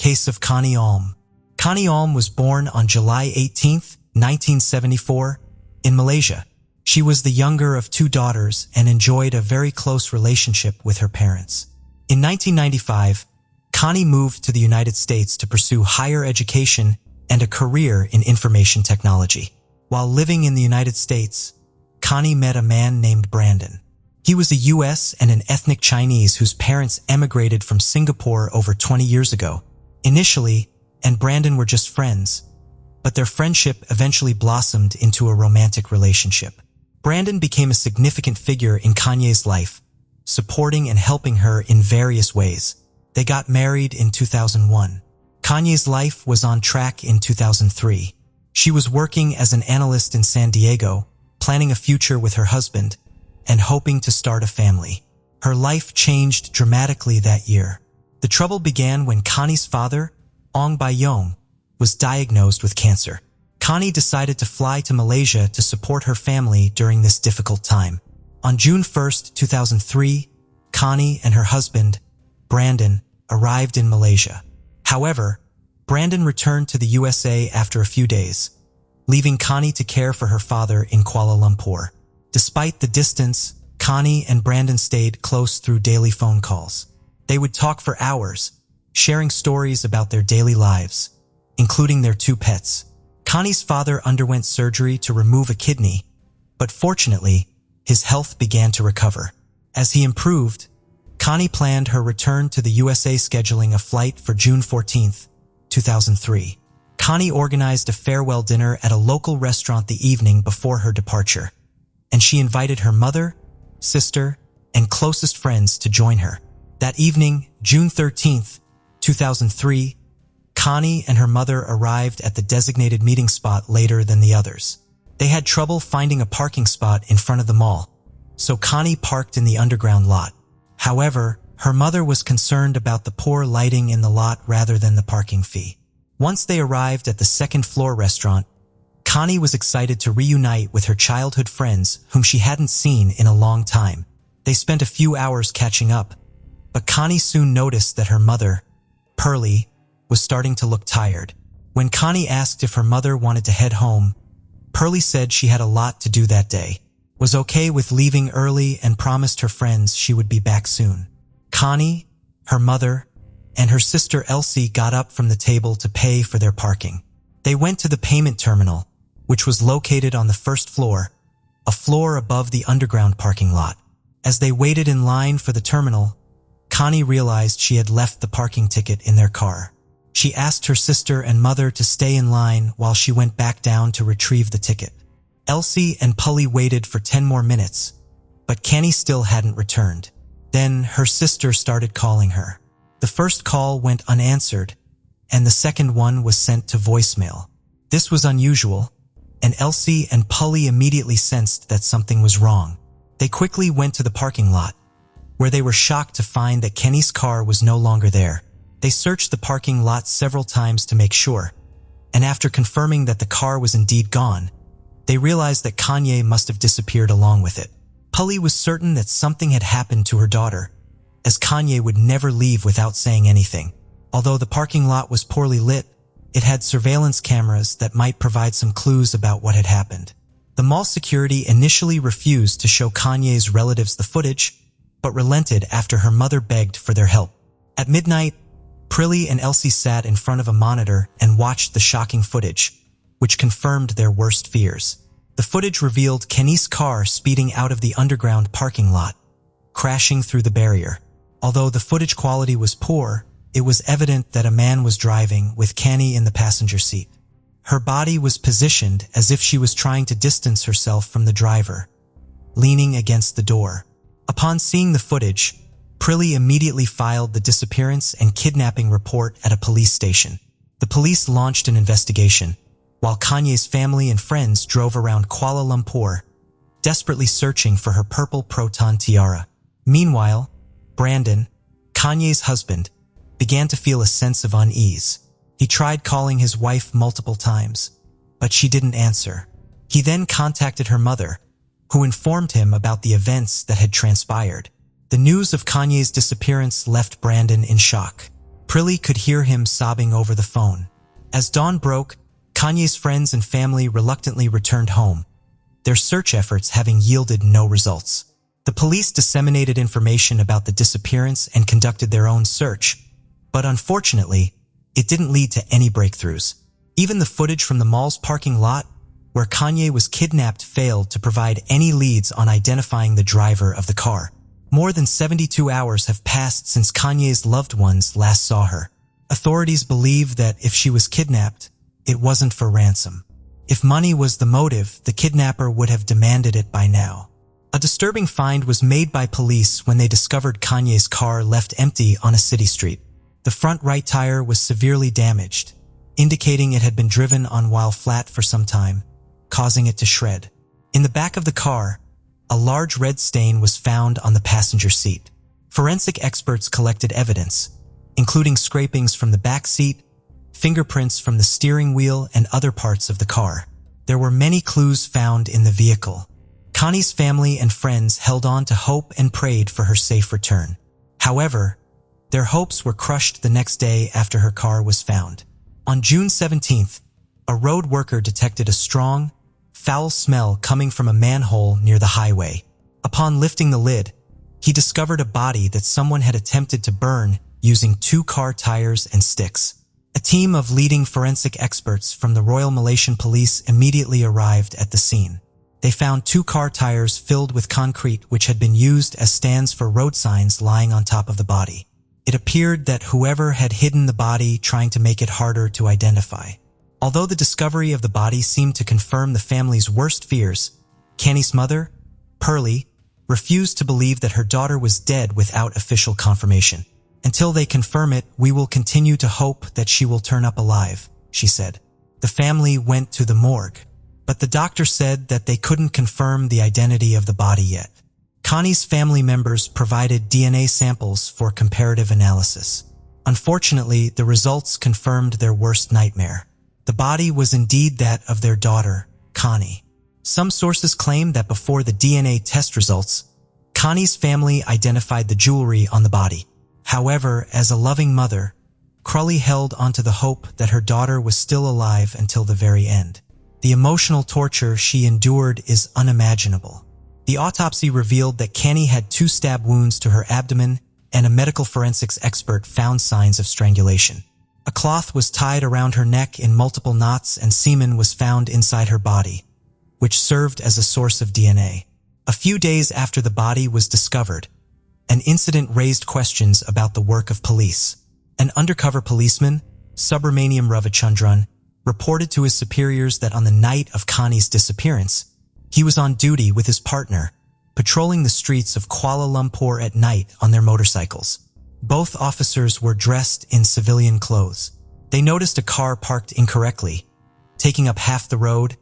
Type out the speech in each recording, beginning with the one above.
Case of Connie Alm. Connie Alm was born on July 18, 1974, in Malaysia. She was the younger of two daughters and enjoyed a very close relationship with her parents. In 1995, Connie moved to the United States to pursue higher education and a career in information technology. While living in the United States, Connie met a man named Brandon. He was a U.S. and an ethnic Chinese whose parents emigrated from Singapore over 20 years ago. Initially, and Brandon were just friends, but their friendship eventually blossomed into a romantic relationship. Brandon became a significant figure in Kanye's life, supporting and helping her in various ways. They got married in 2001. Kanye's life was on track in 2003. She was working as an analyst in San Diego, planning a future with her husband, and hoping to start a family. Her life changed dramatically that year. The trouble began when Connie's father, Ong Bayong, was diagnosed with cancer. Connie decided to fly to Malaysia to support her family during this difficult time. On June 1, 2003, Connie and her husband, Brandon, arrived in Malaysia. However, Brandon returned to the USA after a few days, leaving Connie to care for her father in Kuala Lumpur. Despite the distance, Connie and Brandon stayed close through daily phone calls. They would talk for hours, sharing stories about their daily lives, including their two pets. Connie's father underwent surgery to remove a kidney, but fortunately, his health began to recover. As he improved, Connie planned her return to the USA, scheduling a flight for June 14, 2003. Connie organized a farewell dinner at a local restaurant the evening before her departure, and she invited her mother, sister, and closest friends to join her. That evening, June 13, 2003, Connie and her mother arrived at the designated meeting spot later than the others. They had trouble finding a parking spot in front of the mall, so Connie parked in the underground lot. However, her mother was concerned about the poor lighting in the lot rather than the parking fee. Once they arrived at the second-floor restaurant, Connie was excited to reunite with her childhood friends whom she hadn't seen in a long time. They spent a few hours catching up, but Connie soon noticed that her mother, Pearlie, was starting to look tired. When Connie asked if her mother wanted to head home, Pearlie said she had a lot to do that day, was okay with leaving early, and promised her friends she would be back soon. Connie, her mother, and her sister Elsie got up from the table to pay for their parking. They went to the payment terminal, which was located on the first floor, a floor above the underground parking lot. As they waited in line for the terminal, Connie realized she had left the parking ticket in their car. She asked her sister and mother to stay in line while she went back down to retrieve the ticket. Elsie and Pully waited for 10 more minutes, but Connie still hadn't returned. Then her sister started calling her. The first call went unanswered, and the second one was sent to voicemail. This was unusual, and Elsie and Pully immediately sensed that something was wrong. They quickly went to the parking lot, where they were shocked to find that Kenny's car was no longer there. They searched the parking lot several times to make sure, and after confirming that the car was indeed gone, they realized that Kanye must have disappeared along with it. Pully was certain that something had happened to her daughter, as Kanye would never leave without saying anything. Although the parking lot was poorly lit, it had surveillance cameras that might provide some clues about what had happened. The mall security initially refused to show Kanye's relatives the footage, but relented after her mother begged for their help. At midnight, Prilly and Elsie sat in front of a monitor and watched the shocking footage, which confirmed their worst fears. The footage revealed Kenny's car speeding out of the underground parking lot, crashing through the barrier. Although the footage quality was poor, it was evident that a man was driving with Connie in the passenger seat. Her body was positioned as if she was trying to distance herself from the driver, leaning against the door. Upon seeing the footage, Prilly immediately filed the disappearance and kidnapping report at a police station. The police launched an investigation, while Kanye's family and friends drove around Kuala Lumpur, desperately searching for her purple proton tiara. Meanwhile, Brandon, Kanye's husband, began to feel a sense of unease. He tried calling his wife multiple times, but she didn't answer. He then contacted her mother, who informed him about the events that had transpired. The news of Kanye's disappearance left Brandon in shock. Prilly could hear him sobbing over the phone. As dawn broke, Kanye's friends and family reluctantly returned home, their search efforts having yielded no results. The police disseminated information about the disappearance and conducted their own search, but unfortunately, it didn't lead to any breakthroughs. Even the footage from the mall's parking lot, where Kanye was kidnapped, failed to provide any leads on identifying the driver of the car. More than 72 hours have passed since Kanye's loved ones last saw her. Authorities believe that if she was kidnapped, it wasn't for ransom. If money was the motive, the kidnapper would have demanded it by now. A disturbing find was made by police when they discovered Kanye's car left empty on a city street. The front right tire was severely damaged, indicating it had been driven on while flat for some time, causing it to shred. In the back of the car, a large red stain was found on the passenger seat. Forensic experts collected evidence, including scrapings from the back seat, fingerprints from the steering wheel, and other parts of the car. There were many clues found in the vehicle. Connie's family and friends held on to hope and prayed for her safe return. However, their hopes were crushed the next day after her car was found. On June 17th, a road worker detected a strong, foul smell coming from a manhole near the highway. Upon lifting the lid, he discovered a body that someone had attempted to burn using 2 car tires and sticks. A team of leading forensic experts from the Royal Malaysian Police immediately arrived at the scene. They found 2 car tires filled with concrete which had been used as stands for road signs lying on top of the body. It appeared that whoever had hidden the body trying to make it harder to identify. Although the discovery of the body seemed to confirm the family's worst fears, Kannie's mother, Prilly, refused to believe that her daughter was dead without official confirmation. "Until they confirm it, we will continue to hope that she will turn up alive," she said. The family went to the morgue, but the doctor said that they couldn't confirm the identity of the body yet. Connie's family members provided DNA samples for comparative analysis. Unfortunately, the results confirmed their worst nightmare. The body was indeed that of their daughter, Connie. Some sources claim that before the DNA test results, Connie's family identified the jewelry on the body. However, as a loving mother, Prilly held onto the hope that her daughter was still alive until the very end. The emotional torture she endured is unimaginable. The autopsy revealed that Connie had 2 stab wounds to her abdomen, and a medical forensics expert found signs of strangulation. A cloth was tied around her neck in multiple knots, and semen was found inside her body, which served as a source of DNA. A few days after the body was discovered, an incident raised questions about the work of police. An undercover policeman, Subramaniam Ravichandran, reported to his superiors that on the night of Connie's disappearance, he was on duty with his partner, patrolling the streets of Kuala Lumpur at night on their motorcycles. Both officers were dressed in civilian clothes. They noticed a car parked incorrectly, taking up half the road,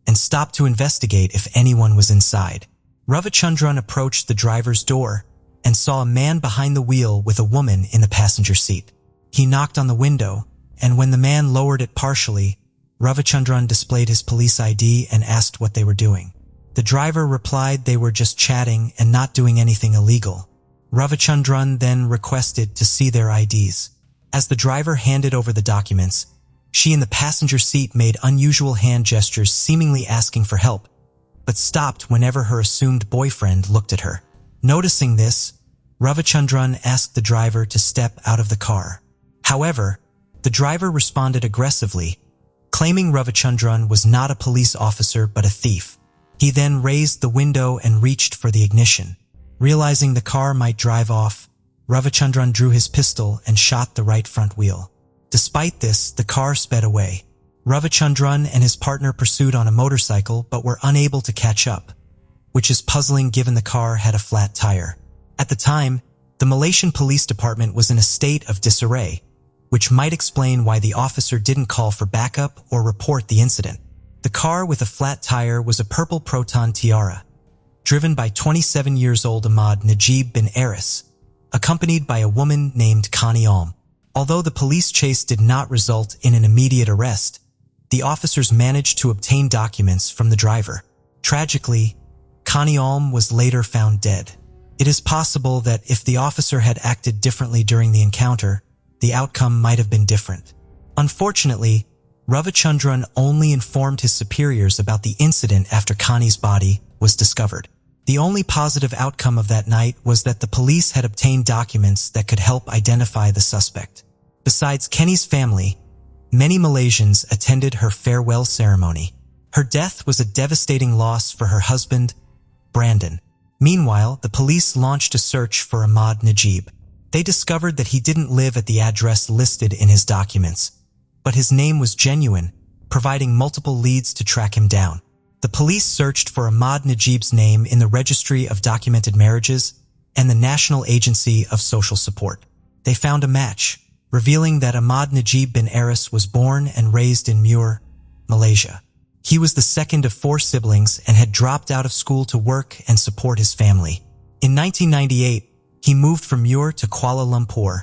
and stopped to investigate if anyone was inside. Ravichandran approached the driver's door and saw a man behind the wheel with a woman in the passenger seat. He knocked on the window, and when the man lowered it partially, Ravichandran displayed his police ID and asked what they were doing. The driver replied they were just chatting and not doing anything illegal. Ravichandran then requested to see their IDs. As the driver handed over the documents, she in the passenger seat made unusual hand gestures, seemingly asking for help, but stopped whenever her assumed boyfriend looked at her. Noticing this, Ravichandran asked the driver to step out of the car. However, the driver responded aggressively, claiming Ravichandran was not a police officer but a thief. He then raised the window and reached for the ignition. Realizing the car might drive off, Ravichandran drew his pistol and shot the right front wheel. Despite this, the car sped away. Ravichandran and his partner pursued on a motorcycle but were unable to catch up, which is puzzling given the car had a flat tire. At the time, the Malaysian Police Department was in a state of disarray, which might explain why the officer didn't call for backup or report the incident. The car with a flat tire was a purple Proton Tiara, driven by 27-years-old Ahmad Najib bin Aris, accompanied by a woman named Connie. Although the police chase did not result in an immediate arrest, the officers managed to obtain documents from the driver. Tragically, Connie was later found dead. It is possible that if the officer had acted differently during the encounter, the outcome might have been different. Unfortunately, Ravichandran only informed his superiors about the incident after Connie's body was discovered. The only positive outcome of that night was that the police had obtained documents that could help identify the suspect. Besides Kenny's family, many Malaysians attended her farewell ceremony. Her death was a devastating loss for her husband, Brandon. Meanwhile, the police launched a search for Ahmad Najib. They discovered that he didn't live at the address listed in his documents, but his name was genuine, providing multiple leads to track him down. The police searched for Ahmad Najib's name in the Registry of Documented Marriages and the National Agency of Social Support. They found a match, revealing that Ahmad Najib bin Aris was born and raised in Muar, Malaysia. He was the second of 4 siblings and had dropped out of school to work and support his family. In 1998, he moved from Muar to Kuala Lumpur,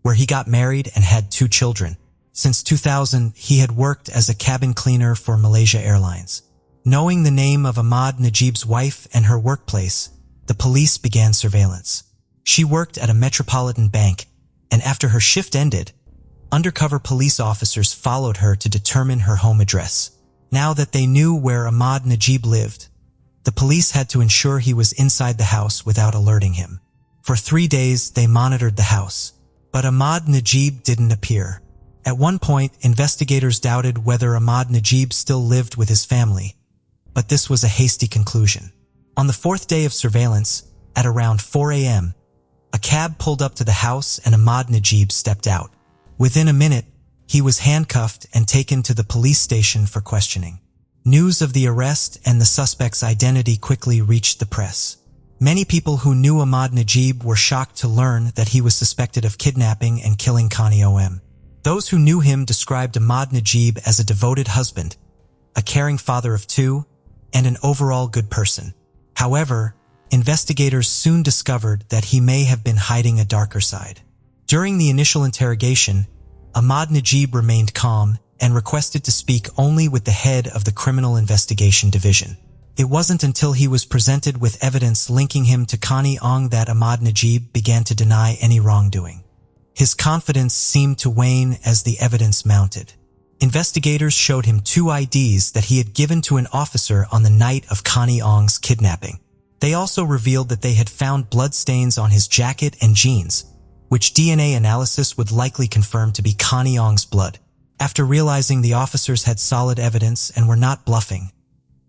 where he got married and had 2 children. Since 2000, he had worked as a cabin cleaner for Malaysia Airlines. Knowing the name of Ahmad Najib's wife and her workplace, the police began surveillance. She worked at a metropolitan bank, and after her shift ended, undercover police officers followed her to determine her home address. Now that they knew where Ahmad Najib lived, the police had to ensure he was inside the house without alerting him. For 3 days, they monitored the house, but Ahmad Najib didn't appear. At one point, investigators doubted whether Ahmad Najib still lived with his family, but this was a hasty conclusion. On the 4th day of surveillance, at around 4 a.m., a cab pulled up to the house and Ahmad Najib stepped out. Within a minute, he was handcuffed and taken to the police station for questioning. News of the arrest and the suspect's identity quickly reached the press. Many people who knew Ahmad Najib were shocked to learn that he was suspected of kidnapping and killing Connie O.M. Those who knew him described Ahmad Najib as a devoted husband, a caring father of 2, and an overall good person. However, investigators soon discovered that he may have been hiding a darker side. During the initial interrogation, Ahmad Najib remained calm and requested to speak only with the head of the Criminal Investigation Division. It wasn't until he was presented with evidence linking him to Connie Ong that Ahmad Najib began to deny any wrongdoing. His confidence seemed to wane as the evidence mounted. Investigators showed him 2 IDs that he had given to an officer on the night of Connie Ong's kidnapping. They also revealed that they had found bloodstains on his jacket and jeans, which DNA analysis would likely confirm to be Connie Ong's blood. After realizing the officers had solid evidence and were not bluffing,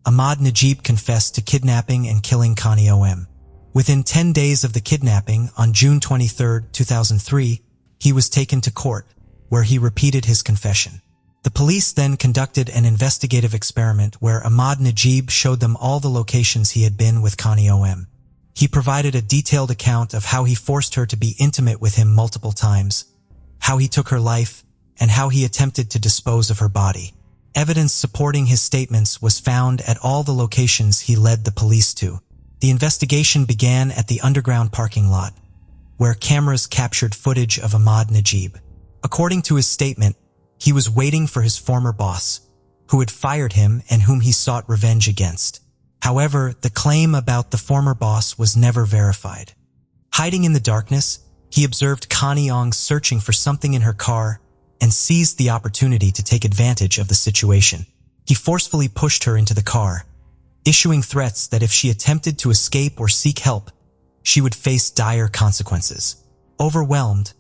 Ahmad Najib confessed to kidnapping and killing Connie O.M. Within 10 days of the kidnapping, on June 23, 2003, he was taken to court, where he repeated his confession. The police then conducted an investigative experiment where Ahmad Najib showed them all the locations he had been with Connie O.M. He provided a detailed account of how he forced her to be intimate with him multiple times, how he took her life, and how he attempted to dispose of her body. Evidence supporting his statements was found at all the locations he led the police to. The investigation began at the underground parking lot, where cameras captured footage of Ahmad Najib. According to his statement, he was waiting for his former boss, who had fired him and whom he sought revenge against. However, the claim about the former boss was never verified. Hiding in the darkness, he observed Connie Ong searching for something in her car and seized the opportunity to take advantage of the situation. He forcefully pushed her into the car, issuing threats that if she attempted to escape or seek help, she would face dire consequences. Overwhelmed,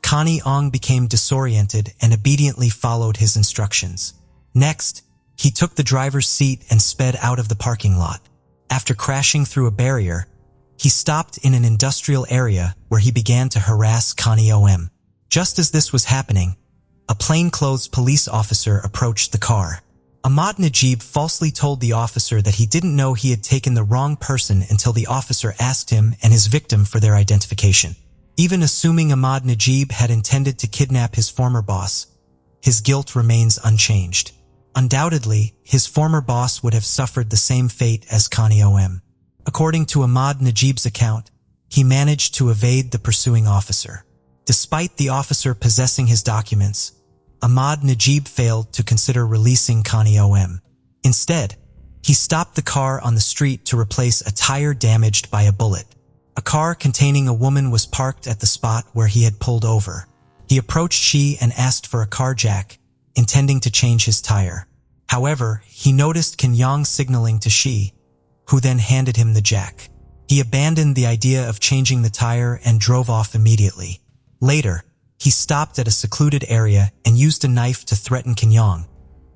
Connie Ong became disoriented and obediently followed his instructions. Next, he took the driver's seat and sped out of the parking lot. After crashing through a barrier, he stopped in an industrial area where he began to harass Connie O.M. Just as this was happening, a plainclothes police officer approached the car. Ahmad Najib falsely told the officer that he didn't know he had taken the wrong person until the officer asked him and his victim for their identification. Even assuming Ahmad Najib had intended to kidnap his former boss, his guilt remains unchanged. Undoubtedly, his former boss would have suffered the same fate as Connie O.M. According to Ahmad Najib's account, he managed to evade the pursuing officer. Despite the officer possessing his documents, Ahmad Najib failed to consider releasing Connie O.M. Instead, he stopped the car on the street to replace a tire damaged by a bullet. A car containing a woman was parked at the spot where he had pulled over. He approached she and asked for a car jack, intending to change his tire. However, he noticed Kenyang signaling to she, who then handed him the jack. He abandoned the idea of changing the tire and drove off immediately. Later, he stopped at a secluded area and used a knife to threaten Kenyang,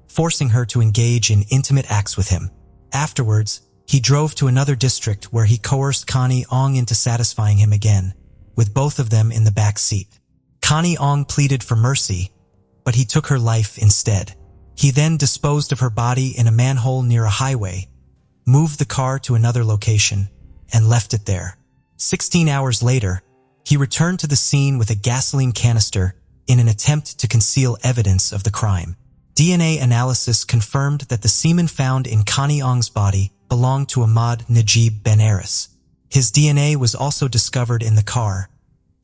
forcing her to engage in intimate acts with him. Afterwards, he drove to another district where he coerced Connie Ong into satisfying him again, with both of them in the back seat. Connie Ong pleaded for mercy, but he took her life instead. He then disposed of her body in a manhole near a highway, moved the car to another location, and left it there. 16 hours later, he returned to the scene with a gasoline canister in an attempt to conceal evidence of the crime. DNA analysis confirmed that the semen found in Connie Ong's body belonged to Ahmad Najib Ben Aris. His DNA was also discovered in the car,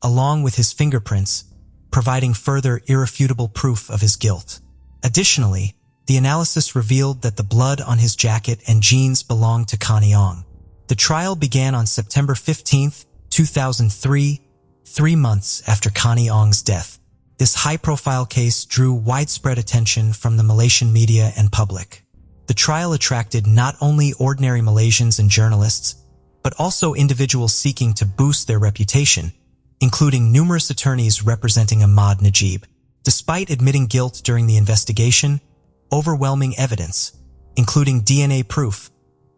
along with his fingerprints, providing further irrefutable proof of his guilt. Additionally, the analysis revealed that the blood on his jacket and jeans belonged to Connie Ong. The trial began on September 15, 2003, 3 months after Connie Ong's death. This high-profile case drew widespread attention from the Malaysian media and public. The trial attracted not only ordinary Malaysians and journalists, but also individuals seeking to boost their reputation, including numerous attorneys representing Ahmad Najib. Despite admitting guilt during the investigation, overwhelming evidence, including DNA proof,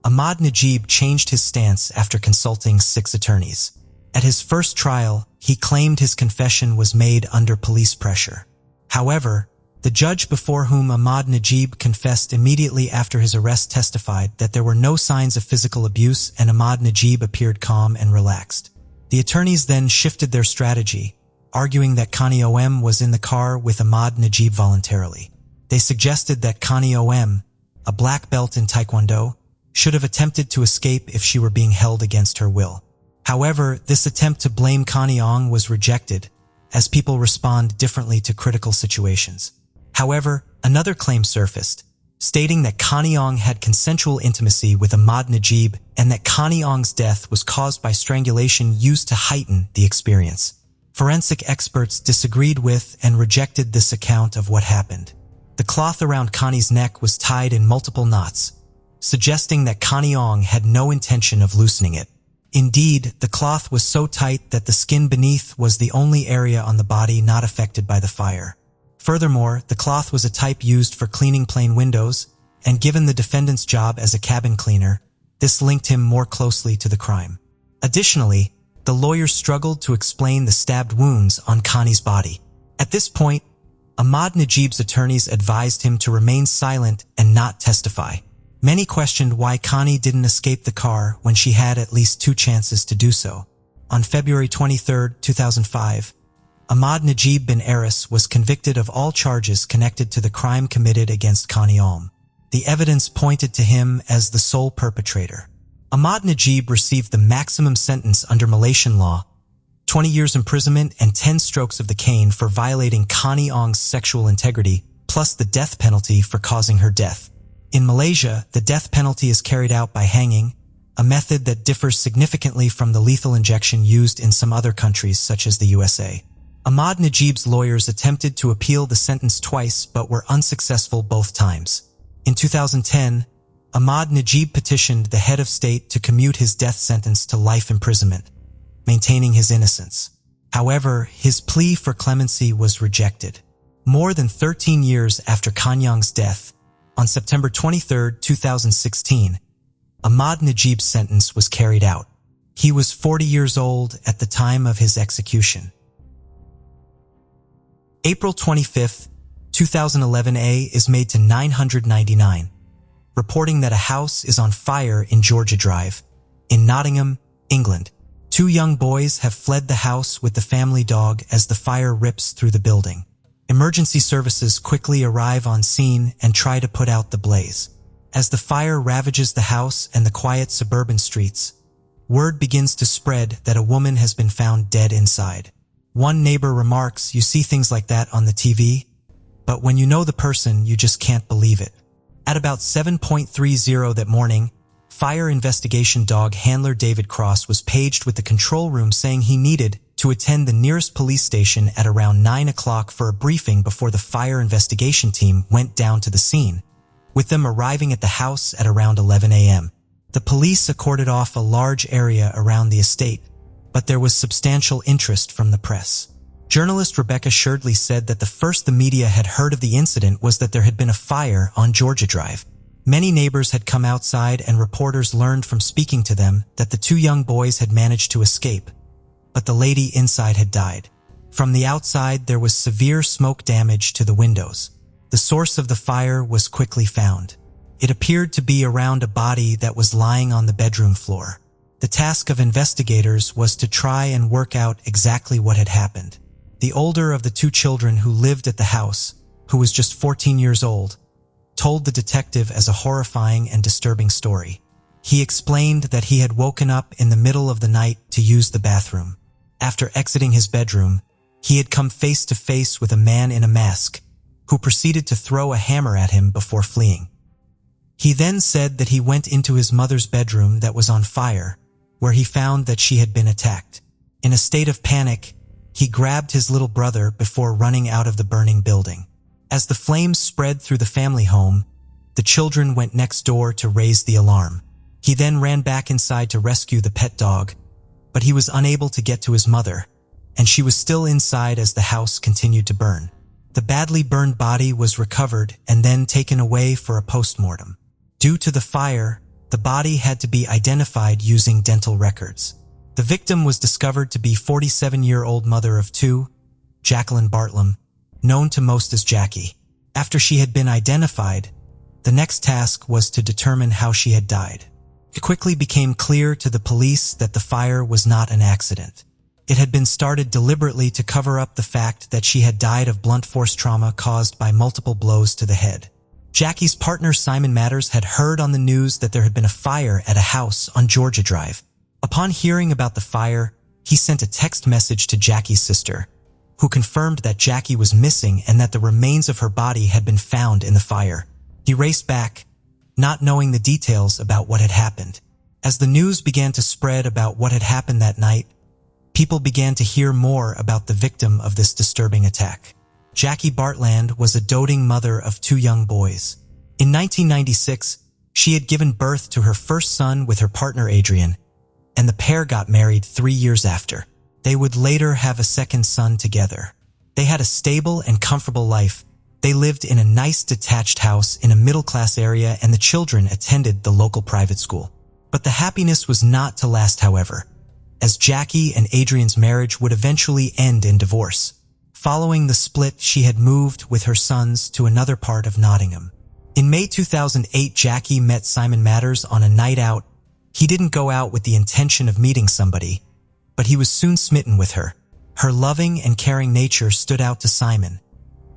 Ahmad Najib changed his stance after consulting 6 attorneys. At his first trial, he claimed his confession was made under police pressure. However, the judge before whom Ahmad Najib confessed immediately after his arrest testified that there were no signs of physical abuse and Ahmad Najib appeared calm and relaxed. The attorneys then shifted their strategy, arguing that Connie Om was in the car with Ahmad Najib voluntarily. They suggested that Connie Om, a black belt in Taekwondo, should have attempted to escape if she were being held against her will. However, this attempt to blame Connie Ong was rejected, as people respond differently to critical situations. However, another claim surfaced, stating that Connie Ong had consensual intimacy with Ahmad Najib and that Connie Ong's death was caused by strangulation used to heighten the experience. Forensic experts disagreed with and rejected this account of what happened. The cloth around Connie's neck was tied in multiple knots, suggesting that Connie Ong had no intention of loosening it. Indeed, the cloth was so tight that the skin beneath was the only area on the body not affected by the fire. Furthermore, the cloth was a type used for cleaning plane windows, and given the defendant's job as a cabin cleaner, this linked him more closely to the crime. Additionally, the lawyers struggled to explain the stabbed wounds on Connie's body. At this point, Ahmad Najib's attorneys advised him to remain silent and not testify. Many questioned why Connie didn't escape the car when she had at least 2 chances to do so. On February 23, 2005, Ahmad Najib bin Aris was convicted of all charges connected to the crime committed against Connie Ong. The evidence pointed to him as the sole perpetrator. Ahmad Najib received the maximum sentence under Malaysian law, 20 years imprisonment and 10 strokes of the cane for violating Connie Ong's sexual integrity, plus the death penalty for causing her death. In Malaysia, the death penalty is carried out by hanging, a method that differs significantly from the lethal injection used in some other countries such as the USA. Ahmad Najib's lawyers attempted to appeal the sentence twice but were unsuccessful both times. In 2010, Ahmad Najib petitioned the head of state to commute his death sentence to life imprisonment, maintaining his innocence. However, his plea for clemency was rejected. More than 13 years after Kenyang's death, on September 23, 2016, Ahmad Najib's sentence was carried out. He was 40 years old at the time of his execution. April 25, 2011 is made to 999, reporting that a house is on fire in Georgia Drive, in Nottingham, England. 2 young boys have fled the house with the family dog as the fire rips through the building. Emergency services quickly arrive on scene and try to put out the blaze. As the fire ravages the house and the quiet suburban streets, word begins to spread that a woman has been found dead inside. One neighbor remarks, "You see things like that on the TV, but when you know the person, you just can't believe it." At about 7:30 that morning, fire investigation dog handler David Cross was paged with the control room saying he needed to to attend the nearest police station at around 9 o'clock for a briefing before the fire investigation team went down to the scene, with them arriving at the house at around 11 a.m. The police cordoned off a large area around the estate, but there was substantial interest from the press. Journalist Rebecca Sherdley said that the first the media had heard of the incident was that there had been a fire on Georgia Drive. Many neighbors had come outside and reporters learned from speaking to them that the two young boys had managed to escape, but the lady inside had died. From the outside, there was severe smoke damage to the windows. The source of the fire was quickly found. It appeared to be around a body that was lying on the bedroom floor. The task of investigators was to try and work out exactly what had happened. The older of the two children who lived at the house, who was just 14 years old, told the detective as a horrifying and disturbing story. He explained that he had woken up in the middle of the night to use the bathroom. After exiting his bedroom, he had come face to face with a man in a mask, who proceeded to throw a hammer at him before fleeing. He then said that he went into his mother's bedroom that was on fire, where he found that she had been attacked. In a state of panic, he grabbed his little brother before running out of the burning building. As the flames spread through the family home, the children went next door to raise the alarm. He then ran back inside to rescue the pet dog, but he was unable to get to his mother, and she was still inside as the house continued to burn. The badly burned body was recovered and then taken away for a postmortem. Due to the fire, the body had to be identified using dental records. The victim was discovered to be 47-year-old mother of two, Jacqueline Bartlam, known to most as Jackie. After she had been identified, the next task was to determine how she had died. It quickly became clear to the police that the fire was not an accident. It had been started deliberately to cover up the fact that she had died of blunt force trauma caused by multiple blows to the head. Jackie's partner Simon Matters had heard on the news that there had been a fire at a house on Georgia Drive. Upon hearing about the fire, he sent a text message to Jackie's sister, who confirmed that Jackie was missing and that the remains of her body had been found in the fire. He raced back, not knowing the details about what had happened. As the news began to spread about what had happened that night, people began to hear more about the victim of this disturbing attack. Jackie Bartland was a doting mother of two young boys. In 1996, she had given birth to her first son with her partner Adrian, and the pair got married 3 years after. They would later have a second son together. They had a stable and comfortable life. They lived in a nice detached house in a middle-class area, and the children attended the local private school. But the happiness was not to last, however, as Jackie and Adrian's marriage would eventually end in divorce. Following the split, she had moved with her sons to another part of Nottingham. In May 2008, Jackie met Simon Matters on a night out. He didn't go out with the intention of meeting somebody, but he was soon smitten with her. Her loving and caring nature stood out to Simon,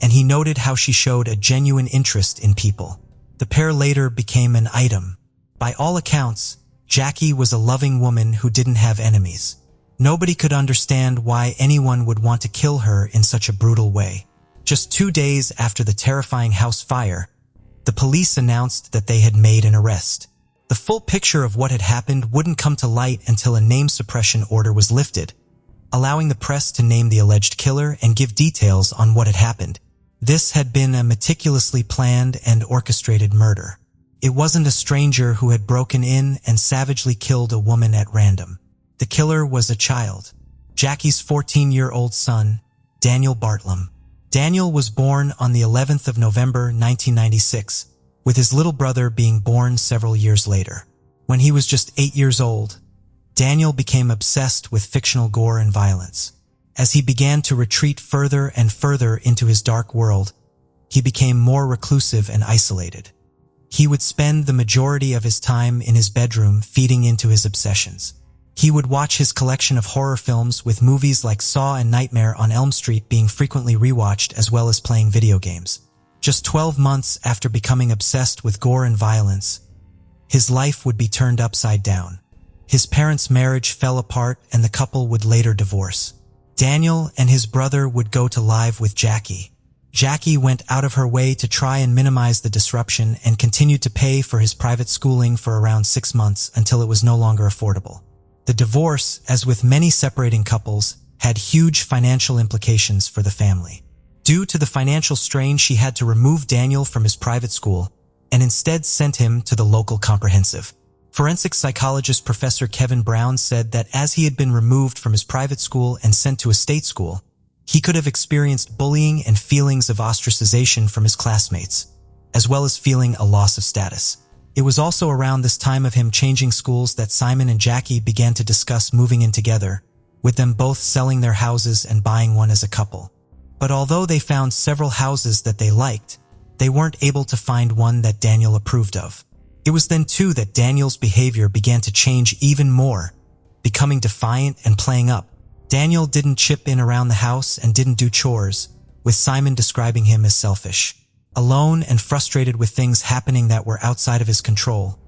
and he noted how she showed a genuine interest in people. The pair later became an item. By all accounts, Jackie was a loving woman who didn't have enemies. Nobody could understand why anyone would want to kill her in such a brutal way. Just 2 days after the terrifying house fire, the police announced that they had made an arrest. The full picture of what had happened wouldn't come to light until a name suppression order was lifted, allowing the press to name the alleged killer and give details on what had happened. This had been a meticulously planned and orchestrated murder. It wasn't a stranger who had broken in and savagely killed a woman at random. The killer was a child, Jackie's 14-year-old son, Daniel Bartlam. Daniel was born on the 11th of November 1996, with his little brother being born several years later. When he was just 8 years old, Daniel became obsessed with fictional gore and violence. As he began to retreat further and further into his dark world, he became more reclusive and isolated. He would spend the majority of his time in his bedroom feeding into his obsessions. He would watch his collection of horror films, with movies like Saw and Nightmare on Elm Street being frequently rewatched, as well as playing video games. Just 12 months after becoming obsessed with gore and violence, his life would be turned upside down. His parents' marriage fell apart and the couple would later divorce. Daniel and his brother would go to live with Jackie. Jackie went out of her way to try and minimize the disruption and continued to pay for his private schooling for around 6 months until it was no longer affordable. The divorce, as with many separating couples, had huge financial implications for the family. Due to the financial strain, she had to remove Daniel from his private school and instead sent him to the local comprehensive. Forensic psychologist Professor Kevin Brown said that as he had been removed from his private school and sent to a state school, he could have experienced bullying and feelings of ostracization from his classmates, as well as feeling a loss of status. It was also around this time of him changing schools that Simon and Jackie began to discuss moving in together, with them both selling their houses and buying one as a couple. But although they found several houses that they liked, they weren't able to find one that Daniel approved of. It was then too that Daniel's behavior began to change even more, becoming defiant and playing up. Daniel didn't chip in around the house and didn't do chores, with Simon describing him as selfish. Alone and frustrated with things happening that were outside of his control,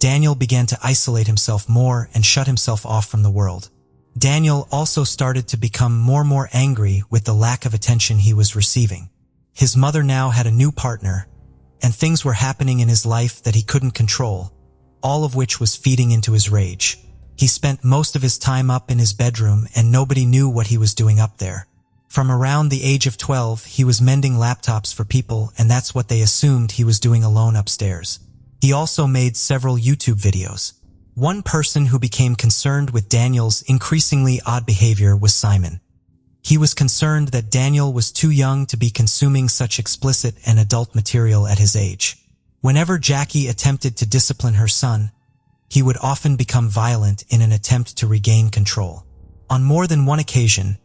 Daniel began to isolate himself more and shut himself off from the world. Daniel also started to become more angry with the lack of attention he was receiving. His mother now had a new partner, and things were happening in his life that he couldn't control, all of which was feeding into his rage. He spent most of his time up in his bedroom and nobody knew what he was doing up there. From around the age of 12, he was mending laptops for people, and that's what they assumed he was doing alone upstairs. He also made several YouTube videos. One person who became concerned with Daniel's increasingly odd behavior was Simon. He was concerned that Daniel was too young to be consuming such explicit and adult material at his age. Whenever Jackie attempted to discipline her son, he would often become violent in an attempt to regain control. On more than one occasion,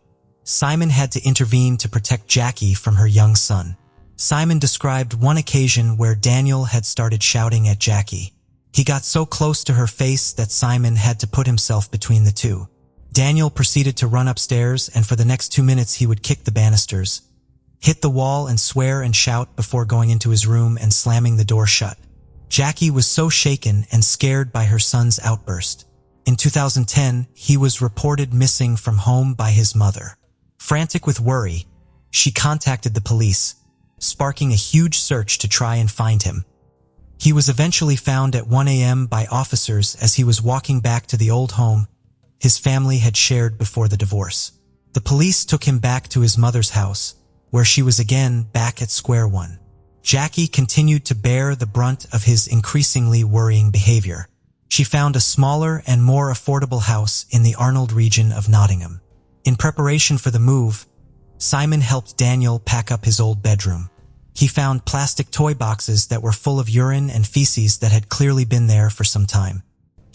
Simon had to intervene to protect Jackie from her young son. Simon described one occasion where Daniel had started shouting at Jackie. He got so close to her face that Simon had to put himself between the two. Daniel proceeded to run upstairs, and for the next 2 minutes he would kick the banisters, hit the wall and swear and shout before going into his room and slamming the door shut. Jackie was so shaken and scared by her son's outburst. In 2010, he was reported missing from home by his mother. Frantic with worry, she contacted the police, sparking a huge search to try and find him. He was eventually found at 1 a.m. by officers as he was walking back to the old home his family had shared before the divorce. The police took him back to his mother's house, where she was again back at square one. Jackie continued to bear the brunt of his increasingly worrying behavior. She found a smaller and more affordable house in the Arnold region of Nottingham. In preparation for the move, Simon helped Daniel pack up his old bedroom. He found plastic toy boxes that were full of urine and feces that had clearly been there for some time.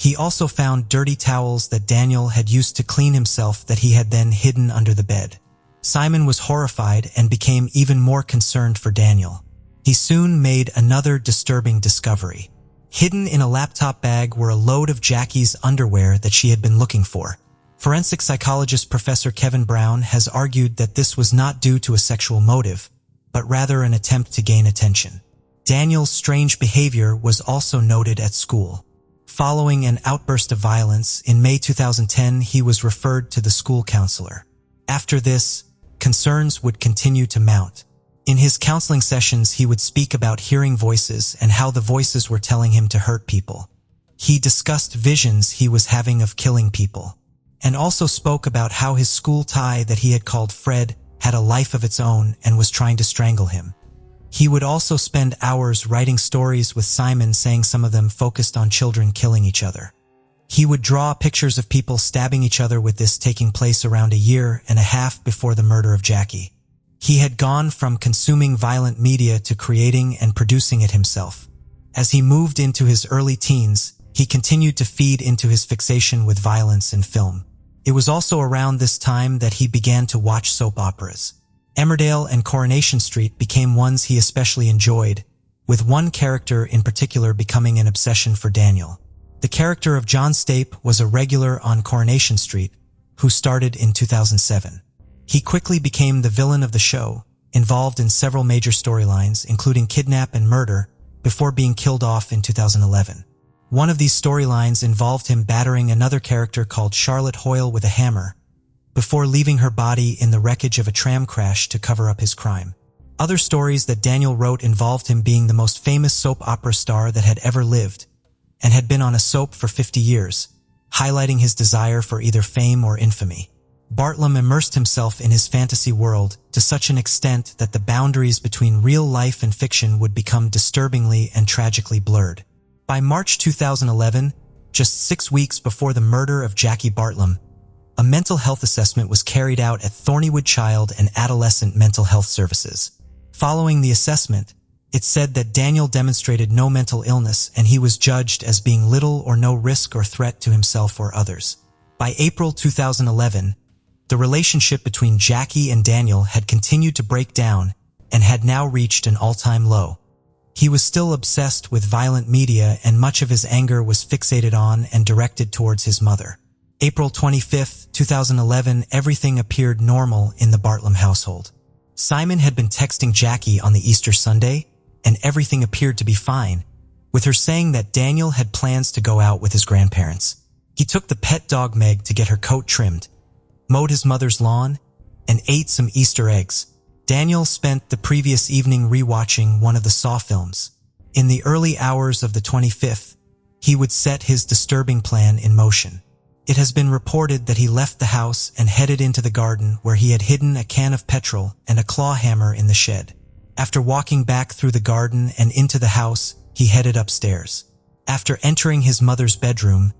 He also found dirty towels that Daniel had used to clean himself that he had then hidden under the bed. Simon was horrified and became even more concerned for Daniel. He soon made another disturbing discovery. Hidden in a laptop bag were a load of Jackie's underwear that she had been looking for. Forensic psychologist Professor Kevin Brown has argued that this was not due to a sexual motive, but rather an attempt to gain attention. Daniel's strange behavior was also noted at school. Following an outburst of violence, in May 2010, he was referred to the school counselor. After this, concerns would continue to mount. In his counseling sessions, he would speak about hearing voices and how the voices were telling him to hurt people. He discussed visions he was having of killing people, and also spoke about how his school tie that he had called Fred had a life of its own and was trying to strangle him. He would also spend hours writing stories with Simon, saying some of them focused on children killing each other. He would draw pictures of people stabbing each other, with this taking place around a year and a half before the murder of Jackie. He had gone from consuming violent media to creating and producing it himself. As he moved into his early teens, he continued to feed into his fixation with violence in film. It was also around this time that he began to watch soap operas. Emmerdale and Coronation Street became ones he especially enjoyed, with one character in particular becoming an obsession for Daniel. The character of John Stape was a regular on Coronation Street, who started in 2007. He quickly became the villain of the show, involved in several major storylines, including kidnap and murder, before being killed off in 2011. One of these storylines involved him battering another character called Charlotte Hoyle with a hammer, before leaving her body in the wreckage of a tram crash to cover up his crime. Other stories that Daniel wrote involved him being the most famous soap opera star that had ever lived, and had been on a soap for 50 years, highlighting his desire for either fame or infamy. Bartlam immersed himself in his fantasy world to such an extent that the boundaries between real life and fiction would become disturbingly and tragically blurred. By March 2011, just 6 weeks before the murder of Jackie Bartlam, a mental health assessment was carried out at Thornywood Child and Adolescent Mental Health Services. Following the assessment, it said that Daniel demonstrated no mental illness and he was judged as being little or no risk or threat to himself or others. By April 2011, the relationship between Jackie and Daniel had continued to break down and had now reached an all-time low. He was still obsessed with violent media and much of his anger was fixated on and directed towards his mother. April 25, 2011, everything appeared normal in the Bartlam household. Simon had been texting Jackie on the Easter Sunday, and everything appeared to be fine, with her saying that Daniel had plans to go out with his grandparents. He took the pet dog Meg to get her coat trimmed, mowed his mother's lawn, and ate some Easter eggs. Daniel spent the previous evening rewatching one of the Saw films. In the early hours of the 25th, he would set his disturbing plan in motion. It has been reported that he left the house and headed into the garden where he had hidden a can of petrol and a claw hammer in the shed. After walking back through the garden and into the house, he headed upstairs. After entering his mother's bedroom,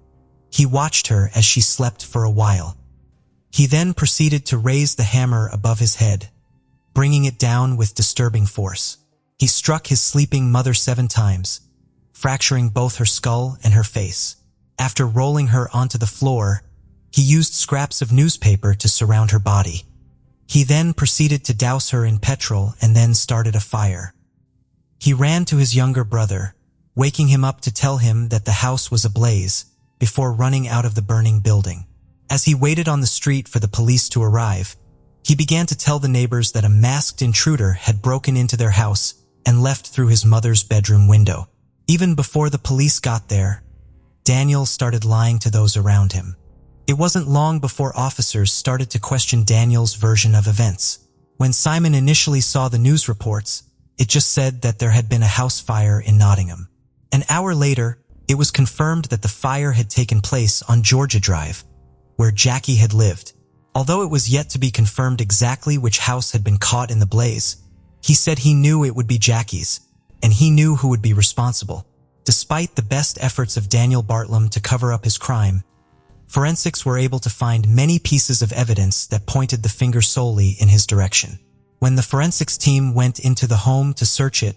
he watched her as she slept for a while. He then proceeded to raise the hammer above his head, bringing it down with disturbing force. He struck his sleeping mother 7 times, fracturing both her skull and her face. After rolling her onto the floor, he used scraps of newspaper to surround her body. He then proceeded to douse her in petrol and then started a fire. He ran to his younger brother, waking him up to tell him that the house was ablaze, before running out of the burning building. As he waited on the street for the police to arrive, he began to tell the neighbors that a masked intruder had broken into their house and left through his mother's bedroom window. Even before the police got there, Daniel started lying to those around him. It wasn't long before officers started to question Daniel's version of events. When Simon initially saw the news reports, it just said that there had been a house fire in Nottingham. An hour later, it was confirmed that the fire had taken place on Georgia Drive, where Jackie had lived. Although it was yet to be confirmed exactly which house had been caught in the blaze, he said he knew it would be Jackie's, and he knew who would be responsible. Despite the best efforts of Daniel Bartlam to cover up his crime, forensics were able to find many pieces of evidence that pointed the finger solely in his direction. When the forensics team went into the home to search it,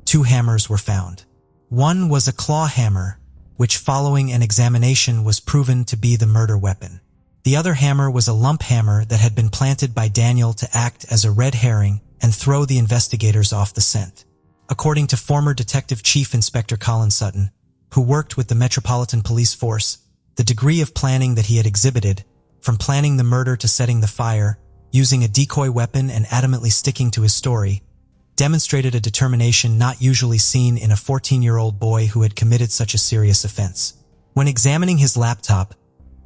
2 hammers were found. One was a claw hammer, which following an examination was proven to be the murder weapon. The other hammer was a lump hammer that had been planted by Daniel to act as a red herring and throw the investigators off the scent. According to former Detective Chief Inspector Colin Sutton, who worked with the Metropolitan Police Force, the degree of planning that he had exhibited, from planning the murder to setting the fire, using a decoy weapon and adamantly sticking to his story, demonstrated a determination not usually seen in a 14-year-old boy who had committed such a serious offense. When examining his laptop,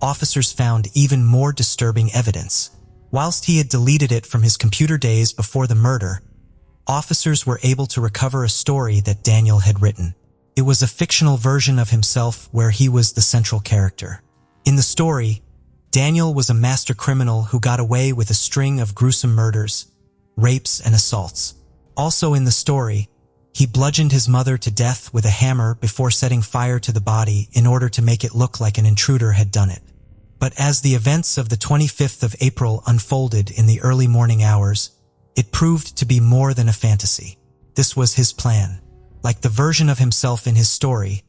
officers found even more disturbing evidence. Whilst he had deleted it from his computer days before the murder, officers were able to recover a story that Daniel had written. It was a fictional version of himself where he was the central character. In the story, Daniel was a master criminal who got away with a string of gruesome murders, rapes, and assaults. Also in the story, he bludgeoned his mother to death with a hammer before setting fire to the body in order to make it look like an intruder had done it. But as the events of the 25th of April unfolded in the early morning hours, it proved to be more than a fantasy. This was his plan. Like the version of himself in his story,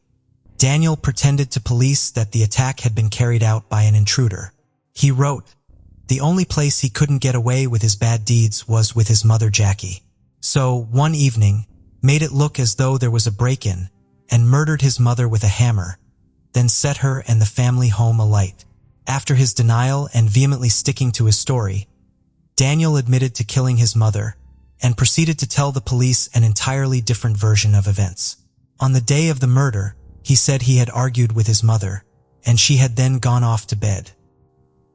Daniel pretended to police that the attack had been carried out by an intruder. He wrote, "The only place he couldn't get away with his bad deeds was with his mother Jackie. So, one evening, made it look as though there was a break-in, and murdered his mother with a hammer, then set her and the family home alight." After his denial and vehemently sticking to his story, Daniel admitted to killing his mother and proceeded to tell the police an entirely different version of events. On the day of the murder, he said he had argued with his mother, and she had then gone off to bed.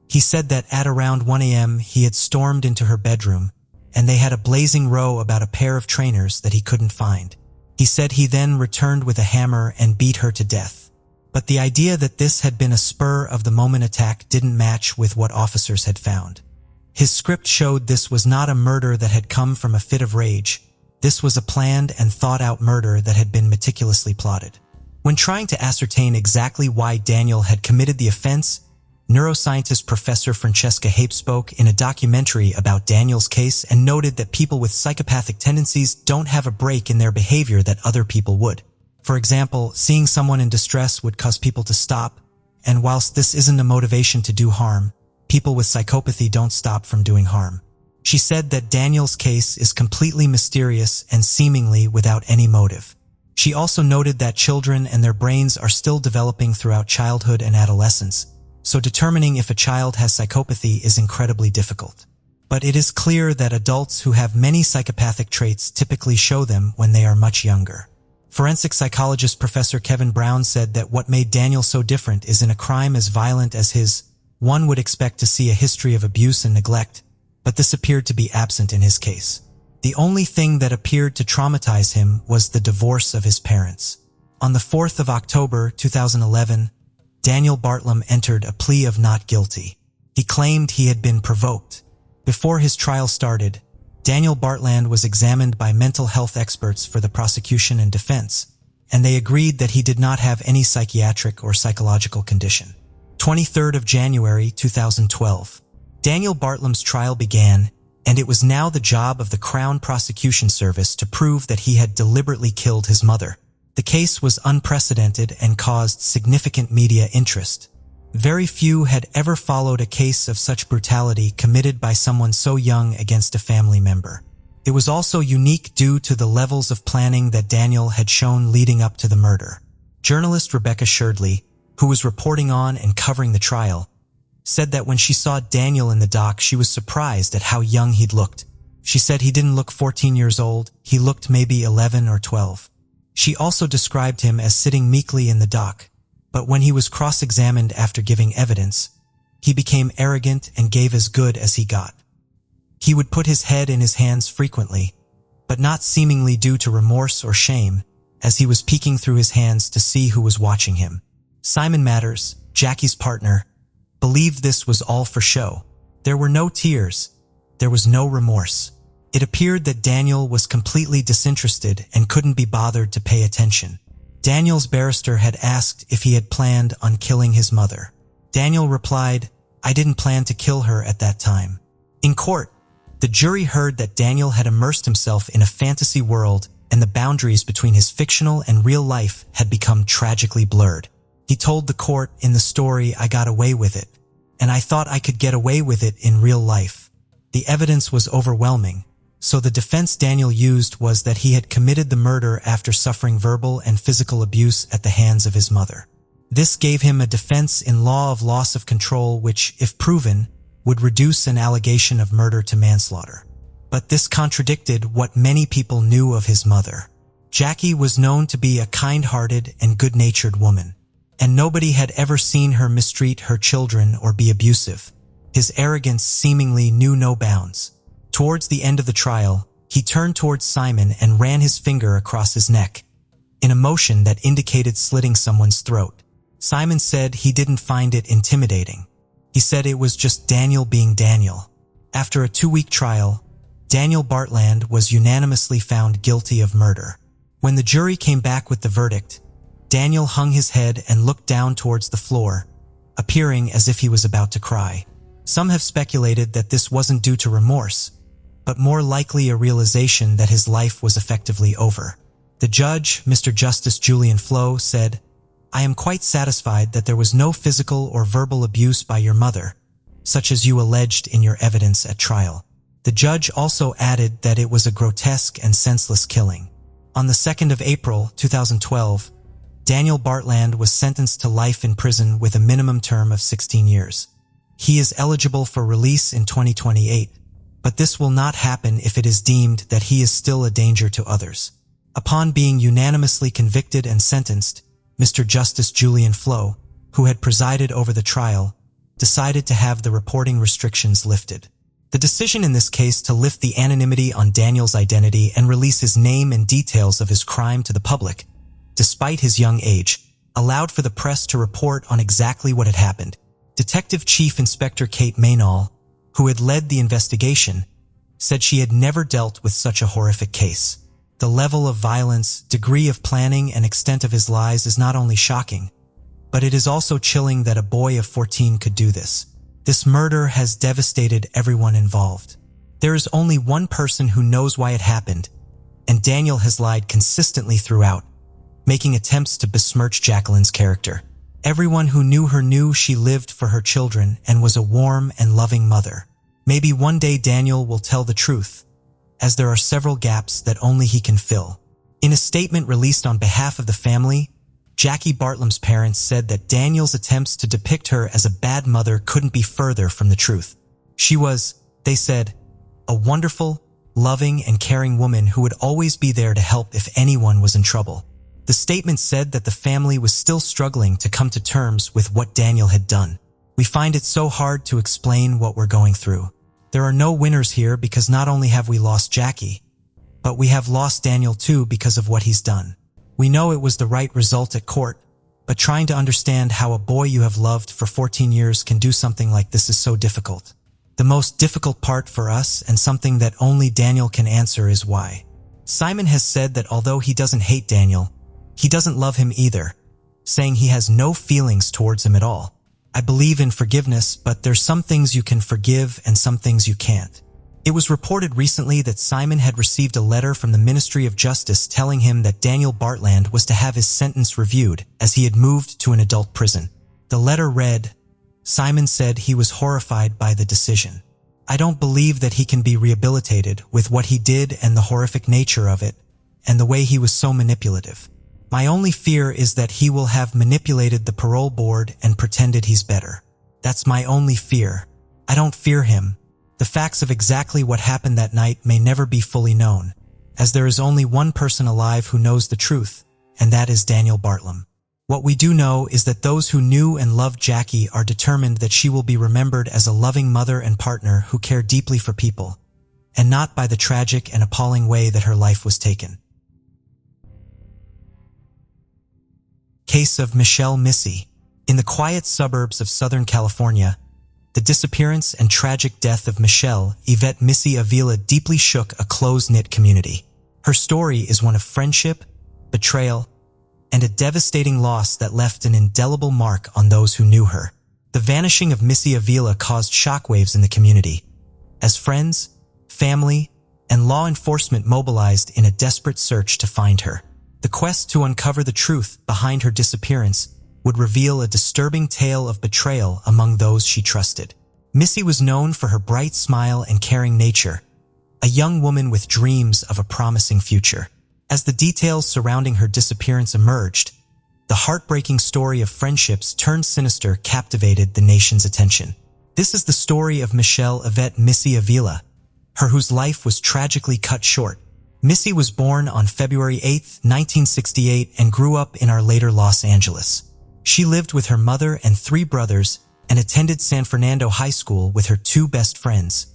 He said that at around 1 a.m. he had stormed into her bedroom, and they had a blazing row about a pair of trainers that he couldn't find. He said he then returned with a hammer and beat her to death. But the idea that this had been a spur-of-the-moment attack didn't match with what officers had found. His script showed this was not a murder that had come from a fit of rage. This was a planned and thought-out murder that had been meticulously plotted. When trying to ascertain exactly why Daniel had committed the offense, neuroscientist Professor Francesca Hape spoke in a documentary about Daniel's case and noted that people with psychopathic tendencies don't have a break in their behavior that other people would. For example, seeing someone in distress would cause people to stop, and whilst this isn't a motivation to do harm, people with psychopathy don't stop from doing harm. She said that Daniel's case is completely mysterious and seemingly without any motive. She also noted that children and their brains are still developing throughout childhood and adolescence, so determining if a child has psychopathy is incredibly difficult. But it is clear that adults who have many psychopathic traits typically show them when they are much younger. Forensic psychologist Professor Kevin Brown said that what made Daniel so different is in a crime as violent as his, one would expect to see a history of abuse and neglect, but this appeared to be absent in his case. The only thing that appeared to traumatize him was the divorce of his parents. On the 4th of October 2011, Daniel Bartlam entered a plea of not guilty. He claimed he had been provoked. Before his trial started, Daniel Bartlam was examined by mental health experts for the prosecution and defense, and they agreed that he did not have any psychiatric or psychological condition. 23rd of January 2012. Daniel Bartlam's trial began, and it was now the job of the Crown Prosecution Service to prove that he had deliberately killed his mother. The case was unprecedented and caused significant media interest. Very few had ever followed a case of such brutality committed by someone so young against a family member. It was also unique due to the levels of planning that Daniel had shown leading up to the murder. Journalist Rebecca Sherdley, who was reporting on and covering the trial, said that when she saw Daniel in the dock, she was surprised at how young he'd looked. She said he didn't look 14 years old, he looked maybe 11 or 12. She also described him as sitting meekly in the dock, but when he was cross-examined after giving evidence, he became arrogant and gave as good as he got. He would put his head in his hands frequently, but not seemingly due to remorse or shame, as he was peeking through his hands to see who was watching him. Simon Matters, Jackie's partner, believed this was all for show. There were no tears. There was no remorse. It appeared that Daniel was completely disinterested and couldn't be bothered to pay attention. Daniel's barrister had asked if he had planned on killing his mother. Daniel replied, "I didn't plan to kill her at that time." In court, the jury heard that Daniel had immersed himself in a fantasy world and the boundaries between his fictional and real life had become tragically blurred. He told the court, "In the story, I got away with it, and I thought I could get away with it in real life." The evidence was overwhelming, so the defense Daniel used was that he had committed the murder after suffering verbal and physical abuse at the hands of his mother. This gave him a defense in law of loss of control which, if proven, would reduce an allegation of murder to manslaughter. But this contradicted what many people knew of his mother. Jackie was known to be a kind-hearted and good-natured woman, and nobody had ever seen her mistreat her children or be abusive. His arrogance seemingly knew no bounds. Towards the end of the trial, he turned towards Simon and ran his finger across his neck, in a motion that indicated slitting someone's throat. Simon said he didn't find it intimidating. He said it was just Daniel being Daniel. After a 2-week trial, Daniel Bartlam was unanimously found guilty of murder. When the jury came back with the verdict, Daniel hung his head and looked down towards the floor, appearing as if he was about to cry. Some have speculated that this wasn't due to remorse, but more likely a realization that his life was effectively over. The judge, Mr. Justice Julian Flo, said, "I am quite satisfied that there was no physical or verbal abuse by your mother, such as you alleged in your evidence at trial." The judge also added that it was a grotesque and senseless killing. On the 2nd of April 2012, Daniel Bartlam was sentenced to life in prison with a minimum term of 16 years. He is eligible for release in 2028, but this will not happen if it is deemed that he is still a danger to others. Upon being unanimously convicted and sentenced, Mr. Justice Julian Flo, who had presided over the trial, decided to have the reporting restrictions lifted. The decision in this case to lift the anonymity on Daniel's identity and release his name and details of his crime to the public, despite his young age, allowed for the press to report on exactly what had happened. Detective Chief Inspector Kate Maynall, who had led the investigation, said she had never dealt with such a horrific case. The level of violence, degree of planning, and extent of his lies is not only shocking, but it is also chilling that a boy of 14 could do this. This murder has devastated everyone involved. There is only one person who knows why it happened, and Daniel has lied consistently throughout, making attempts to besmirch Jacqueline's character. Everyone who knew her knew she lived for her children and was a warm and loving mother. Maybe one day Daniel will tell the truth, as there are several gaps that only he can fill. In a statement released on behalf of the family, Jackie Bartlam's parents said that Daniel's attempts to depict her as a bad mother couldn't be further from the truth. She was, they said, a wonderful, loving, and caring woman who would always be there to help if anyone was in trouble. The statement said that the family was still struggling to come to terms with what Daniel had done. We find it so hard to explain what we're going through. There are no winners here because not only have we lost Jackie, but we have lost Daniel too because of what he's done. We know it was the right result at court, but trying to understand how a boy you have loved for 14 years can do something like this is so difficult. The most difficult part for us, and something that only Daniel can answer, is why. Simon has said that although he doesn't hate Daniel, he doesn't love him either, saying he has no feelings towards him at all. I believe in forgiveness, but there's some things you can forgive and some things you can't. It was reported recently that Simon had received a letter from the Ministry of Justice telling him that Daniel Bartland was to have his sentence reviewed as he had moved to an adult prison. The letter read, Simon said he was horrified by the decision. I don't believe that he can be rehabilitated with what he did and the horrific nature of it, and the way he was so manipulative. My only fear is that he will have manipulated the parole board and pretended he's better. That's my only fear. I don't fear him. The facts of exactly what happened that night may never be fully known, as there is only one person alive who knows the truth, and that is Daniel Bartlam. What we do know is that those who knew and loved Jackie are determined that she will be remembered as a loving mother and partner who cared deeply for people, and not by the tragic and appalling way that her life was taken. Case of Michelle Missy. In the quiet suburbs of Southern California, the disappearance and tragic death of Michelle Yvette Missy Avila deeply shook a close-knit community. Her story is one of friendship, betrayal, and a devastating loss that left an indelible mark on those who knew her. The vanishing of Missy Avila caused shockwaves in the community, as friends, family, and law enforcement mobilized in a desperate search to find her. The quest to uncover the truth behind her disappearance would reveal a disturbing tale of betrayal among those she trusted. Missy was known for her bright smile and caring nature, a young woman with dreams of a promising future. As the details surrounding her disappearance emerged, the heartbreaking story of friendships turned sinister captivated the nation's attention. This is the story of Michelle Yvette Missy Avila, her whose life was tragically cut short. Missy was born on February 8, 1968, and grew up in our later Los Angeles. She lived with her mother and 3 brothers and attended San Fernando High School with her 2 best friends,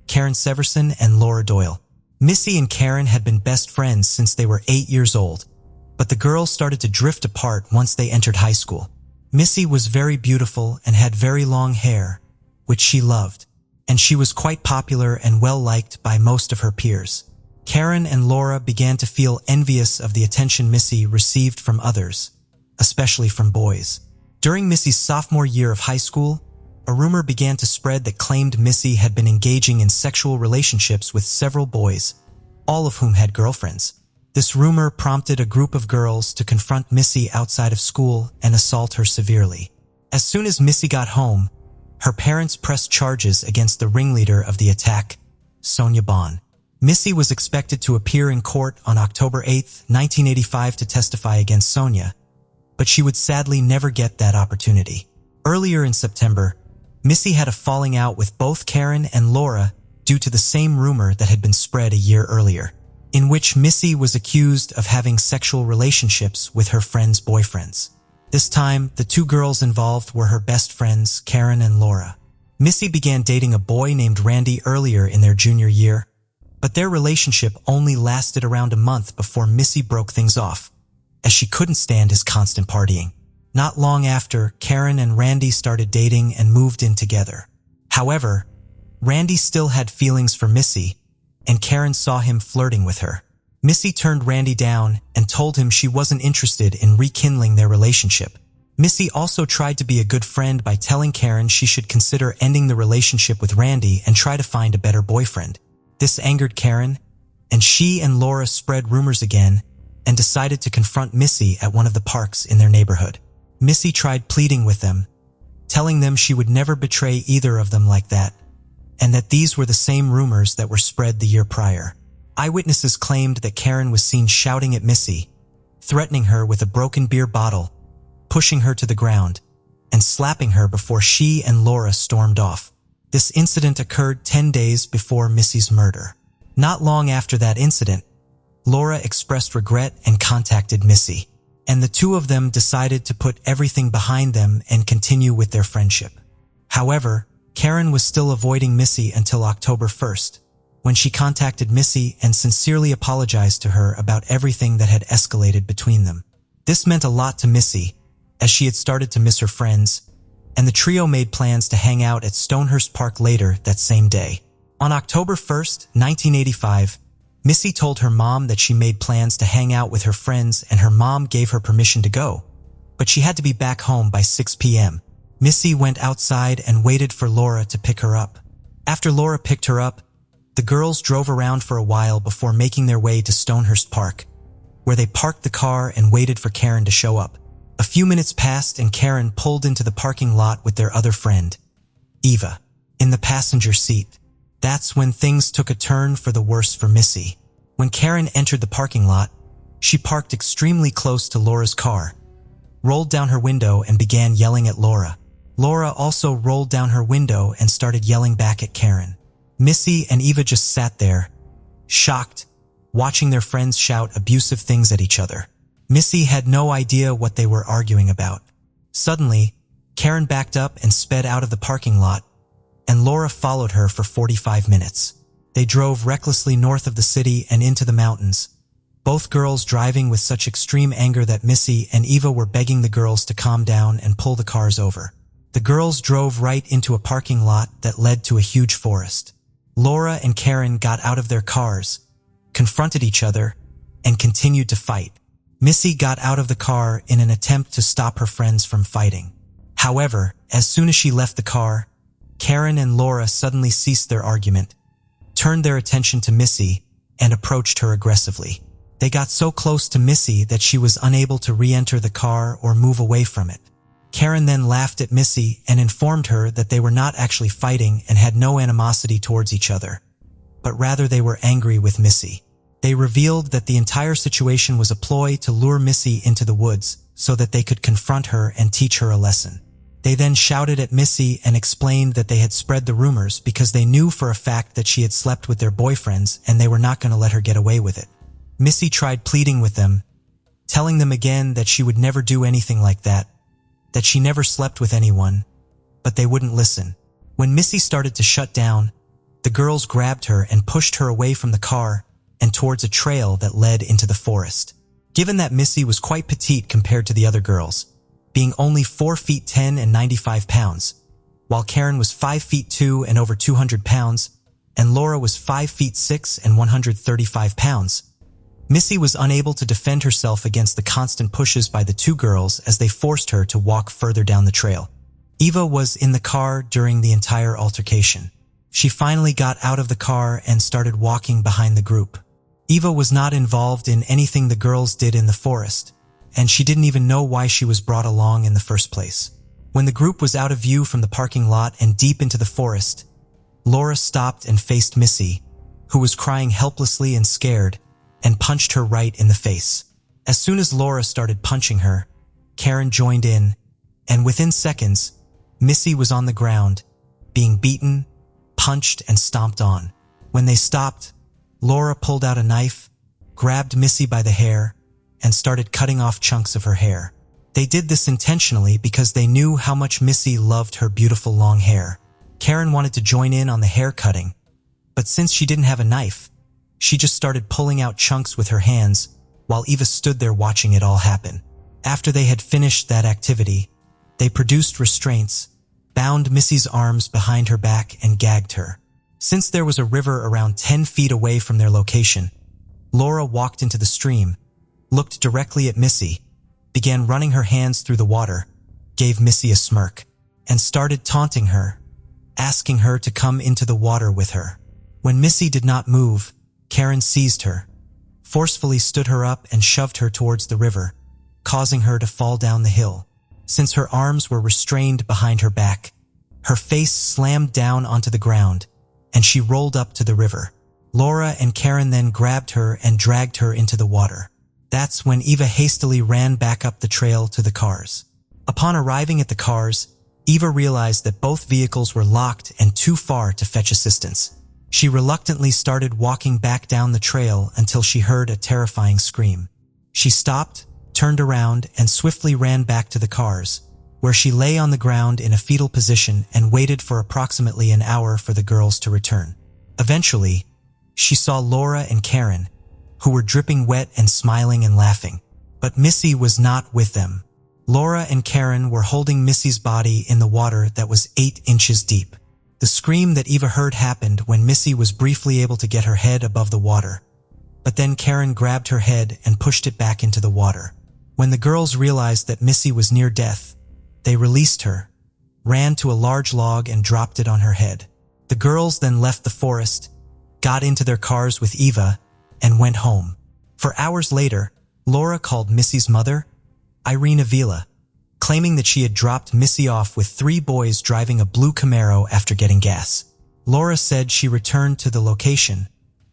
Karen Severson and Laura Doyle. Missy and Karen had been best friends since they were 8 years old, but the girls started to drift apart once they entered high school. Missy was very beautiful and had very long hair, which she loved, and she was quite popular and well-liked by most of her peers. Karen and Laura began to feel envious of the attention Missy received from others, especially from boys. During Missy's sophomore year of high school, a rumor began to spread that claimed Missy had been engaging in sexual relationships with several boys, all of whom had girlfriends. This rumor prompted a group of girls to confront Missy outside of school and assault her severely. As soon as Missy got home, her parents pressed charges against the ringleader of the attack, Sonia Bond. Missy was expected to appear in court on October 8, 1985 to testify against Sonia, but she would sadly never get that opportunity. Earlier in September, Missy had a falling out with both Karen and Laura due to the same rumor that had been spread a year earlier, in which Missy was accused of having sexual relationships with her friends' boyfriends. This time, the 2 girls involved were her best friends, Karen and Laura. Missy began dating a boy named Randy earlier in their junior year, but their relationship only lasted around a month before Missy broke things off, as she couldn't stand his constant partying. Not long after, Karen and Randy started dating and moved in together. However, Randy still had feelings for Missy, and Karen saw him flirting with her. Missy turned Randy down and told him she wasn't interested in rekindling their relationship. Missy also tried to be a good friend by telling Karen she should consider ending the relationship with Randy and try to find a better boyfriend. This angered Karen, and she and Laura spread rumors again and decided to confront Missy at one of the parks in their neighborhood. Missy tried pleading with them, telling them she would never betray either of them like that, and that these were the same rumors that were spread the year prior. Eyewitnesses claimed that Karen was seen shouting at Missy, threatening her with a broken beer bottle, pushing her to the ground, and slapping her before she and Laura stormed off. This incident occurred 10 days before Missy's murder. Not long after that incident, Laura expressed regret and contacted Missy, and the two of them decided to put everything behind them and continue with their friendship. However, Karen was still avoiding Missy until October 1st, when she contacted Missy and sincerely apologized to her about everything that had escalated between them. This meant a lot to Missy, as she had started to miss her friends, and the trio made plans to hang out at Stonehurst Park later that same day. On October 1st, 1985, Missy told her mom that she made plans to hang out with her friends and her mom gave her permission to go, but she had to be back home by 6 p.m. Missy went outside and waited for Laura to pick her up. After Laura picked her up, the girls drove around for a while before making their way to Stonehurst Park, where they parked the car and waited for Karen to show up. A few minutes passed and Karen pulled into the parking lot with their other friend, Eva, in the passenger seat. That's when things took a turn for the worse for Missy. When Karen entered the parking lot, she parked extremely close to Laura's car, rolled down her window and began yelling at Laura. Laura also rolled down her window and started yelling back at Karen. Missy and Eva just sat there, shocked, watching their friends shout abusive things at each other. Missy had no idea what they were arguing about. Suddenly, Karen backed up and sped out of the parking lot, and Laura followed her for 45 minutes. They drove recklessly north of the city and into the mountains, both girls driving with such extreme anger that Missy and Eva were begging the girls to calm down and pull the cars over. The girls drove right into a parking lot that led to a huge forest. Laura and Karen got out of their cars, confronted each other, and continued to fight. Missy got out of the car in an attempt to stop her friends from fighting. However, as soon as she left the car, Karen and Laura suddenly ceased their argument, turned their attention to Missy, and approached her aggressively. They got so close to Missy that she was unable to re-enter the car or move away from it. Karen then laughed at Missy and informed her that they were not actually fighting and had no animosity towards each other, but rather they were angry with Missy. They revealed that the entire situation was a ploy to lure Missy into the woods so that they could confront her and teach her a lesson. They then shouted at Missy and explained that they had spread the rumors because they knew for a fact that she had slept with their boyfriends and they were not going to let her get away with it. Missy tried pleading with them, telling them again that she would never do anything like that she never slept with anyone, but they wouldn't listen. When Missy started to shut down, the girls grabbed her and pushed her away from the car and towards a trail that led into the forest. Given that Missy was quite petite compared to the other girls, being only 4 feet 10 and 95 pounds, while Karen was 5 feet 2 and over 200 pounds, and Laura was 5 feet 6 and 135 pounds, Missy was unable to defend herself against the constant pushes by the two girls as they forced her to walk further down the trail. Eva was in the car during the entire altercation. She finally got out of the car and started walking behind the group. Eva was not involved in anything the girls did in the forest, and she didn't even know why she was brought along in the first place. When the group was out of view from the parking lot and deep into the forest, Laura stopped and faced Missy, who was crying helplessly and scared, and punched her right in the face. As soon as Laura started punching her, Karen joined in, and within seconds, Missy was on the ground, being beaten, punched, and stomped on. When they stopped, Laura pulled out a knife, grabbed Missy by the hair, and started cutting off chunks of her hair. They did this intentionally because they knew how much Missy loved her beautiful long hair. Karen wanted to join in on the hair cutting, but since she didn't have a knife, she just started pulling out chunks with her hands while Eva stood there watching it all happen. After they had finished that activity, they produced restraints, bound Missy's arms behind her back, and gagged her. Since there was a river around 10 feet away from their location, Laura walked into the stream, looked directly at Missy, began running her hands through the water, gave Missy a smirk, and started taunting her, asking her to come into the water with her. When Missy did not move, Karen seized her, forcefully stood her up and shoved her towards the river, causing her to fall down the hill. Since her arms were restrained behind her back, her face slammed down onto the ground, and she rolled up to the river. Laura and Karen then grabbed her and dragged her into the water. That's when Eva hastily ran back up the trail to the cars. Upon arriving at the cars, Eva realized that both vehicles were locked and too far to fetch assistance. She reluctantly started walking back down the trail until she heard a terrifying scream. She stopped, turned around, and swiftly ran back to the cars, where she lay on the ground in a fetal position and waited for approximately an hour for the girls to return. Eventually, she saw Laura and Karen, who were dripping wet and smiling and laughing. But Missy was not with them. Laura and Karen were holding Missy's body in the water that was 8 inches deep. The scream that Eva heard happened when Missy was briefly able to get her head above the water. But then Karen grabbed her head and pushed it back into the water. When the girls realized that Missy was near death, they released her, ran to a large log and dropped it on her head. The girls then left the forest, got into their cars with Eva, and went home. For hours later, Laura called Missy's mother, Ricky Neve, claiming that she had dropped Missy off with 3 boys driving a blue Camaro after getting gas. Laura said she returned to the location,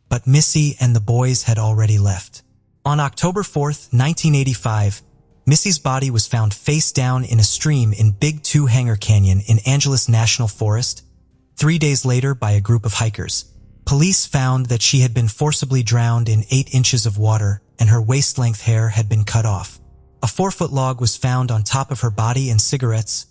but Missy and the boys had already left. On October 4th, 1985, Missy's body was found face down in a stream in Big 2 Hanger Canyon in Angeles National Forest, 3 days later by a group of hikers. Police found that she had been forcibly drowned in 8 inches of water and her waist-length hair had been cut off. A 4-foot log was found on top of her body and cigarettes.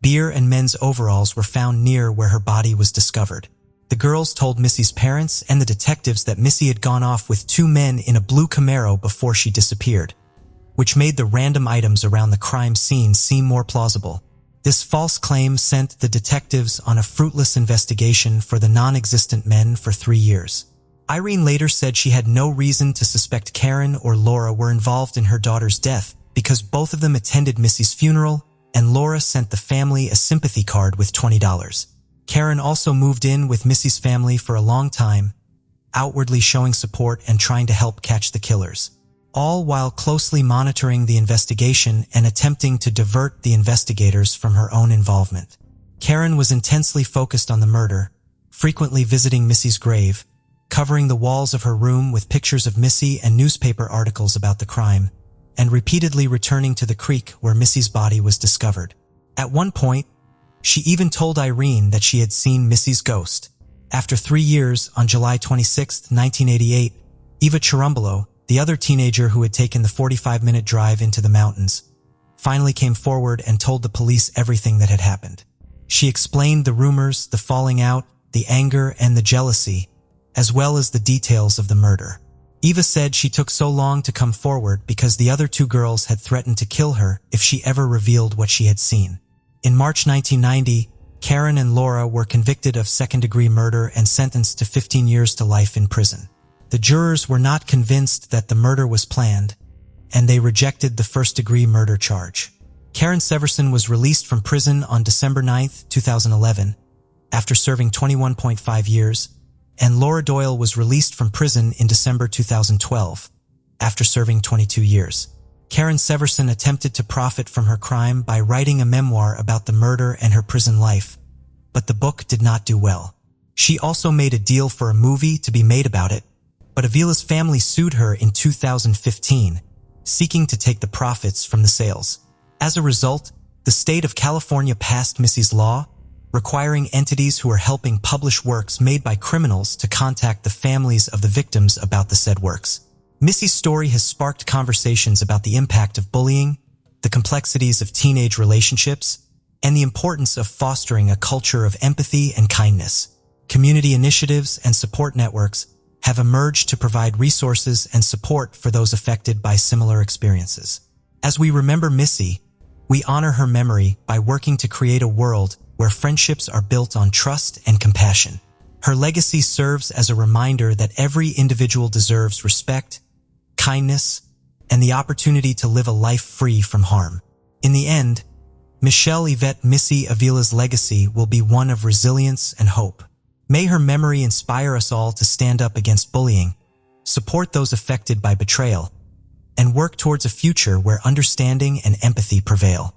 Beer and men's overalls were found near where her body was discovered. The girls told Missy's parents and the detectives that Missy had gone off with 2 men in a blue Camaro before she disappeared, which made the random items around the crime scene seem more plausible. This false claim sent the detectives on a fruitless investigation for the non-existent men for 3 years. Irene later said she had no reason to suspect Karen or Laura were involved in her daughter's death because both of them attended Missy's funeral and Laura sent the family a sympathy card with $20. Karen also moved in with Missy's family for a long time, outwardly showing support and trying to help catch the killers, all while closely monitoring the investigation and attempting to divert the investigators from her own involvement. Karen was intensely focused on the murder, frequently visiting Missy's grave, covering the walls of her room with pictures of Missy and newspaper articles about the crime, and repeatedly returning to the creek where Missy's body was discovered. At one point, she even told Irene that she had seen Missy's ghost. After 3 years, on July 26, 1988, Eva Chirumbolo, the other teenager who had taken the 45-minute drive into the mountains, finally came forward and told the police everything that had happened. She explained the rumors, the falling out, the anger, and the jealousy, as well as the details of the murder. Eva said she took so long to come forward because the other 2 girls had threatened to kill her if she ever revealed what she had seen. In March 1990, Karen and Laura were convicted of second-degree murder and sentenced to 15 years to life in prison. The jurors were not convinced that the murder was planned, and they rejected the first-degree murder charge. Karen Severson was released from prison on December 9, 2011, after serving 21.5 years, and Laura Doyle was released from prison in December 2012, after serving 22 years. Karen Severson attempted to profit from her crime by writing a memoir about the murder and her prison life, but the book did not do well. She also made a deal for a movie to be made about it, but Avila's family sued her in 2015, seeking to take the profits from the sales. As a result, the state of California passed Missy's law, requiring entities who are helping publish works made by criminals to contact the families of the victims about the said works. Missy's story has sparked conversations about the impact of bullying, the complexities of teenage relationships, and the importance of fostering a culture of empathy and kindness. Community initiatives and support networks have emerged to provide resources and support for those affected by similar experiences. As we remember Missy, we honor her memory by working to create a world where friendships are built on trust and compassion. Her legacy serves as a reminder that every individual deserves respect, kindness, and the opportunity to live a life free from harm. In the end, Michelle Yvette Missy Avila's legacy will be one of resilience and hope. May her memory inspire us all to stand up against bullying, support those affected by betrayal, and work towards a future where understanding and empathy prevail.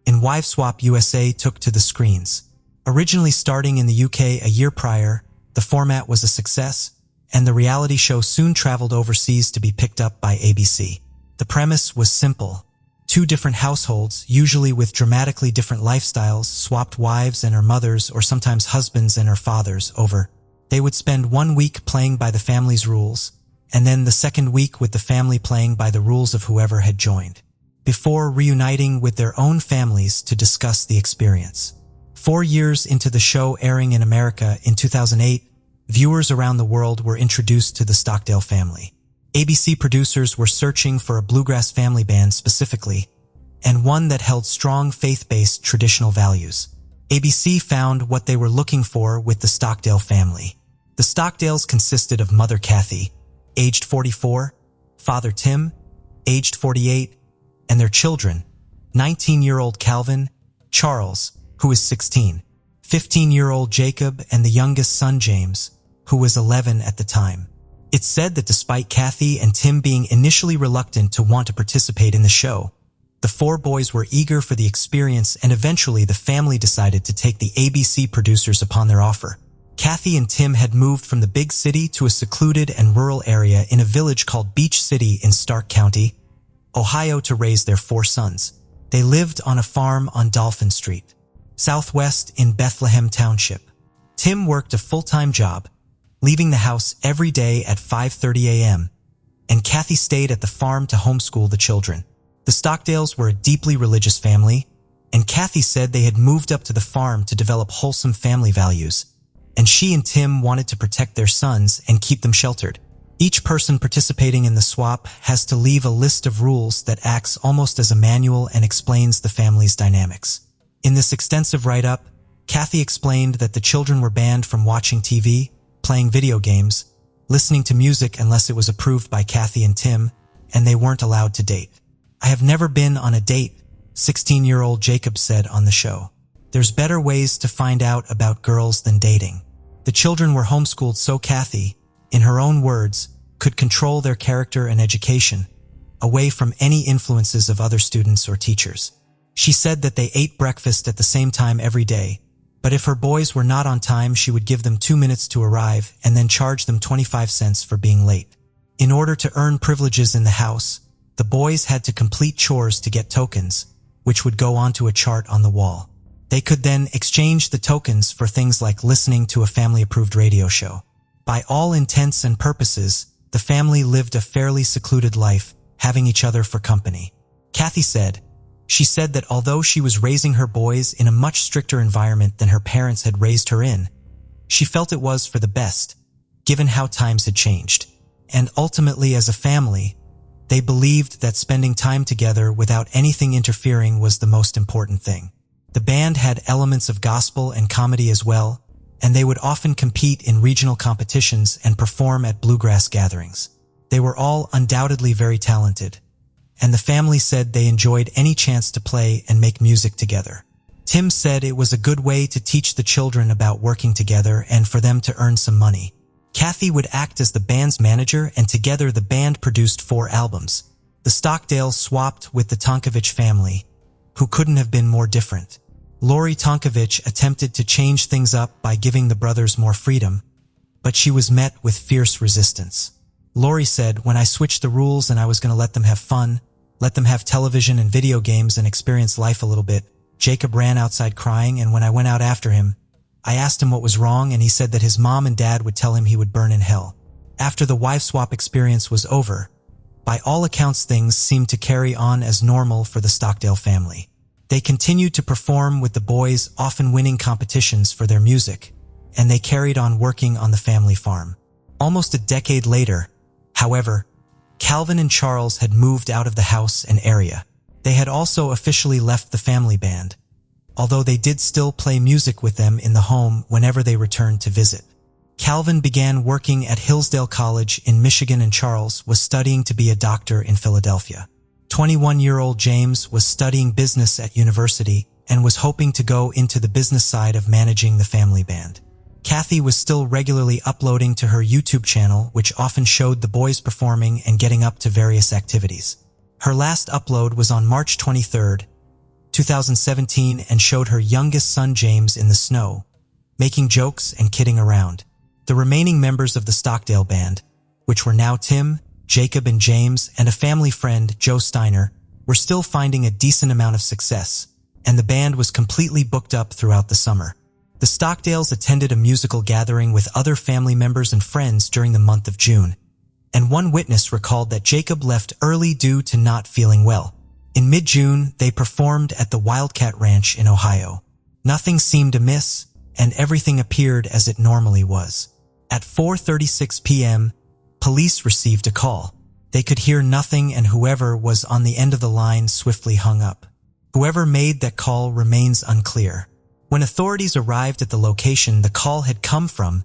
In Wives Swap USA took to the screens. Originally starting in the UK a year prior, the format was a success, and the reality show soon traveled overseas to be picked up by ABC. The premise was simple. Two different households, usually with dramatically different lifestyles, swapped wives and her mothers or sometimes husbands and her fathers over. They would spend 1 week playing by the family's rules, and then the second week with the family playing by the rules of whoever had joined, before reuniting with their own families to discuss the experience. 4 years into the show airing in America in 2008, viewers around the world were introduced to the Stockdale family. ABC producers were searching for a bluegrass family band specifically, and one that held strong faith-based traditional values. ABC found what they were looking for with the Stockdale family. The Stockdales consisted of Mother Kathy, aged 44, Father Tim, aged 48, and their children, 19-year-old Calvin, Charles, who is 16, 15-year-old Jacob, and the youngest son James, who was 11 at the time. It's said that despite Kathy and Tim being initially reluctant to want to participate in the show, the 4 boys were eager for the experience, and eventually the family decided to take the ABC producers upon their offer. Kathy and Tim had moved from the big city to a secluded and rural area in a village called Beach City in Stark County, Ohio, to raise their 4 sons. They lived on a farm on Dolphin Street, southwest in Bethlehem Township. Tim worked a full-time job, leaving the house every day at 5:30 a.m., and Kathy stayed at the farm to homeschool the children. The Stockdales were a deeply religious family, and Kathy said they had moved up to the farm to develop wholesome family values, and she and Tim wanted to protect their sons and keep them sheltered. Each person participating in the swap has to leave a list of rules that acts almost as a manual and explains the family's dynamics. In this extensive write-up, Kathy explained that the children were banned from watching TV, playing video games, listening to music unless it was approved by Kathy and Tim, and they weren't allowed to date. "I have never been on a date," 16-year-old Jacob said on the show. "There's better ways to find out about girls than dating." The children were homeschooled so Kathy, in her own words, could control their character and education, away from any influences of other students or teachers. She said that they ate breakfast at the same time every day, but if her boys were not on time, she would give them 2 minutes to arrive and then charge them 25 cents for being late. In order to earn privileges in the house, the boys had to complete chores to get tokens, which would go onto a chart on the wall. They could then exchange the tokens for things like listening to a family-approved radio show. By all intents and purposes, the family lived a fairly secluded life, having each other for company. Kathy said, she said that although she was raising her boys in a much stricter environment than her parents had raised her in, she felt it was for the best, given how times had changed. And ultimately, as a family, they believed that spending time together without anything interfering was the most important thing. The band had elements of gospel and comedy as well, and they would often compete in regional competitions and perform at bluegrass gatherings. They were all undoubtedly very talented, and the family said they enjoyed any chance to play and make music together. Tim said it was a good way to teach the children about working together and for them to earn some money. Kathy would act as the band's manager, and together the band produced 4 albums. The Stockdales swapped with the Tonkovich family, who couldn't have been more different. Lori Tonkovich attempted to change things up by giving the brothers more freedom, but she was met with fierce resistance. Lori said, "When I switched the rules and I was going to let them have fun, let them have television and video games and experience life a little bit, Jacob ran outside crying, and when I went out after him, I asked him what was wrong, and he said that his mom and dad would tell him he would burn in hell." After the wife swap experience was over, by all accounts things seemed to carry on as normal for the Stockdale family. They continued to perform with the boys, often winning competitions for their music, and they carried on working on the family farm. Almost a decade later, however, Calvin and Charles had moved out of the house and area. They had also officially left the family band, although they did still play music with them in the home whenever they returned to visit. Calvin began working at Hillsdale College in Michigan and Charles was studying to be a doctor in Philadelphia. 21-year-old James was studying business at university and was hoping to go into the business side of managing the family band. Kathy was still regularly uploading to her YouTube channel, which often showed the boys performing and getting up to various activities. Her last upload was on March 23, 2017, and showed her youngest son James in the snow, making jokes and kidding around. The remaining members of the Stockdale band, which were now Tim, Jacob, and James, and a family friend, Joe Steiner, were still finding a decent amount of success, and the band was completely booked up throughout the summer. The Stockdales attended a musical gathering with other family members and friends during the month of June, and one witness recalled that Jacob left early due to not feeling well. In mid-June, they performed at the Wildcat Ranch in Ohio. Nothing seemed amiss, and everything appeared as it normally was. At 4:36 p.m., police received a call. They could hear nothing, and whoever was on the end of the line swiftly hung up. Whoever made that call remains unclear. When authorities arrived at the location the call had come from,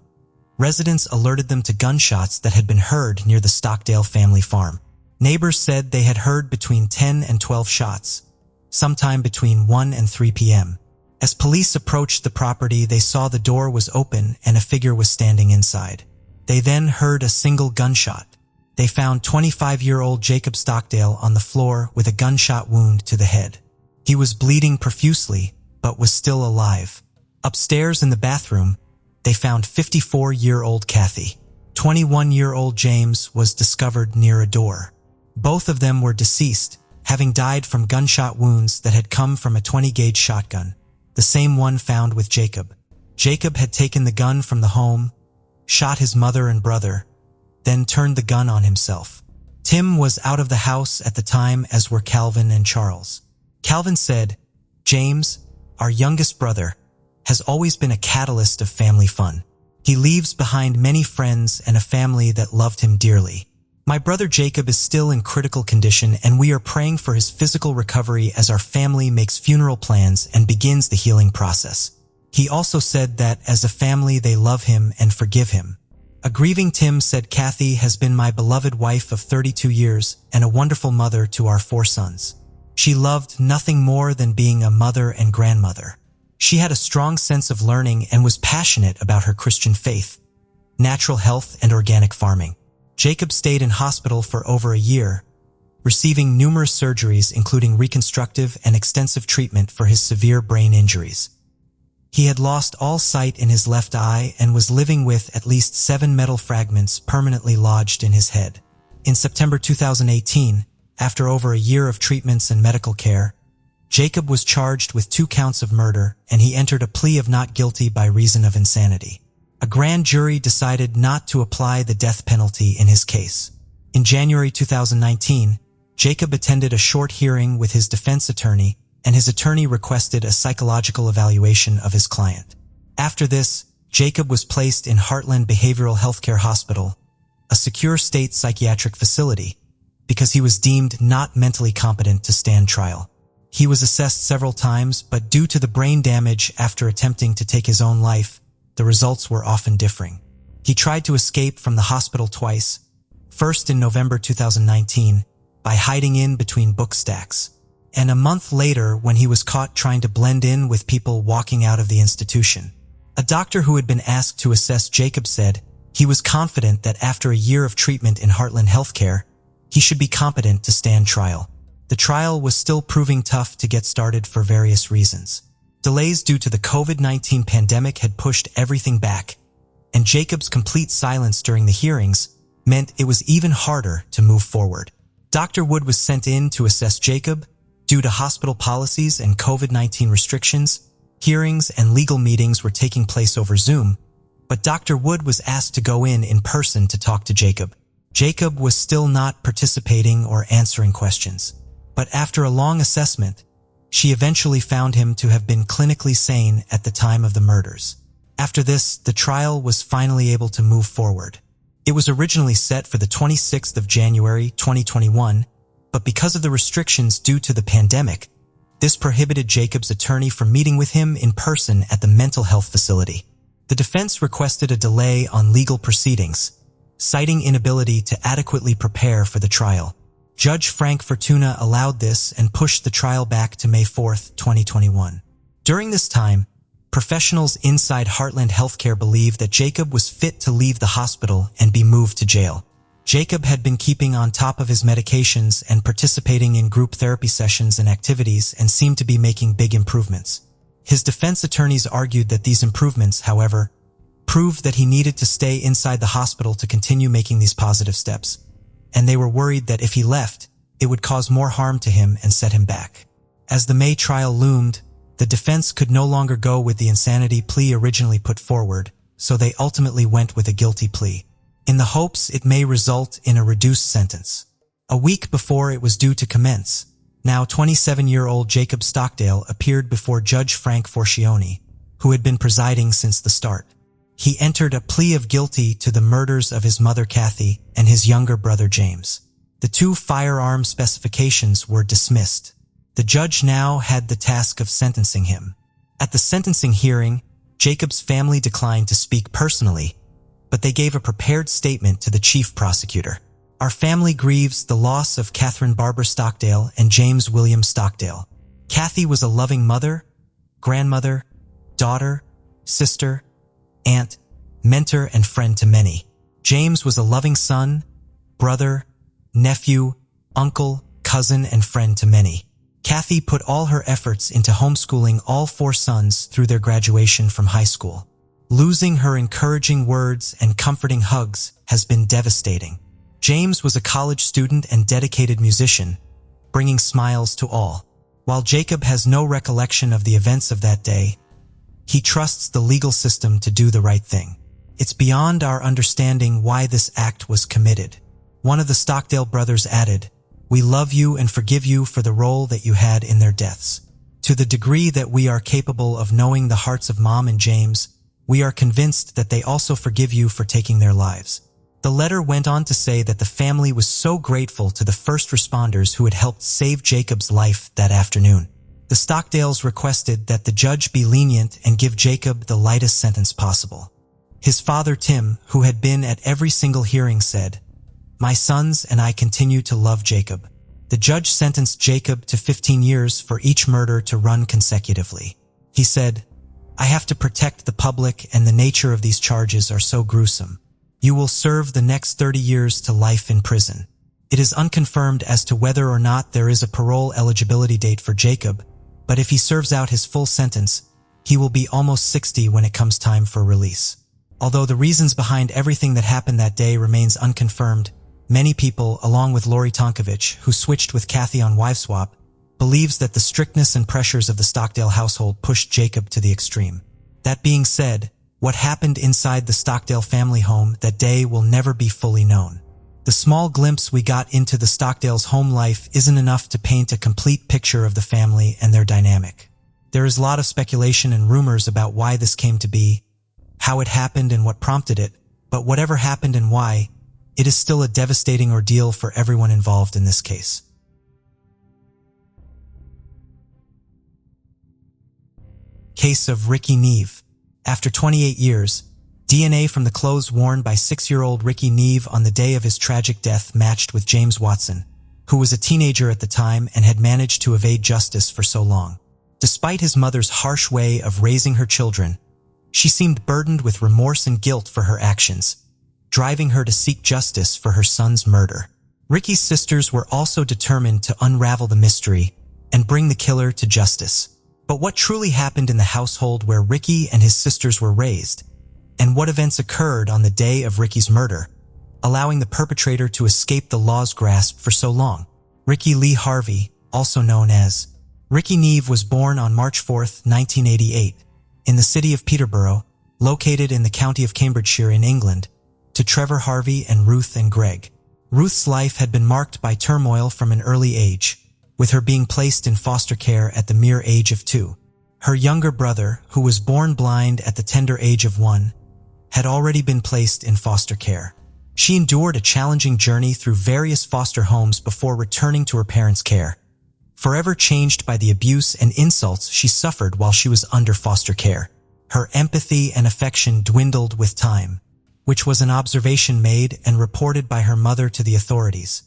residents alerted them to gunshots that had been heard near the Stockdale family farm. Neighbors said they had heard between 10 and 12 shots, sometime between 1 and 3 p.m. As police approached the property, they saw the door was open and a figure was standing inside. They then heard a single gunshot. They found 25-year-old Jacob Stockdale on the floor with a gunshot wound to the head. He was bleeding profusely, but was still alive. Upstairs in the bathroom, they found 54-year-old Kathy. 21-year-old James was discovered near a door. Both of them were deceased, having died from gunshot wounds that had come from a 20-gauge shotgun, the same one found with Jacob. Jacob had taken the gun from the home, shot his mother and brother, then turned the gun on himself. Tim was out of the house at the time, as were Calvin and Charles. Calvin said, "James, our youngest brother, has always been a catalyst of family fun. He leaves behind many friends and a family that loved him dearly. My brother Jacob is still in critical condition, and we are praying for his physical recovery as our family makes funeral plans and begins the healing process." He also said that as a family they love him and forgive him. A grieving Tim said, "Kathy has been my beloved wife of 32 years and a wonderful mother to our 4 sons. She loved nothing more than being a mother and grandmother. She had a strong sense of learning and was passionate about her Christian faith, natural health, and organic farming." Jacob stayed in hospital for over a year, receiving numerous surgeries including reconstructive and extensive treatment for his severe brain injuries. He had lost all sight in his left eye and was living with at least 7 metal fragments permanently lodged in his head. In September 2018, after over a year of treatments and medical care, Jacob was charged with 2 counts of murder, and he entered a plea of not guilty by reason of insanity. A grand jury decided not to apply the death penalty in his case. In January 2019, Jacob attended a short hearing with his defense attorney, and his attorney requested a psychological evaluation of his client. After this, Jacob was placed in Heartland Behavioral Healthcare Hospital, a secure state psychiatric facility, because he was deemed not mentally competent to stand trial. He was assessed several times, but due to the brain damage after attempting to take his own life, the results were often differing. He tried to escape from the hospital twice, first in November 2019 by hiding in between book stacks, and a month later when he was caught trying to blend in with people walking out of the institution. A doctor who had been asked to assess Jacob said he was confident that after a year of treatment in Heartland Healthcare, he should be competent to stand trial. The trial was still proving tough to get started for various reasons. Delays due to the COVID-19 pandemic had pushed everything back, and Jacob's complete silence during the hearings meant it was even harder to move forward. Dr. Wood was sent in to assess Jacob. Due to hospital policies and COVID-19 restrictions, hearings and legal meetings were taking place over Zoom, but Dr. Wood was asked to go in person to talk to Jacob. Jacob was still not participating or answering questions, but after a long assessment, she eventually found him to have been clinically sane at the time of the murders. After this, the trial was finally able to move forward. It was originally set for the 26th of January 2021, but because of the restrictions due to the pandemic, this prohibited Jacob's attorney from meeting with him in person at the mental health facility. The defense requested a delay on legal proceedings, citing inability to adequately prepare for the trial. Judge Frank Fortuna allowed this and pushed the trial back to May 4, 2021. During this time, professionals inside Heartland Healthcare believed that Jacob was fit to leave the hospital and be moved to jail. Jacob had been keeping on top of his medications and participating in group therapy sessions and activities and seemed to be making big improvements. His defense attorneys argued that these improvements, however, proved that he needed to stay inside the hospital to continue making these positive steps, and they were worried that if he left, it would cause more harm to him and set him back. As the May trial loomed, the defense could no longer go with the insanity plea originally put forward, so they ultimately went with a guilty plea, in the hopes it may result in a reduced sentence. A week before it was due to commence, now 27-year-old Jacob Stockdale appeared before Judge Frank Forcione, who had been presiding since the start. He entered a plea of guilty to the murders of his mother Kathy and his younger brother James. The two firearm specifications were dismissed. The judge now had the task of sentencing him. At the sentencing hearing, Jacob's family declined to speak personally, but they gave a prepared statement to the chief prosecutor. Our family grieves the loss of Catherine Barbara Stockdale and James William Stockdale. Kathy was a loving mother, grandmother, daughter, sister, aunt, mentor, and friend to many. James was a loving son, brother, nephew, uncle, cousin, and friend to many. Kathy put all her efforts into homeschooling all four sons through their graduation from high school. Losing her encouraging words and comforting hugs has been devastating. James was a college student and dedicated musician, bringing smiles to all. While Jacob has no recollection of the events of that day, he trusts the legal system to do the right thing. It's beyond our understanding why this act was committed. One of the Stockdale brothers added, "We love you and forgive you for the role that you had in their deaths. To the degree that we are capable of knowing the hearts of Mom and James, we are convinced that they also forgive you for taking their lives." The letter went on to say that the family was so grateful to the first responders who had helped save Jacob's life that afternoon. The Stockdales requested that the judge be lenient and give Jacob the lightest sentence possible. His father Tim, who had been at every single hearing, said, "My sons and I continue to love Jacob." The judge sentenced Jacob to 15 years for each murder to run consecutively. He said, "I have to protect the public and the nature of these charges are so gruesome. You will serve the next 30 years to life in prison." It is unconfirmed as to whether or not there is a parole eligibility date for Jacob, but if he serves out his full sentence, he will be almost 60 when it comes time for release. Although the reasons behind everything that happened that day remains unconfirmed, many people, along with Lori Tonkovich, who switched with Kathy on Wife Swap, believes that the strictness and pressures of the Stockdale household pushed Jacob to the extreme. That being said, what happened inside the Stockdale family home that day will never be fully known. The small glimpse we got into the Stockdale's home life isn't enough to paint a complete picture of the family and their dynamic. There is a lot of speculation and rumors about why this came to be, how it happened and what prompted it, but whatever happened and why, it is still a devastating ordeal for everyone involved in this case. Case of Ricky Neve. After 28 years, DNA from the clothes worn by 6-year-old Ricky Neve on the day of his tragic death matched with James Watson, who was a teenager at the time and had managed to evade justice for so long. Despite his mother's harsh way of raising her children, she seemed burdened with remorse and guilt for her actions, driving her to seek justice for her son's murder. Ricky's sisters were also determined to unravel the mystery and bring the killer to justice. But what truly happened in the household where Ricky and his sisters were raised, and what events occurred on the day of Ricky's murder, allowing the perpetrator to escape the law's grasp for so long? Ricky Lee Harvey, also known as Ricky Neve, was born on March 4, 1988, in the city of Peterborough, located in the county of Cambridgeshire in England, to Trevor Harvey and Ruth and Greg. Ruth's life had been marked by turmoil from an early age, with her being placed in foster care at the mere age of 2. Her younger brother, who was born blind at the tender age of 1, had already been placed in foster care. She endured a challenging journey through various foster homes before returning to her parents' care, forever changed by the abuse and insults she suffered while she was under foster care. Her empathy and affection dwindled with time, which was an observation made and reported by her mother to the authorities,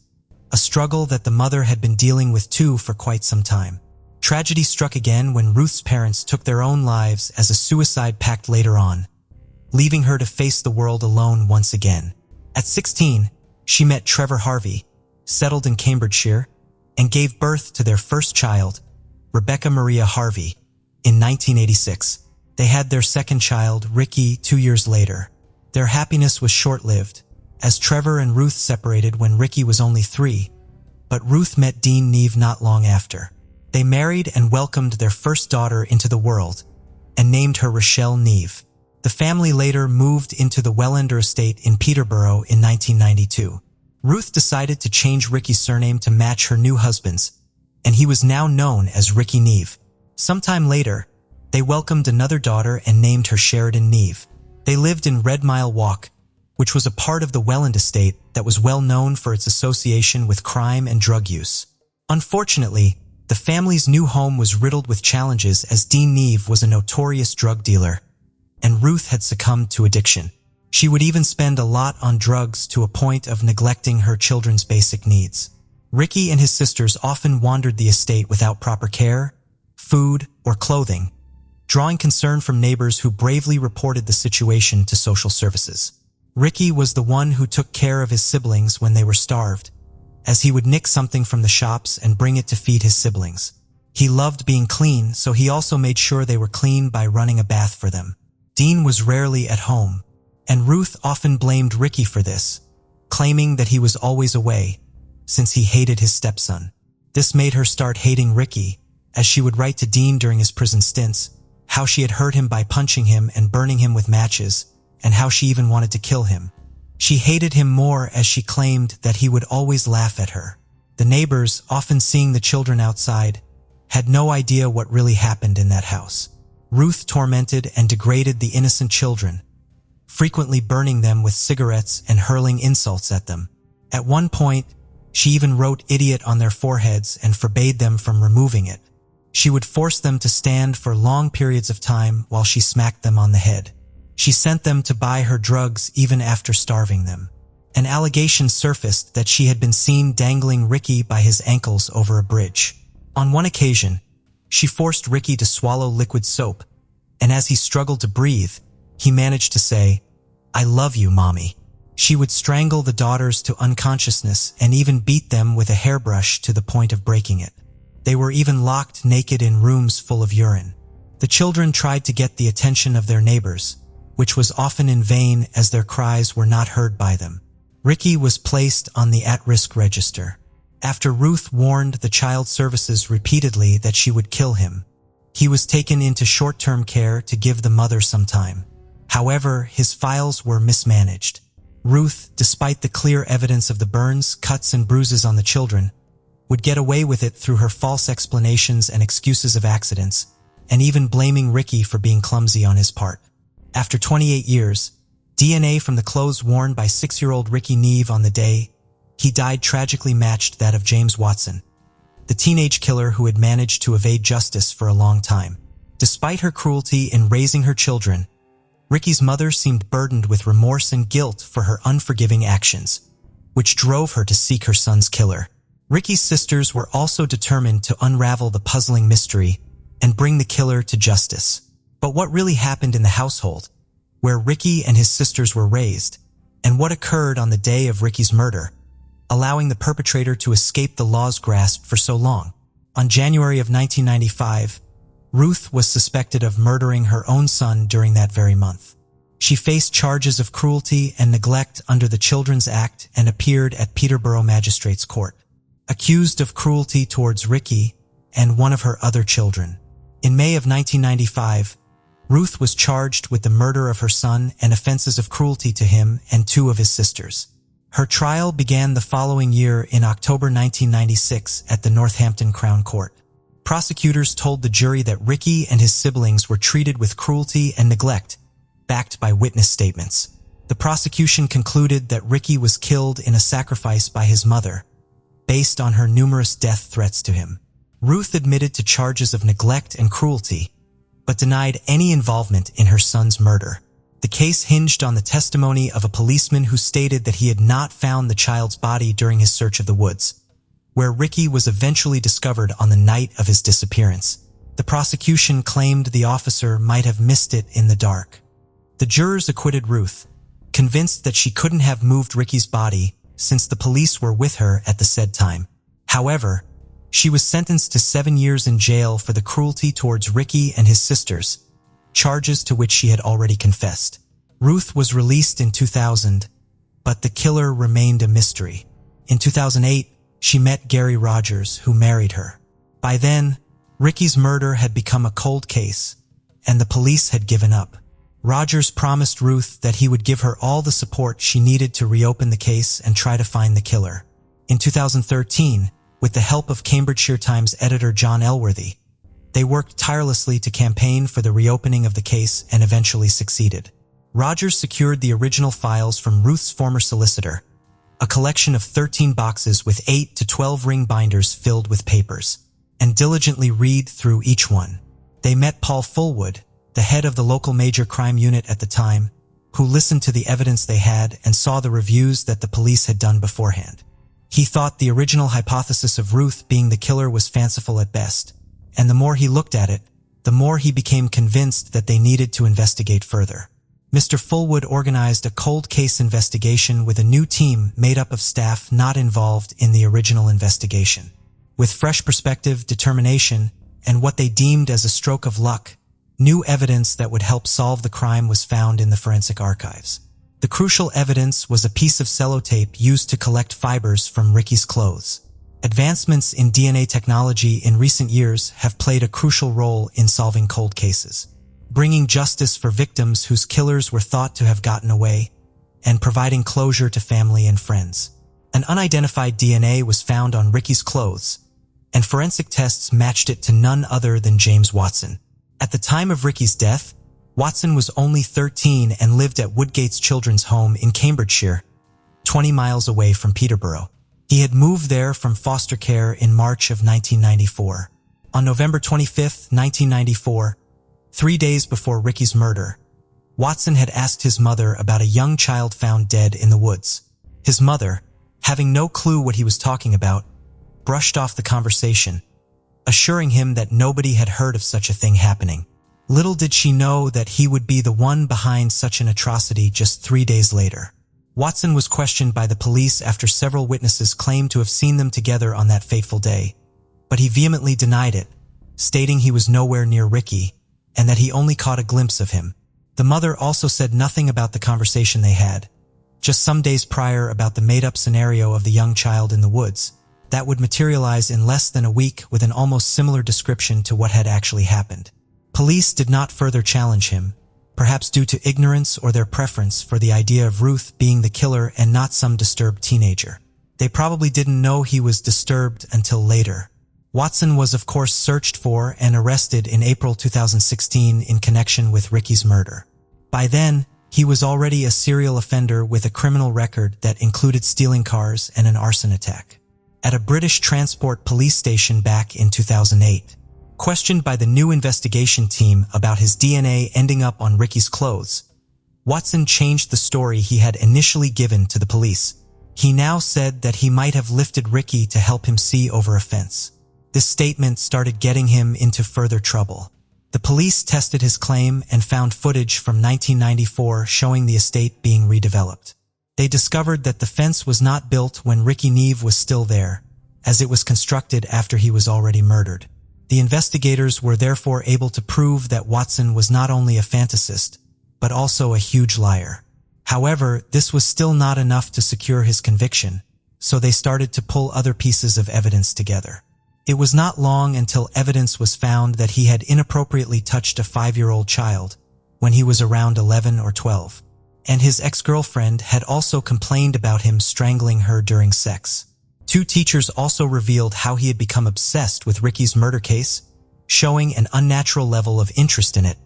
a struggle that the mother had been dealing with too for quite some time. Tragedy struck again when Ruth's parents took their own lives as a suicide pact later on, leaving her to face the world alone once again. At 16, she met Trevor Harvey, settled in Cambridgeshire, and gave birth to their first child, Rebecca Maria Harvey, in 1986. They had their second child, Ricky, 2 years later. Their happiness was short-lived, as Trevor and Ruth separated when Ricky was only 3, but Ruth met Dean Neve not long after. They married and welcomed their first daughter into the world, and named her Rochelle Neve. The family later moved into the Wellender estate in Peterborough in 1992. Ruth decided to change Ricky's surname to match her new husband's, and he was now known as Ricky Neve. Sometime later, they welcomed another daughter and named her Sheridan Neve. They lived in Red Mile Walk, which was a part of the Welland estate that was well known for its association with crime and drug use. Unfortunately, the family's new home was riddled with challenges as Dean Neve was a notorious drug dealer, and Ruth had succumbed to addiction. She would even spend a lot on drugs to a point of neglecting her children's basic needs. Ricky and his sisters often wandered the estate without proper care, food, or clothing, drawing concern from neighbors who bravely reported the situation to social services. Ricky was the one who took care of his siblings when they were starved, as he would nick something from the shops and bring it to feed his siblings. He loved being clean, so he also made sure they were clean by running a bath for them. Dean was rarely at home, and Ruth often blamed Ricky for this, claiming that he was always away, since he hated his stepson. This made her start hating Ricky, as she would write to Dean during his prison stints, how she had hurt him by punching him and burning him with matches, and how she even wanted to kill him. She hated him more as she claimed that he would always laugh at her. The neighbors, often seeing the children outside, had no idea what really happened in that house. Ruth tormented and degraded the innocent children, frequently burning them with cigarettes and hurling insults at them. At one point, she even wrote "idiot" on their foreheads and forbade them from removing it. She would force them to stand for long periods of time while she smacked them on the head. She sent them to buy her drugs even after starving them. An allegation surfaced that she had been seen dangling Ricky by his ankles over a bridge. On one occasion, she forced Ricky to swallow liquid soap, and as he struggled to breathe, he managed to say, "I love you, Mommy." She would strangle the daughters to unconsciousness and even beat them with a hairbrush to the point of breaking it. They were even locked naked in rooms full of urine. The children tried to get the attention of their neighbors, which was often in vain as their cries were not heard by them. Ricky was placed on the at-risk register. After Ruth warned the child services repeatedly that she would kill him, he was taken into short-term care to give the mother some time. However, his files were mismanaged. Ruth, despite the clear evidence of the burns, cuts, and bruises on the children, would get away with it through her false explanations and excuses of accidents, and even blaming Ricky for being clumsy on his part. After 28 years, DNA from the clothes worn by 6-year-old Ricky Neve on the day he died tragically matched that of James Watson, the teenage killer who had managed to evade justice for a long time. Despite her cruelty in raising her children, Ricky's mother seemed burdened with remorse and guilt for her unforgiving actions, which drove her to seek her son's killer. Ricky's sisters were also determined to unravel the puzzling mystery and bring the killer to justice. But what really happened in the household, where Ricky and his sisters were raised, and what occurred on the day of Ricky's murder, allowing the perpetrator to escape the law's grasp for so long? On January of 1995, Ruth was suspected of murdering her own son during that very month. She faced charges of cruelty and neglect under the Children's Act and appeared at Peterborough Magistrates' Court, accused of cruelty towards Ricky and one of her other children. In May of 1995, Ruth was charged with the murder of her son and offenses of cruelty to him and 2 of his sisters. Her trial began the following year in October 1996 at the Northampton Crown Court. Prosecutors told the jury that Ricky and his siblings were treated with cruelty and neglect, backed by witness statements. The prosecution concluded that Ricky was killed in a sacrifice by his mother, based on her numerous death threats to him. Ruth admitted to charges of neglect and cruelty, but denied any involvement in her son's murder. The case hinged on the testimony of a policeman who stated that he had not found the child's body during his search of the woods, where Ricky was eventually discovered on the night of his disappearance. The prosecution claimed the officer might have missed it in the dark. The jurors acquitted Ruth, convinced that she couldn't have moved Ricky's body since the police were with her at the said time. However, she was sentenced to 7 years in jail for the cruelty towards Ricky and his sisters, charges to which she had already confessed. Ruth was released in 2000, but the killer remained a mystery. In 2008, she met Gary Rogers, who married her. By then, Ricky's murder had become a cold case, and the police had given up. Rogers promised Ruth that he would give her all the support she needed to reopen the case and try to find the killer. In 2013, with the help of Cambridgeshire Times editor John Elworthy, they worked tirelessly to campaign for the reopening of the case and eventually succeeded. Rogers secured the original files from Ruth's former solicitor, a collection of 13 boxes with 8 to 12 ring binders filled with papers, and diligently read through each one. They met Paul Fullwood, the head of the local major crime unit at the time, who listened to the evidence they had and saw the reviews that the police had done beforehand. He thought the original hypothesis of Ruth being the killer was fanciful at best, and the more he looked at it, the more he became convinced that they needed to investigate further. Mr. Fullwood organized a cold case investigation with a new team made up of staff not involved in the original investigation. With fresh perspective, determination, and what they deemed as a stroke of luck, new evidence that would help solve the crime was found in the forensic archives. The crucial evidence was a piece of sellotape used to collect fibers from Ricky's clothes. Advancements in DNA technology in recent years have played a crucial role in solving cold cases, bringing justice for victims whose killers were thought to have gotten away, and providing closure to family and friends. An unidentified DNA was found on Ricky's clothes, and forensic tests matched it to none other than James Watson. At the time of Ricky's death, Watson was only 13 and lived at Woodgate's Children's Home in Cambridgeshire, 20 miles away from Peterborough. He had moved there from foster care in March of 1994. On November 25, 1994, 3 days before Ricky's murder, Watson had asked his mother about a young child found dead in the woods. His mother, having no clue what he was talking about, brushed off the conversation, assuring him that nobody had heard of such a thing happening. Little did she know that he would be the one behind such an atrocity just 3 days later. Watson was questioned by the police after several witnesses claimed to have seen them together on that fateful day, but he vehemently denied it, stating he was nowhere near Ricky and that he only caught a glimpse of him. The mother also said nothing about the conversation they had, just some days prior about the made-up scenario of the young child in the woods that would materialize in less than a week with an almost similar description to what had actually happened. Police did not further challenge him, perhaps due to ignorance or their preference for the idea of Ruth being the killer and not some disturbed teenager. They probably didn't know he was disturbed until later. Watson was of course searched for and arrested in April 2016 in connection with Ricky's murder. By then, he was already a serial offender with a criminal record that included stealing cars and an arson attack. At a British transport police station back in 2008. Questioned by the new investigation team about his DNA ending up on Ricky's clothes, Watson changed the story he had initially given to the police. He now said that he might have lifted Ricky to help him see over a fence. This statement started getting him into further trouble. The police tested his claim and found footage from 1994 showing the estate being redeveloped. They discovered that the fence was not built when Ricky Neve was still there, as it was constructed after he was already murdered. The investigators were therefore able to prove that Watson was not only a fantasist, but also a huge liar. However, this was still not enough to secure his conviction, so they started to pull other pieces of evidence together. It was not long until evidence was found that he had inappropriately touched a 5-year-old child when he was around 11 or 12, and his ex-girlfriend had also complained about him strangling her during sex. 2 teachers also revealed how he had become obsessed with Ricky's murder case, showing an unnatural level of interest in it,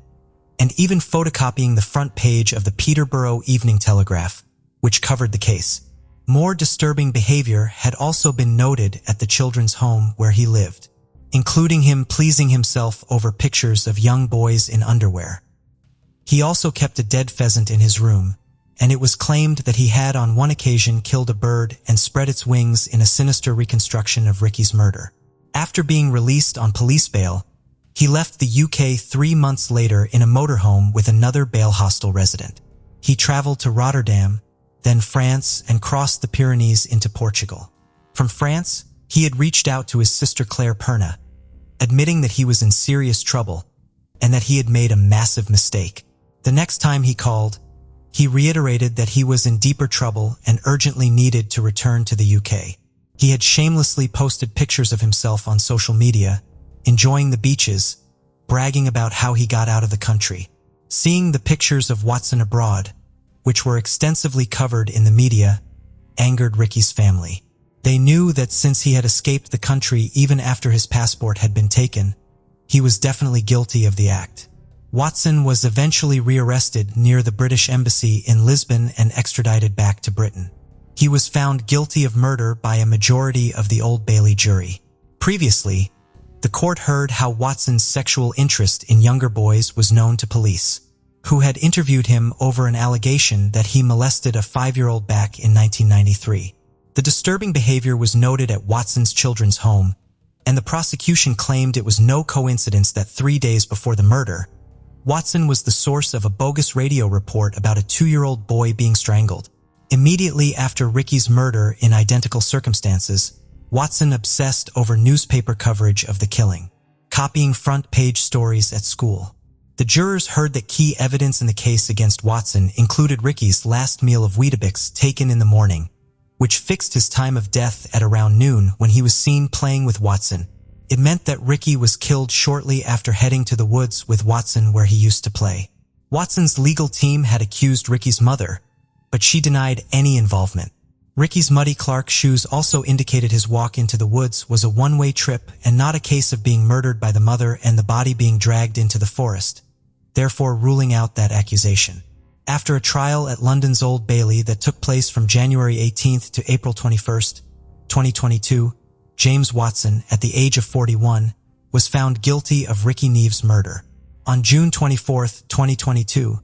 and even photocopying the front page of the Peterborough Evening Telegraph, which covered the case. More disturbing behavior had also been noted at the children's home where he lived, including him pleasing himself over pictures of young boys in underwear. He also kept a dead pheasant in his room, and it was claimed that he had on one occasion killed a bird and spread its wings in a sinister reconstruction of Ricky's murder. After being released on police bail, he left the UK 3 months later in a motorhome with another bail hostel resident. He traveled to Rotterdam, then France, and crossed the Pyrenees into Portugal. From France, he had reached out to his sister Claire Perna, admitting that he was in serious trouble and that he had made a massive mistake. The next time he called, he reiterated that he was in deeper trouble and urgently needed to return to the UK. He had shamelessly posted pictures of himself on social media, enjoying the beaches, bragging about how he got out of the country. Seeing the pictures of Watson abroad, which were extensively covered in the media, angered Ricky's family. They knew that since he had escaped the country even after his passport had been taken, he was definitely guilty of the act. Watson was eventually rearrested near the British Embassy in Lisbon and extradited back to Britain. He was found guilty of murder by a majority of the Old Bailey jury. Previously, the court heard how Watson's sexual interest in younger boys was known to police, who had interviewed him over an allegation that he molested a 5-year-old back in 1993. The disturbing behavior was noted at Watson's children's home, and the prosecution claimed it was no coincidence that 3 days before the murder, Watson was the source of a bogus radio report about a 2-year-old boy being strangled. Immediately after Ricky's murder in identical circumstances, Watson obsessed over newspaper coverage of the killing, copying front-page stories at school. The jurors heard that key evidence in the case against Watson included Ricky's last meal of Weetabix taken in the morning, which fixed his time of death at around noon when he was seen playing with Watson. It meant that Ricky was killed shortly after heading to the woods with Watson where he used to play. Watson's legal team had accused Ricky's mother, but she denied any involvement. Ricky's muddy Clark shoes also indicated his walk into the woods was a one-way trip and not a case of being murdered by the mother and the body being dragged into the forest, therefore ruling out that accusation. After a trial at London's Old Bailey that took place from January 18th to April 21st, 2022, James Watson, at the age of 41, was found guilty of Ricky Neve's murder. On June 24, 2022,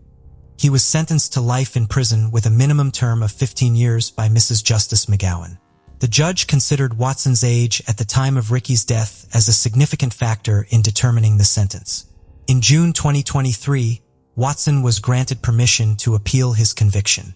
he was sentenced to life in prison with a minimum term of 15 years by Mrs. Justice McGowan. The judge considered Watson's age at the time of Ricky's death as a significant factor in determining the sentence. In June 2023, Watson was granted permission to appeal his conviction.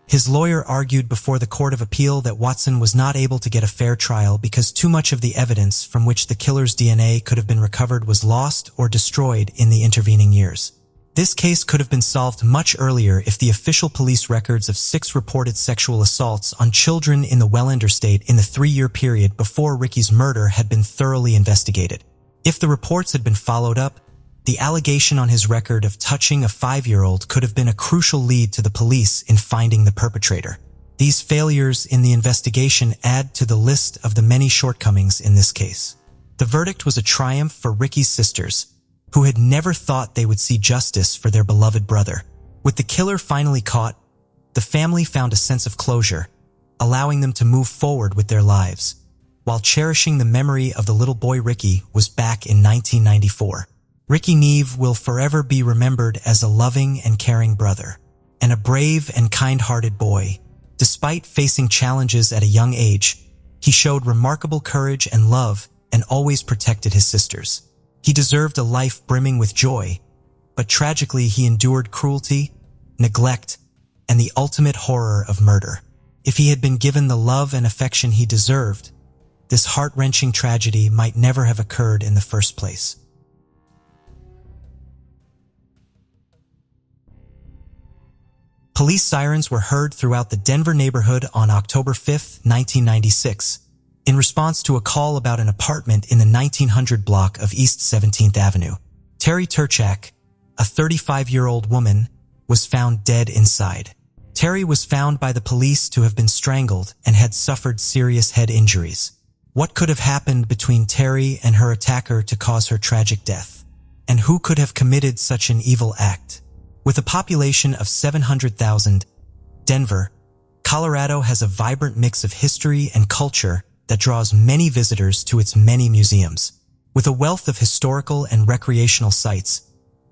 His lawyer argued before the Court of Appeal that Watson was not able to get a fair trial because too much of the evidence from which the killer's DNA could have been recovered was lost or destroyed in the intervening years. This case could have been solved much earlier if the official police records of 6 reported sexual assaults on children in the Welland estate in the 3-year period before Ricky's murder had been thoroughly investigated. If the reports had been followed up, the allegation on his record of touching a 5-year-old could have been a crucial lead to the police in finding the perpetrator. These failures in the investigation add to the list of the many shortcomings in this case. The verdict was a triumph for Ricky's sisters, who had never thought they would see justice for their beloved brother. With the killer finally caught, the family found a sense of closure, allowing them to move forward with their lives, while cherishing the memory of the little boy Ricky was back in 1994. Ricky Neve will forever be remembered as a loving and caring brother, and a brave and kind-hearted boy. Despite facing challenges at a young age, he showed remarkable courage and love and always protected his sisters. He deserved a life brimming with joy, but tragically he endured cruelty, neglect, and the ultimate horror of murder. If he had been given the love and affection he deserved, this heart-wrenching tragedy might never have occurred in the first place. Police sirens were heard throughout the Denver neighborhood on October 5, 1996, in response to a call about an apartment in the 1900 block of East 17th Avenue. Terry Turich, a 35-year-old woman, was found dead inside. Terry was found by the police to have been strangled and had suffered serious head injuries. What could have happened between Terry and her attacker to cause her tragic death? And who could have committed such an evil act? With a population of 700,000, Denver, Colorado has a vibrant mix of history and culture that draws many visitors to its many museums. With a wealth of historical and recreational sites,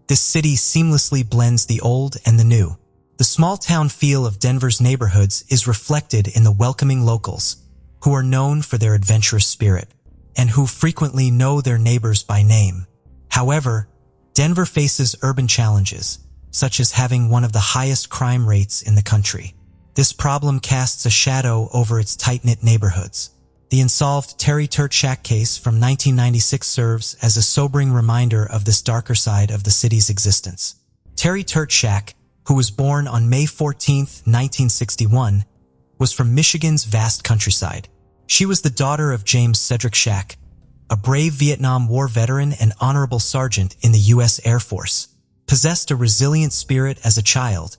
this city seamlessly blends the old and the new. The small-town feel of Denver's neighborhoods is reflected in the welcoming locals, who are known for their adventurous spirit, and who frequently know their neighbors by name. However, Denver faces urban challenges, such as having one of the highest crime rates in the country. This problem casts a shadow over its tight-knit neighborhoods. The unsolved Terry Turich case from 1996 serves as a sobering reminder of this darker side of the city's existence. Terry Turich, who was born on May 14, 1961, was from Michigan's vast countryside. She was the daughter of James Cedric Shack, a brave Vietnam War veteran and honorable sergeant in the U.S. Air Force. Possessed a resilient spirit as a child,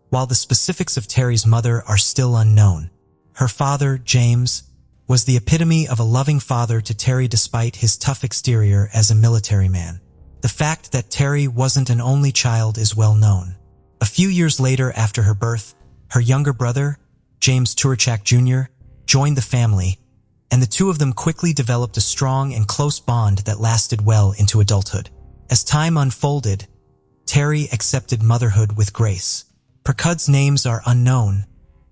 while the specifics of Terry's mother are still unknown. Her father, James, was the epitome of a loving father to Terry despite his tough exterior as a military man. The fact that Terry wasn't an only child is well known. A few years later after her birth, her younger brother, James Turich Jr., joined the family, and the two of them quickly developed a strong and close bond that lasted well into adulthood. As time unfolded, Terry accepted motherhood with grace. Percud's names are unknown,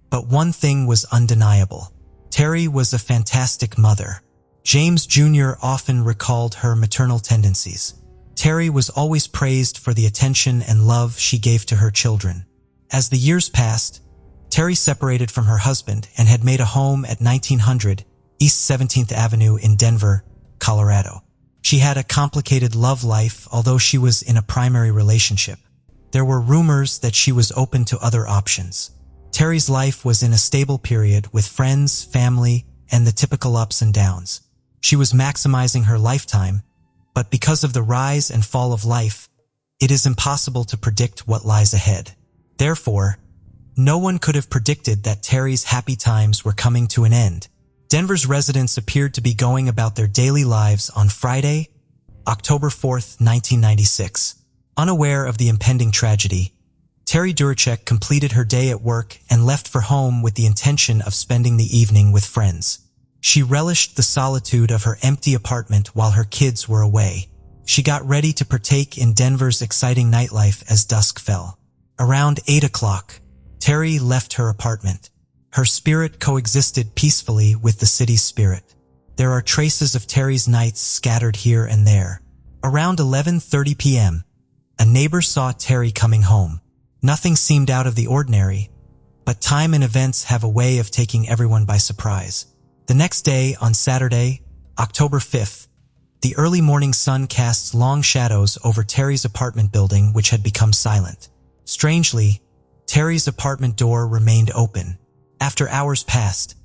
but one thing was undeniable. Terry was a fantastic mother. James Jr. often recalled her maternal tendencies. Terry was always praised for the attention and love she gave to her children. As the years passed, Terry separated from her husband and had made a home at 1900 East 17th Avenue in Denver, Colorado. She had a complicated love life, although she was in a primary relationship. There were rumors that she was open to other options. Terry's life was in a stable period with friends, family, and the typical ups and downs. She was maximizing her lifetime, but because of the rise and fall of life, it is impossible to predict what lies ahead. Therefore, no one could have predicted that Terry's happy times were coming to an end. Denver's residents appeared to be going about their daily lives on Friday, October 4, 1996. Unaware of the impending tragedy, Terry Turich completed her day at work and left for home with the intention of spending the evening with friends. She relished the solitude of her empty apartment while her kids were away. She got ready to partake in Denver's exciting nightlife as dusk fell. Around 8 o'clock, Terry left her apartment. Her spirit coexisted peacefully with the city's spirit. There are traces of Terry's nights scattered here and there. Around 11:30 p.m., a neighbor saw Terry coming home. Nothing seemed out of the ordinary, but time and events have a way of taking everyone by surprise. The next day, on Saturday, October 5th, the early morning sun casts long shadows over Terry's apartment building, which had become silent. Strangely, Terry's apartment door remained open. After hours passed,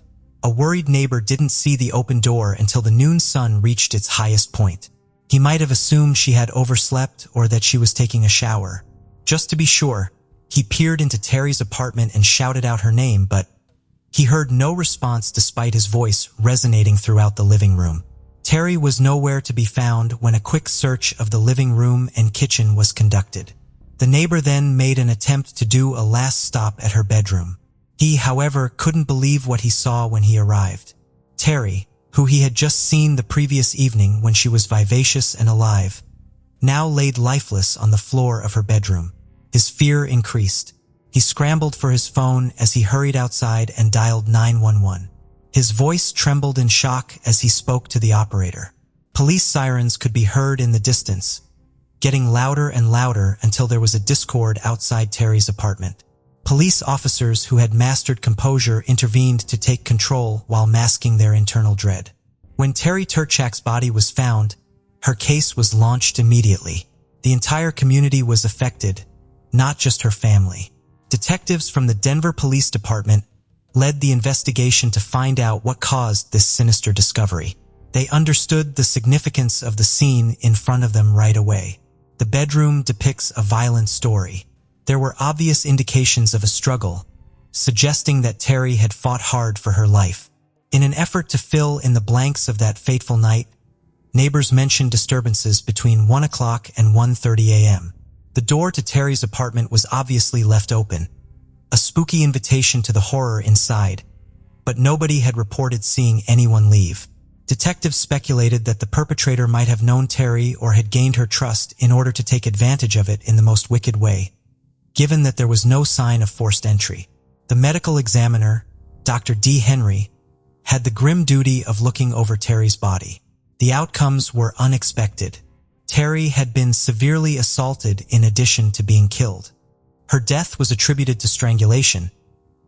a worried neighbor didn't see the open door until the noon sun reached its highest point. He might have assumed she had overslept or that she was taking a shower. Just to be sure, he peered into Terry's apartment and shouted out her name, but he heard no response despite his voice resonating throughout the living room. Terry was nowhere to be found when a quick search of the living room and kitchen was conducted. The neighbor then made an attempt to do a last stop at her bedroom. He, however, couldn't believe what he saw when he arrived. Terry, who he had just seen the previous evening when she was vivacious and alive, now laid lifeless on the floor of her bedroom. His fear increased. He scrambled for his phone as he hurried outside and dialed 911. His voice trembled in shock as he spoke to the operator. Police sirens could be heard in the distance, getting louder and louder until there was a discord outside Terry's apartment. Police officers who had mastered composure intervened to take control while masking their internal dread. When Terry Turich's body was found, her case was launched immediately. The entire community was affected, not just her family. Detectives from the Denver Police Department led the investigation to find out what caused this sinister discovery. They understood the significance of the scene in front of them right away. The bedroom depicts a violent story. There were obvious indications of a struggle, suggesting that Terry had fought hard for her life. In an effort to fill in the blanks of that fateful night, neighbors mentioned disturbances between 1 o'clock and 1:30 a.m. The door to Terry's apartment was obviously left open, a spooky invitation to the horror inside, but nobody had reported seeing anyone leave. Detectives speculated that the perpetrator might have known Terry or had gained her trust in order to take advantage of it in the most wicked way, given that there was no sign of forced entry. The medical examiner, Dr. D. Henry, had the grim duty of looking over Terry's body. The outcomes were unexpected. Terry had been severely assaulted in addition to being killed. Her death was attributed to strangulation,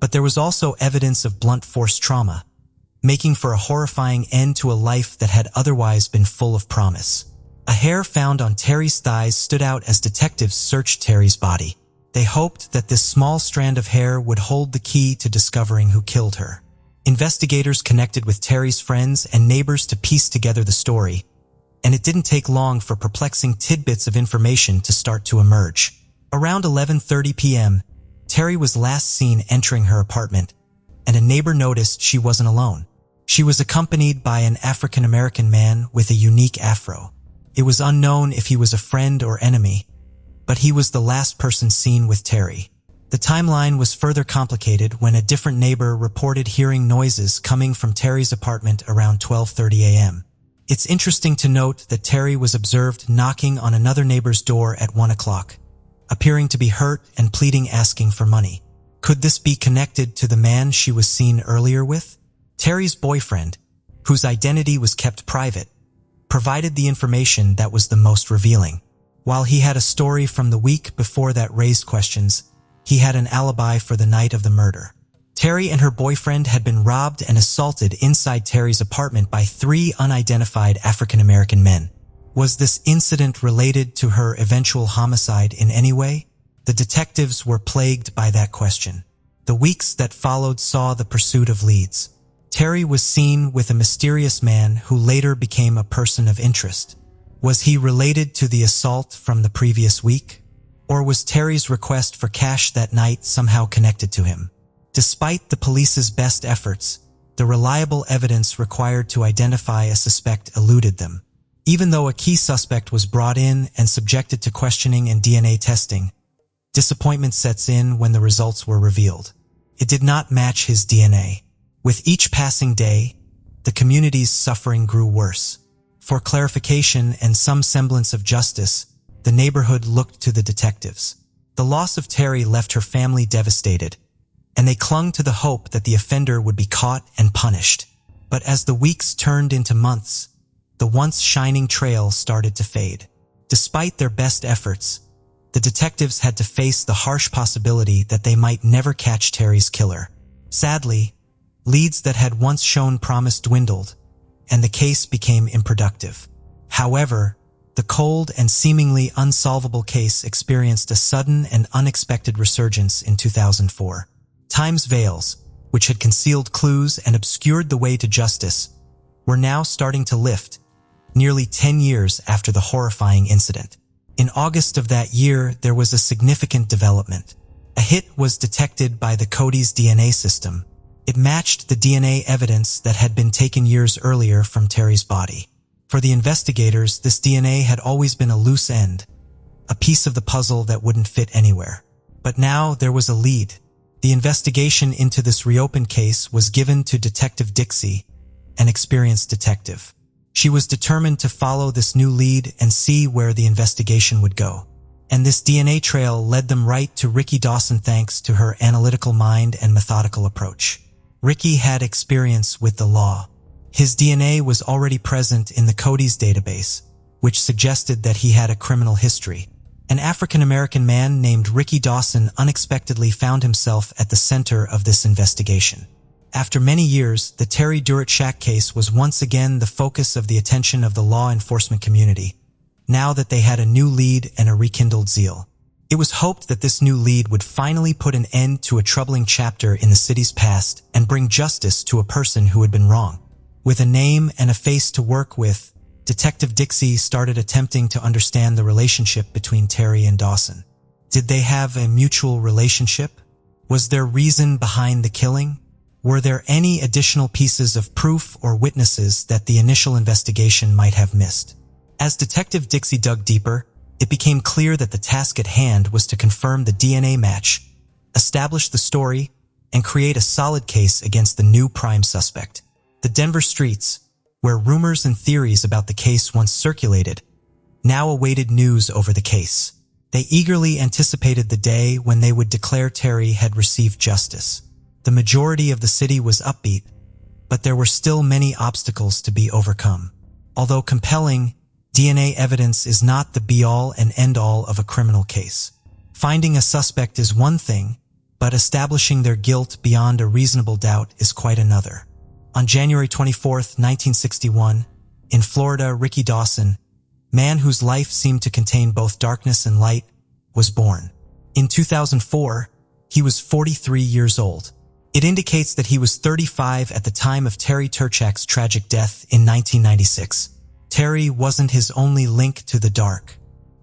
but there was also evidence of blunt force trauma, making for a horrifying end to a life that had otherwise been full of promise. A hair found on Terry's thighs stood out as detectives searched Terry's body. They hoped that this small strand of hair would hold the key to discovering who killed her. Investigators connected with Terry's friends and neighbors to piece together the story, and it didn't take long for perplexing tidbits of information to start to emerge. Around 11:30 p.m., Terry was last seen entering her apartment, and a neighbor noticed she wasn't alone. She was accompanied by an African-American man with a unique afro. It was unknown if he was a friend or enemy, but he was the last person seen with Terry. The timeline was further complicated when a different neighbor reported hearing noises coming from Terry's apartment around 12:30 a.m. It's interesting to note that Terry was observed knocking on another neighbor's door at 1 o'clock, appearing to be hurt and pleading asking for money. Could this be connected to the man she was seen earlier with? Terry's boyfriend, whose identity was kept private, provided the information that was the most revealing. While he had a story from the week before that raised questions, he had an alibi for the night of the murder. Terry and her boyfriend had been robbed and assaulted inside Terry's apartment by 3 unidentified African-American men. Was this incident related to her eventual homicide in any way? The detectives were plagued by that question. The weeks that followed saw the pursuit of leads. Terry was seen with a mysterious man who later became a person of interest. Was he related to the assault from the previous week? Or was Terry's request for cash that night somehow connected to him? Despite the police's best efforts, the reliable evidence required to identify a suspect eluded them. Even though a key suspect was brought in and subjected to questioning and DNA testing, disappointment sets in when the results were revealed. It did not match his DNA. With each passing day, the community's suffering grew worse. For clarification and some semblance of justice, the neighborhood looked to the detectives. The loss of Terry left her family devastated, and they clung to the hope that the offender would be caught and punished. But as the weeks turned into months, the once shining trail started to fade. Despite their best efforts, the detectives had to face the harsh possibility that they might never catch Terry's killer. Sadly, leads that had once shown promise dwindled, and the case became unproductive. However, the cold and seemingly unsolvable case experienced a sudden and unexpected resurgence in 2004. Time's veils, which had concealed clues and obscured the way to justice, were now starting to lift, nearly 10 years after the horrifying incident. In August of that year, there was a significant development. A hit was detected by the Cody's DNA system. It matched the DNA evidence that had been taken years earlier from Terry's body. For the investigators, this DNA had always been a loose end, a piece of the puzzle that wouldn't fit anywhere. But now there was a lead. The investigation into this reopened case was given to Detective Dixie, an experienced detective. She was determined to follow this new lead and see where the investigation would go. And this DNA trail led them right to Ricky Dawson thanks to her analytical mind and methodical approach. Ricky had experience with the law. His DNA was already present in the Cody's database, which suggested that he had a criminal history. An African-American man named Ricky Dawson unexpectedly found himself at the center of this investigation. After many years, the Terry Turich case was once again the focus of the attention of the law enforcement community, now that they had a new lead and a rekindled zeal. It was hoped that this new lead would finally put an end to a troubling chapter in the city's past and bring justice to a person who had been wrong. With a name and a face to work with, Detective Dixie started attempting to understand the relationship between Terry and Dawson. Did they have a mutual relationship? Was there reason behind the killing? Were there any additional pieces of proof or witnesses that the initial investigation might have missed? As Detective Dixie dug deeper, it became clear that the task at hand was to confirm the DNA match, establish the story, and create a solid case against the new prime suspect. The Denver streets, where rumors and theories about the case once circulated, now awaited news over the case. They eagerly anticipated the day when they would declare Terry had received justice. The majority of the city was upbeat, but there were still many obstacles to be overcome. Although compelling, DNA evidence is not the be-all and end-all of a criminal case. Finding a suspect is one thing, but establishing their guilt beyond a reasonable doubt is quite another. On January 24, 1961, in Florida, Ricky Dawson, man whose life seemed to contain both darkness and light, was born. In 2004, he was 43 years old. It indicates that he was 35 at the time of Terry Turich's tragic death in 1996. Terry wasn't his only link to the dark.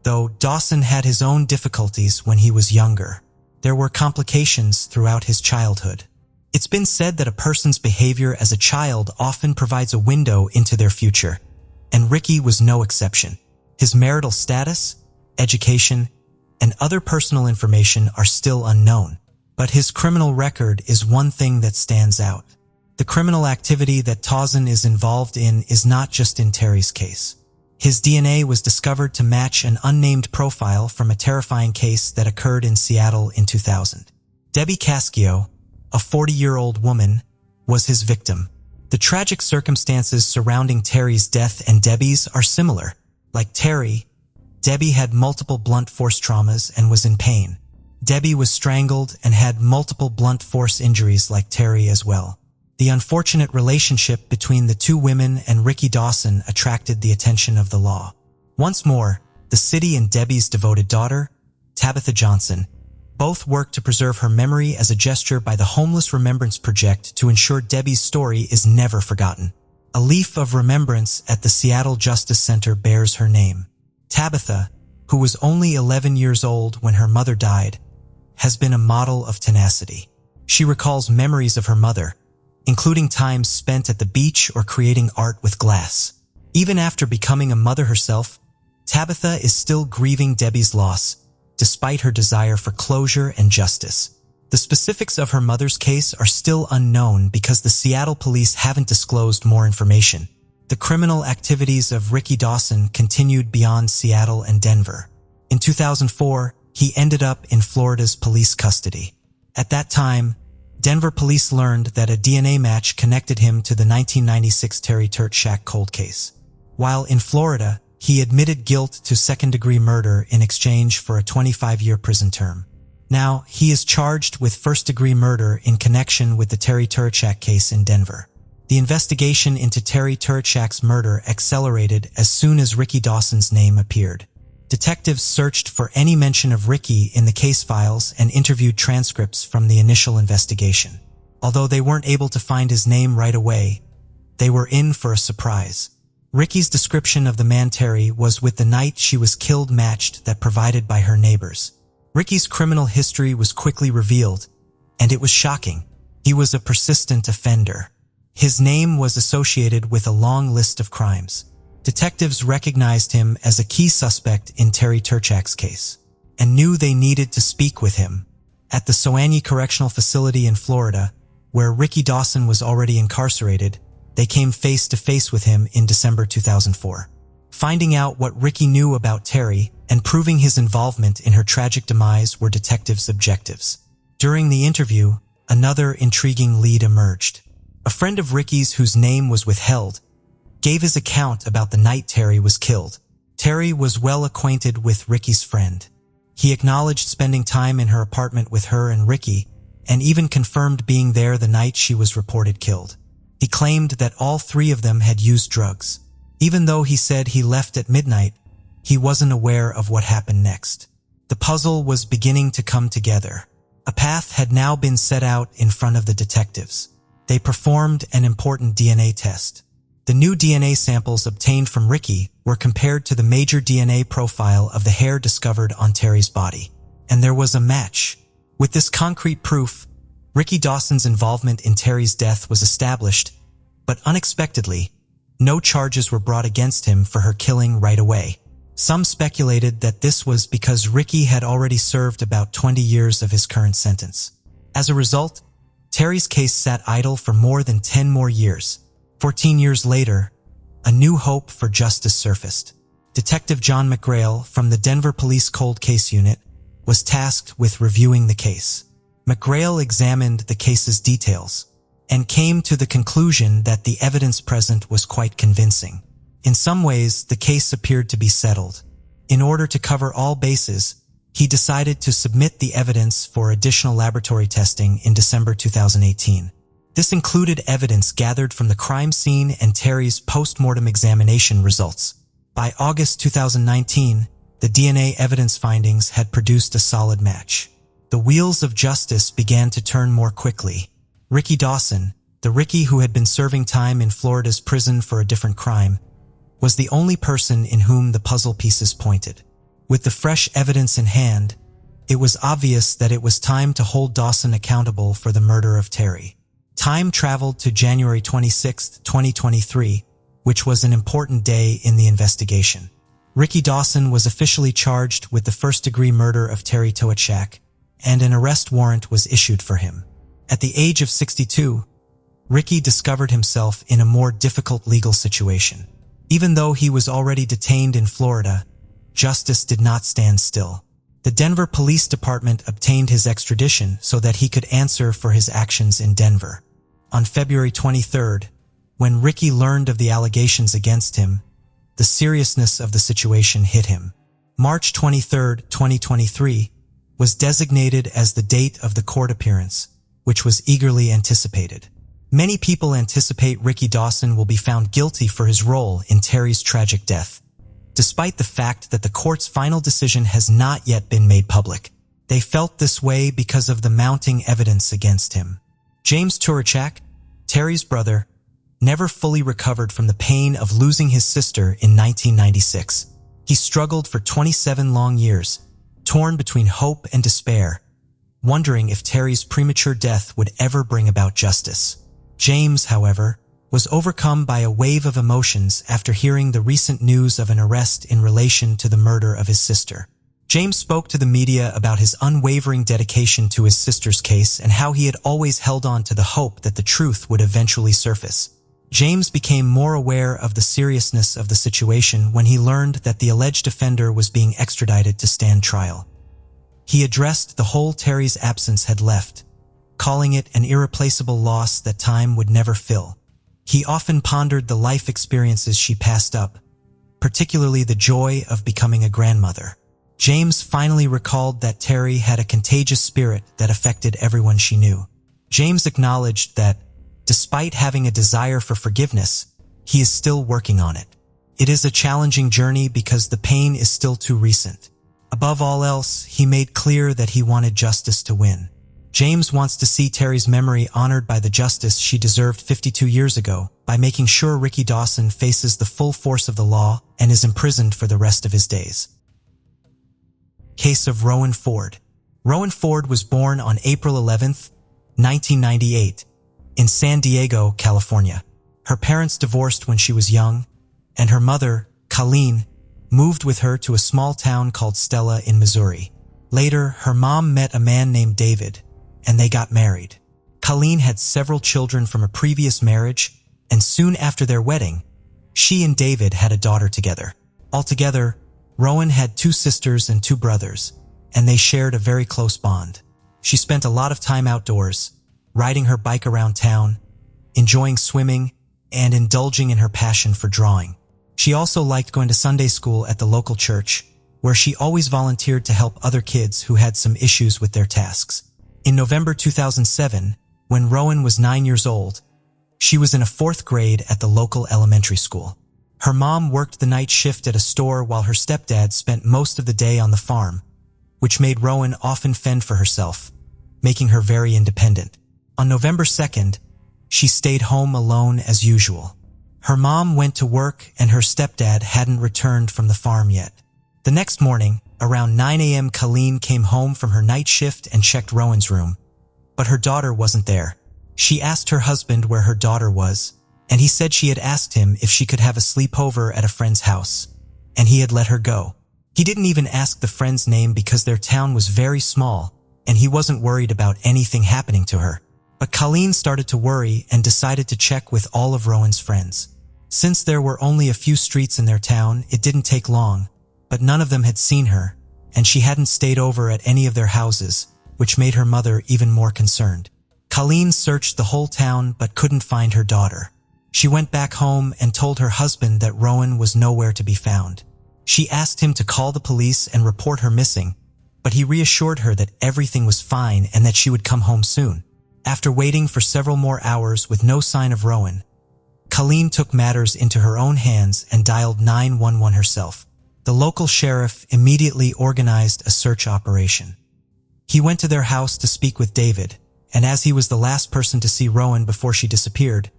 Though Dawson had his own difficulties when he was younger, there were complications throughout his childhood. It's been said that a person's behavior as a child often provides a window into their future, and Ricky was no exception. His marital status, education, and other personal information are still unknown, but his criminal record is one thing that stands out. The criminal activity that Dawson is involved in is not just in Terry's case. His DNA was discovered to match an unnamed profile from a terrifying case that occurred in Seattle in 2000. Debbie Cascio, a 40-year-old woman, was his victim. The tragic circumstances surrounding Terry's death and Debbie's are similar. Like Terry, Debbie had multiple blunt force traumas and was in pain. Debbie was strangled and had multiple blunt force injuries like Terry as well. The unfortunate relationship between the two women and Ricky Dawson attracted the attention of the law. Once more, the city and Debbie's devoted daughter, Tabitha Johnson, both worked to preserve her memory as a gesture by the Homeless Remembrance Project to ensure Debbie's story is never forgotten. A leaf of remembrance at the Seattle Justice Center bears her name. Tabitha, who was only 11 years old when her mother died, has been a model of tenacity. She recalls memories of her mother, including times spent at the beach or creating art with glass. Even after becoming a mother herself, Tabitha is still grieving Debbie's loss, despite her desire for closure and justice. The specifics of her mother's case are still unknown because the Seattle police haven't disclosed more information. The criminal activities of Ricky Dawson continued beyond Seattle and Denver. In 2004, he ended up in Florida's police custody. At that time, Denver police learned that a DNA match connected him to the 1996 Terry Turich cold case. While in Florida, he admitted guilt to second-degree murder in exchange for a 25-year prison term. Now, he is charged with first-degree murder in connection with the Terry Turich case in Denver. The investigation into Terry Turich's murder accelerated as soon as Ricky Dawson's name appeared. Detectives searched for any mention of Ricky in the case files and interviewed transcripts from the initial investigation. Although they weren't able to find his name right away, they were in for a surprise. Ricky's description of the man Terry was with the night she was killed matched that provided by her neighbors. Ricky's criminal history was quickly revealed, and it was shocking. He was a persistent offender. His name was associated with a long list of crimes. Detectives recognized him as a key suspect in Terry Turich's case, and knew they needed to speak with him. At the Soani Correctional Facility in Florida, where Ricky Dawson was already incarcerated, they came face to face with him in December 2004. Finding out what Ricky knew about Terry and proving his involvement in her tragic demise were detectives' objectives. During the interview, another intriguing lead emerged. A friend of Ricky's whose name was withheld gave his account about the night Terry was killed. Terry was well acquainted with Ricky's friend. He acknowledged spending time in her apartment with her and Ricky, and even confirmed being there the night she was reported killed. He claimed that all three of them had used drugs. Even though he said he left at midnight, he wasn't aware of what happened next. The puzzle was beginning to come together. A path had now been set out in front of the detectives. They performed an important DNA test. The new DNA samples obtained from Ricky were compared to the major DNA profile of the hair discovered on Terry's body. And there was a match. With this concrete proof, Ricky Dawson's involvement in Terry's death was established, but unexpectedly, no charges were brought against him for her killing right away. Some speculated that this was because Ricky had already served about 20 years of his current sentence. As a result, Terry's case sat idle for more than 10 more years. 14 years later, a new hope for justice surfaced. Detective John McGrail from the Denver Police Cold Case Unit was tasked with reviewing the case. McGrail examined the case's details and came to the conclusion that the evidence present was quite convincing. In some ways, the case appeared to be settled. In order to cover all bases, he decided to submit the evidence for additional laboratory testing in December 2018. This included evidence gathered from the crime scene and Terry's post-mortem examination results. By August 2019, the DNA evidence findings had produced a solid match. The wheels of justice began to turn more quickly. Ricky Dawson, the Ricky who had been serving time in Florida's prison for a different crime, was the only person in whom the puzzle pieces pointed. With the fresh evidence in hand, it was obvious that it was time to hold Dawson accountable for the murder of Terry. Time traveled to January 26, 2023, which was an important day in the investigation. Ricky Dawson was officially charged with the first-degree murder of Terry Turich, and an arrest warrant was issued for him. At the age of 62, Ricky discovered himself in a more difficult legal situation. Even though he was already detained in Florida, justice did not stand still. The Denver Police Department obtained his extradition so that he could answer for his actions in Denver. On February 23rd, when Ricky learned of the allegations against him, the seriousness of the situation hit him. March 23, 2023, was designated as the date of the court appearance, which was eagerly anticipated. Many people anticipate Ricky Dawson will be found guilty for his role in Terry's tragic death. Despite the fact that the court's final decision has not yet been made public, they felt this way because of the mounting evidence against him. James Turich, Terry's brother, never fully recovered from the pain of losing his sister in 1996. He struggled for 27 long years, torn between hope and despair, wondering if Terry's premature death would ever bring about justice. James, however, was overcome by a wave of emotions after hearing the recent news of an arrest in relation to the murder of his sister. James spoke to the media about his unwavering dedication to his sister's case and how he had always held on to the hope that the truth would eventually surface. James became more aware of the seriousness of the situation when he learned that the alleged offender was being extradited to stand trial. He addressed the hole Terry's absence had left, calling it an irreplaceable loss that time would never fill. He often pondered the life experiences she passed up, particularly the joy of becoming a grandmother. James finally recalled that Terry had a contagious spirit that affected everyone she knew. James acknowledged that, despite having a desire for forgiveness, he is still working on it. It is a challenging journey because the pain is still too recent. Above all else, he made clear that he wanted justice to win. James wants to see Terry's memory honored by the justice she deserved 52 years ago by making sure Ricky Dawson faces the full force of the law and is imprisoned for the rest of his days. Case of Rowan Ford. Rowan Ford was born on April 11, 1998, in San Diego, California. Her parents divorced when she was young, and her mother, Colleen, moved with her to a small town called Stella in Missouri. Later, her mom met a man named David, and they got married. Colleen had several children from a previous marriage, and soon after their wedding, she and David had a daughter together. Altogether, Rowan had 2 sisters and 2 brothers, and they shared a very close bond. She spent a lot of time outdoors, riding her bike around town, enjoying swimming, and indulging in her passion for drawing. She also liked going to Sunday school at the local church, where she always volunteered to help other kids who had some issues with their tasks. In November 2007, when Rowan was 9 years old, she was in a 4th grade at the local elementary school. Her mom worked the night shift at a store while her stepdad spent most of the day on the farm, which made Rowan often fend for herself, making her very independent. On November 2nd, she stayed home alone as usual. Her mom went to work and her stepdad hadn't returned from the farm yet. The next morning, around 9 a.m., Colleen came home from her night shift and checked Rowan's room, but her daughter wasn't there. She asked her husband where her daughter was, and he said she had asked him if she could have a sleepover at a friend's house, and he had let her go. He didn't even ask the friend's name because their town was very small, and he wasn't worried about anything happening to her. But Colleen started to worry and decided to check with all of Rowan's friends. Since there were only a few streets in their town, it didn't take long, but none of them had seen her, and she hadn't stayed over at any of their houses, which made her mother even more concerned. Colleen searched the whole town but couldn't find her daughter. She went back home and told her husband that Rowan was nowhere to be found. She asked him to call the police and report her missing, but he reassured her that everything was fine and that she would come home soon. After waiting for several more hours with no sign of Rowan, Colleen took matters into her own hands and dialed 911 herself. The local sheriff immediately organized a search operation. He went to their house to speak with David, and as he was the last person to see Rowan before she disappeared,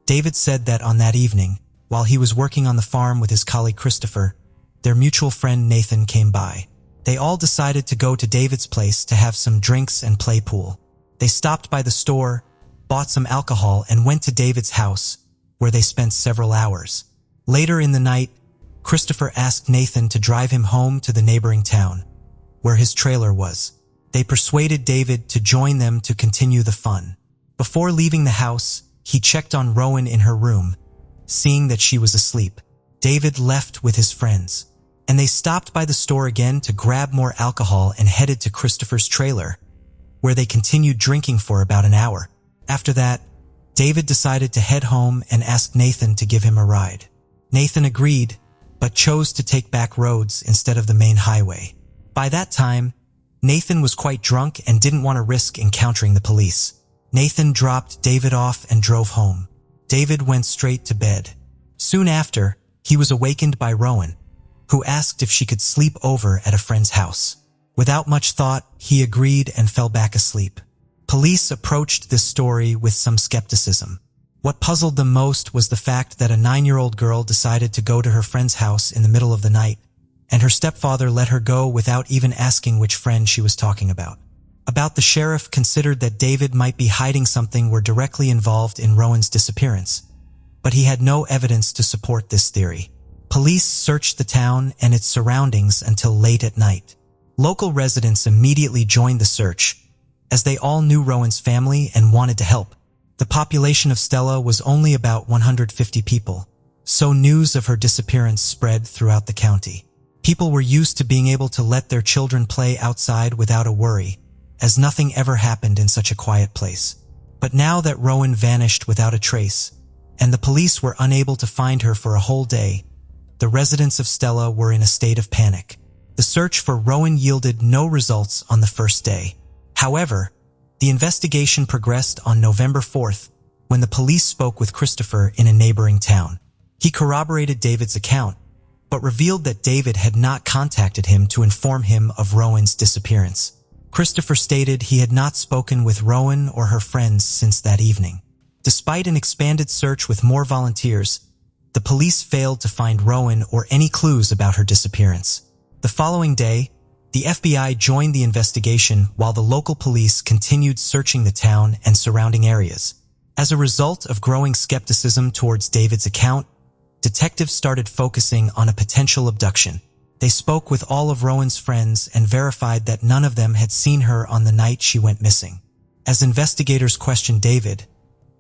David said that on that evening, while he was working on the farm with his colleague Christopher, their mutual friend Nathan came by. They all decided to go to David's place to have some drinks and play pool. They stopped by the store, bought some alcohol, and went to David's house, where they spent several hours. Later in the night, Christopher asked Nathan to drive him home to the neighboring town, where his trailer was. They persuaded David to join them to continue the fun. Before leaving the house, he checked on Rowan in her room, seeing that she was asleep. David left with his friends, and they stopped by the store again to grab more alcohol and headed to Christopher's trailer, where they continued drinking for about an hour. After that, David decided to head home and asked Nathan to give him a ride. Nathan agreed, but chose to take back roads instead of the main highway. By that time, Nathan was quite drunk and didn't want to risk encountering the police. Nathan dropped David off and drove home. David went straight to bed. Soon after, he was awakened by Rowan, who asked if she could sleep over at a friend's house. Without much thought, he agreed and fell back asleep. Police approached this story with some skepticism. What puzzled them most was the fact that a 9-year-old girl decided to go to her friend's house in the middle of the night, and her stepfather let her go without even asking which friend she was talking about. The sheriff considered that David might be hiding something were directly involved in Rowan's disappearance, but he had no evidence to support this theory. Police searched the town and its surroundings until late at night. Local residents immediately joined the search, as they all knew Rowan's family and wanted to help. The population of Stella was only about 150 people, so news of her disappearance spread throughout the county. People were used to being able to let their children play outside without a worry, as nothing ever happened in such a quiet place. But now that Rowan vanished without a trace, and the police were unable to find her for a whole day, the residents of Stella were in a state of panic. The search for Rowan yielded no results on the first day. However, the investigation progressed on November 4th, when the police spoke with Christopher in a neighboring town. He corroborated David's account, but revealed that David had not contacted him to inform him of Rowan's disappearance. Christopher stated he had not spoken with Rowan or her friends since that evening. Despite an expanded search with more volunteers, the police failed to find Rowan or any clues about her disappearance. The following day, the FBI joined the investigation while the local police continued searching the town and surrounding areas. As a result of growing skepticism towards David's account, detectives started focusing on a potential abduction. They spoke with all of Rowan's friends and verified that none of them had seen her on the night she went missing. As investigators questioned David,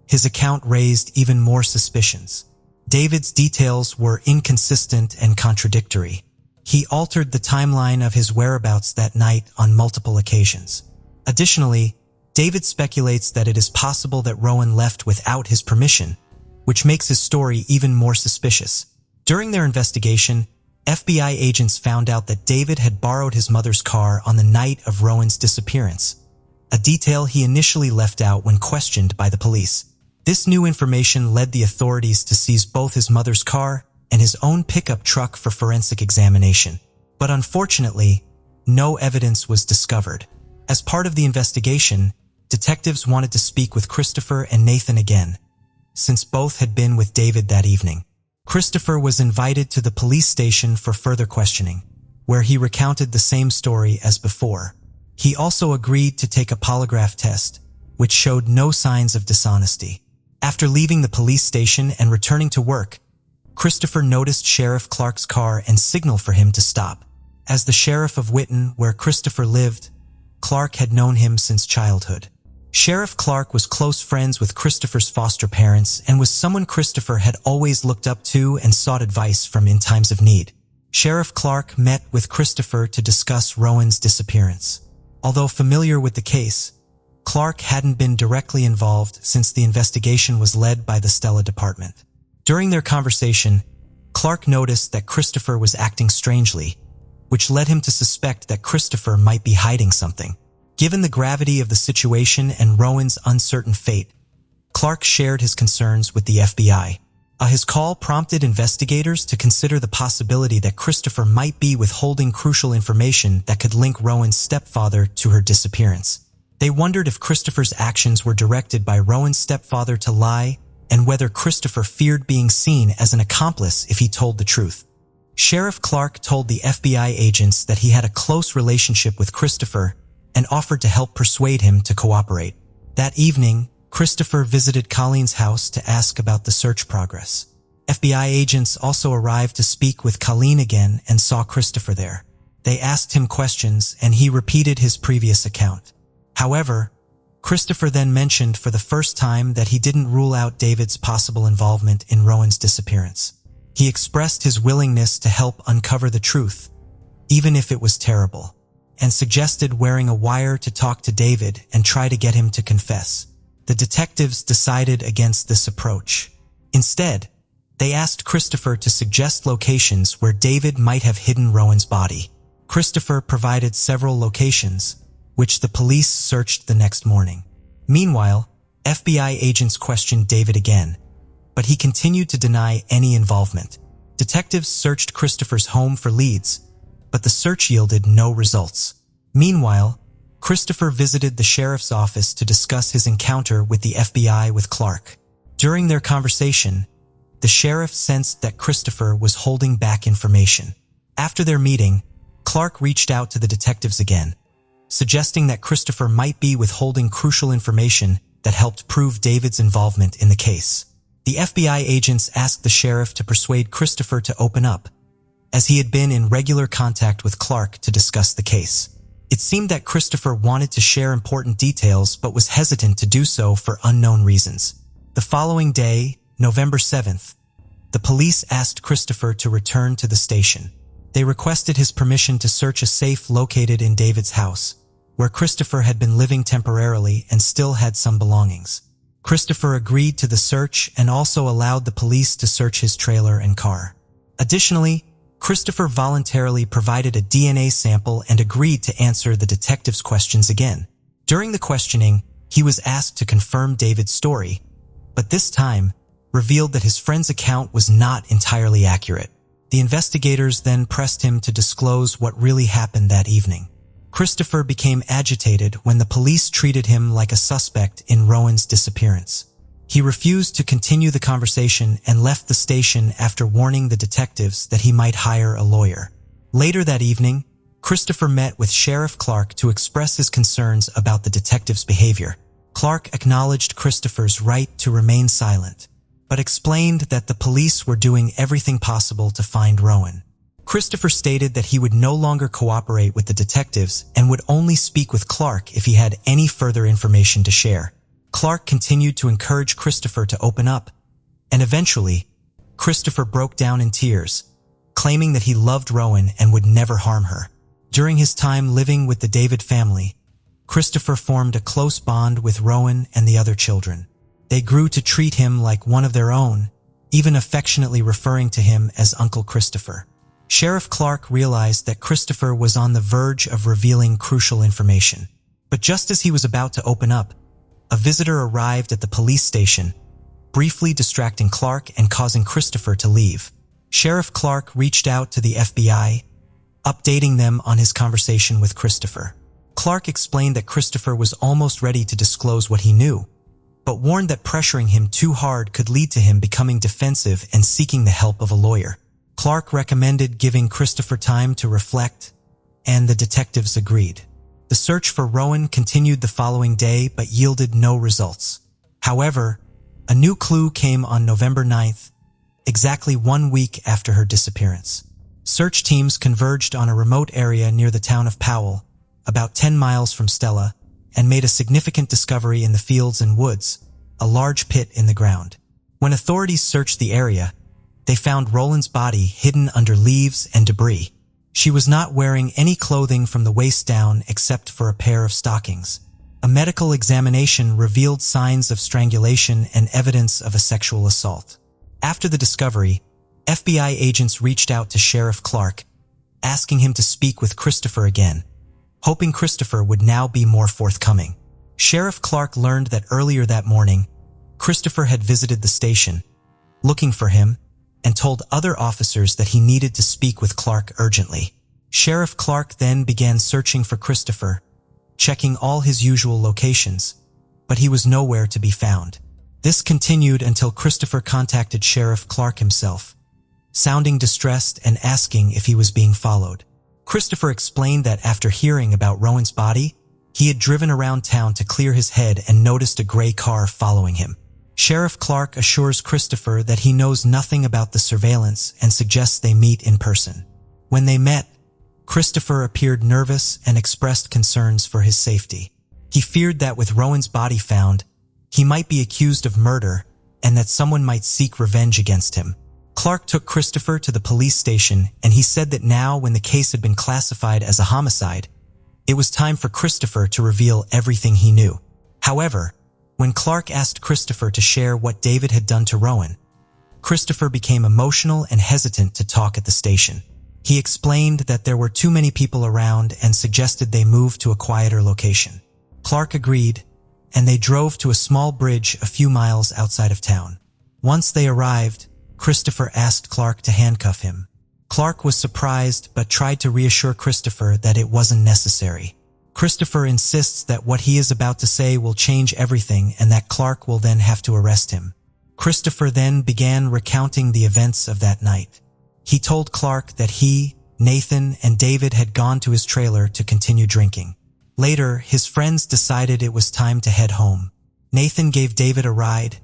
his account raised even more suspicions. David's details were inconsistent and contradictory. He altered the timeline of his whereabouts that night on multiple occasions. Additionally, David speculates that it is possible that Rowan left without his permission, which makes his story even more suspicious. During their investigation, FBI agents found out that David had borrowed his mother's car on the night of Rowan's disappearance, a detail he initially left out when questioned by the police. This new information led the authorities to seize both his mother's car and his own pickup truck for forensic examination. But unfortunately, no evidence was discovered. As part of the investigation, detectives wanted to speak with Christopher and Nathan again, since both had been with David that evening. Christopher was invited to the police station for further questioning, where he recounted the same story as before. He also agreed to take a polygraph test, which showed no signs of dishonesty. After leaving the police station and returning to work, Christopher noticed Sheriff Clark's car and signaled for him to stop. As the sheriff of Whitton, where Christopher lived, Clark had known him since childhood. Sheriff Clark was close friends with Christopher's foster parents and was someone Christopher had always looked up to and sought advice from in times of need. Sheriff Clark met with Christopher to discuss Rowan's disappearance. Although familiar with the case, Clark hadn't been directly involved since the investigation was led by the Stella Department. During their conversation, Clark noticed that Christopher was acting strangely, which led him to suspect that Christopher might be hiding something. Given the gravity of the situation and Rowan's uncertain fate, Clark shared his concerns with the FBI. His call prompted investigators to consider the possibility that Christopher might be withholding crucial information that could link Rowan's stepfather to her disappearance. They wondered if Christopher's actions were directed by Rowan's stepfather to lie and whether Christopher feared being seen as an accomplice if he told the truth. Sheriff Clark told the FBI agents that he had a close relationship with Christopher and offered to help persuade him to cooperate. That evening, Christopher visited Colleen's house to ask about the search progress. FBI agents also arrived to speak with Colleen again and saw Christopher there. They asked him questions and he repeated his previous account. However, Christopher then mentioned for the first time that he didn't rule out David's possible involvement in Rowan's disappearance. He expressed his willingness to help uncover the truth, even if it was terrible, and suggested wearing a wire to talk to David and try to get him to confess. The detectives decided against this approach. Instead, they asked Christopher to suggest locations where David might have hidden Rowan's body. Christopher provided several locations, which the police searched the next morning. Meanwhile, FBI agents questioned David again, but he continued to deny any involvement. Detectives searched Christopher's home for leads, but the search yielded no results. Meanwhile, Christopher visited the sheriff's office to discuss his encounter with the FBI with Clark. During their conversation, the sheriff sensed that Christopher was holding back information. After their meeting, Clark reached out to the detectives again, suggesting that Christopher might be withholding crucial information that helped prove David's involvement in the case. The FBI agents asked the sheriff to persuade Christopher to open up, as he had been in regular contact with Clark to discuss the case. It seemed that Christopher wanted to share important details but was hesitant to do so for unknown reasons. The following day, November 7th, the police asked Christopher to return to the station. They requested his permission to search a safe located in David's house, where Christopher had been living temporarily and still had some belongings. Christopher agreed to the search and also allowed the police to search his trailer and car. Additionally, Christopher voluntarily provided a DNA sample and agreed to answer the detectives' questions again. During the questioning, he was asked to confirm David's story, but this time revealed that his friend's account was not entirely accurate. The investigators then pressed him to disclose what really happened that evening. Christopher became agitated when the police treated him like a suspect in Rowan's disappearance. He refused to continue the conversation and left the station after warning the detectives that he might hire a lawyer. Later that evening, Christopher met with Sheriff Clark to express his concerns about the detectives' behavior. Clark acknowledged Christopher's right to remain silent, but explained that the police were doing everything possible to find Rowan. Christopher stated that he would no longer cooperate with the detectives and would only speak with Clark if he had any further information to share. Clark continued to encourage Christopher to open up, and eventually, Christopher broke down in tears, claiming that he loved Rowan and would never harm her. During his time living with the David family, Christopher formed a close bond with Rowan and the other children. They grew to treat him like one of their own, even affectionately referring to him as Uncle Christopher. Sheriff Clark realized that Christopher was on the verge of revealing crucial information. But just as he was about to open up, a visitor arrived at the police station, briefly distracting Clark and causing Christopher to leave. Sheriff Clark reached out to the FBI, updating them on his conversation with Christopher. Clark explained that Christopher was almost ready to disclose what he knew, but warned that pressuring him too hard could lead to him becoming defensive and seeking the help of a lawyer. Clark recommended giving Christopher time to reflect, and the detectives agreed. The search for Rowan continued the following day but yielded no results. However, a new clue came on November 9th, exactly 1 week after her disappearance. Search teams converged on a remote area near the town of Powell, about 10 miles from Stella, and made a significant discovery in the fields and woods, a large pit in the ground. When authorities searched the area, they found Rowan's body hidden under leaves and debris. She was not wearing any clothing from the waist down except for a pair of stockings. A medical examination revealed signs of strangulation and evidence of a sexual assault. After the discovery, FBI agents reached out to Sheriff Clark, asking him to speak with Christopher again, hoping Christopher would now be more forthcoming. Sheriff Clark learned that earlier that morning, Christopher had visited the station, looking for him, and told other officers that he needed to speak with Clark urgently. Sheriff Clark then began searching for Christopher, checking all his usual locations, but he was nowhere to be found. This continued until Christopher contacted Sheriff Clark himself, sounding distressed and asking if he was being followed. Christopher explained that after hearing about Rowan's body, he had driven around town to clear his head and noticed a gray car following him. Sheriff Clark assures Christopher that he knows nothing about the surveillance and suggests they meet in person. When they met, Christopher appeared nervous and expressed concerns for his safety. He feared that with Rowan's body found, he might be accused of murder and that someone might seek revenge against him. Clark took Christopher to the police station, and he said that now, when the case had been classified as a homicide, it was time for Christopher to reveal everything he knew. However, when Clark asked Christopher to share what David had done to Rowan, Christopher became emotional and hesitant to talk at the station. He explained that there were too many people around and suggested they move to a quieter location. Clark agreed, and they drove to a small bridge a few miles outside of town. Once they arrived, Christopher asked Clark to handcuff him. Clark was surprised but tried to reassure Christopher that it wasn't necessary. Christopher insists that what he is about to say will change everything and that Clark will then have to arrest him. Christopher then began recounting the events of that night. He told Clark that he, Nathan, and David had gone to his trailer to continue drinking. Later, his friends decided it was time to head home. Nathan gave David a ride,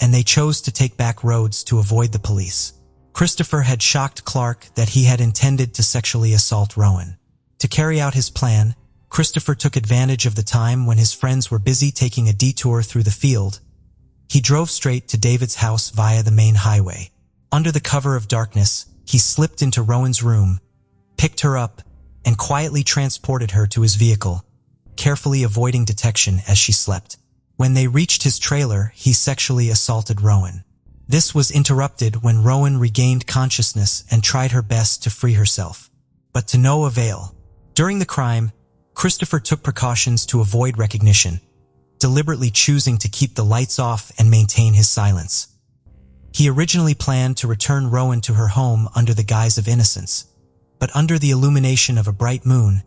and they chose to take back roads to avoid the police. Christopher had shocked Clark that he had intended to sexually assault Rowan. To carry out his plan, Christopher took advantage of the time when his friends were busy taking a detour through the field. He drove straight to David's house via the main highway. Under the cover of darkness, he slipped into Rowan's room, picked her up, and quietly transported her to his vehicle, carefully avoiding detection as she slept. When they reached his trailer, he sexually assaulted Rowan. This was interrupted when Rowan regained consciousness and tried her best to free herself, but to no avail. During the crime, Christopher took precautions to avoid recognition, deliberately choosing to keep the lights off and maintain his silence. He originally planned to return Rowan to her home under the guise of innocence, but under the illumination of a bright moon,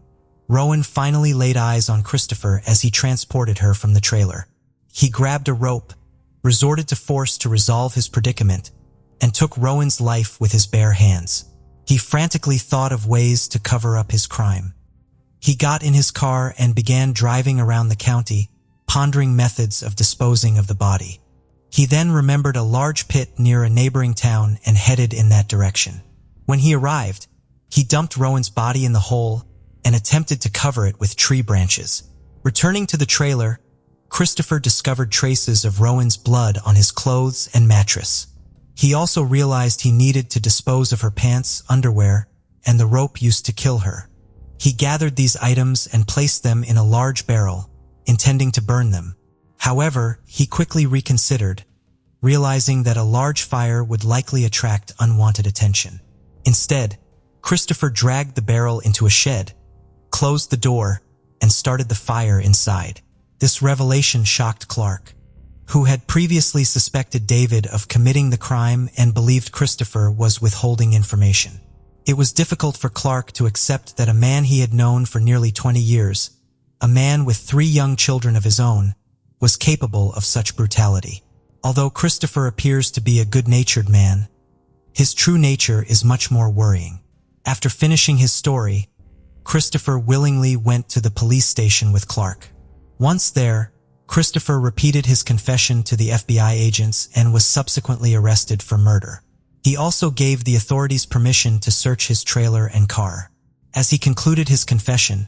Rowan finally laid eyes on Christopher as he transported her from the trailer. He grabbed a rope, resorted to force to resolve his predicament, and took Rowan's life with his bare hands. He frantically thought of ways to cover up his crime. He got in his car and began driving around the county, pondering methods of disposing of the body. He then remembered a large pit near a neighboring town and headed in that direction. When he arrived, he dumped Rowan's body in the hole and attempted to cover it with tree branches. Returning to the trailer, Christopher discovered traces of Rowan's blood on his clothes and mattress. He also realized he needed to dispose of her pants, underwear, and the rope used to kill her. He gathered these items and placed them in a large barrel, intending to burn them. However, he quickly reconsidered, realizing that a large fire would likely attract unwanted attention. Instead, Christopher dragged the barrel into a shed, closed the door, and started the fire inside. This revelation shocked Clark, who had previously suspected David of committing the crime and believed Christopher was withholding information. It was difficult for Clark to accept that a man he had known for nearly 20 years, a man with 3 young children of his own, was capable of such brutality. Although Christopher appears to be a good-natured man, his true nature is much more worrying. After finishing his story, Christopher willingly went to the police station with Clark. Once there, Christopher repeated his confession to the FBI agents and was subsequently arrested for murder. He also gave the authorities permission to search his trailer and car. As he concluded his confession,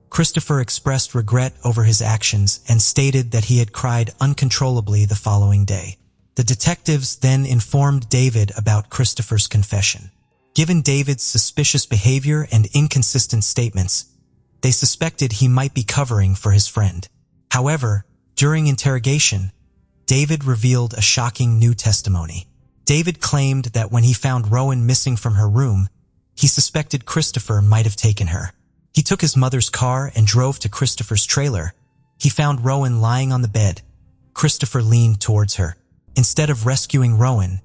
Christopher expressed regret over his actions and stated that he had cried uncontrollably the following day. The detectives then informed David about Christopher's confession. Given David's suspicious behavior and inconsistent statements, they suspected he might be covering for his friend. However, during interrogation, David revealed a shocking new testimony. David claimed that when he found Rowan missing from her room, he suspected Christopher might have taken her. He took his mother's car and drove to Christopher's trailer. He found Rowan lying on the bed. Christopher leaned towards her. Instead of rescuing Rowan,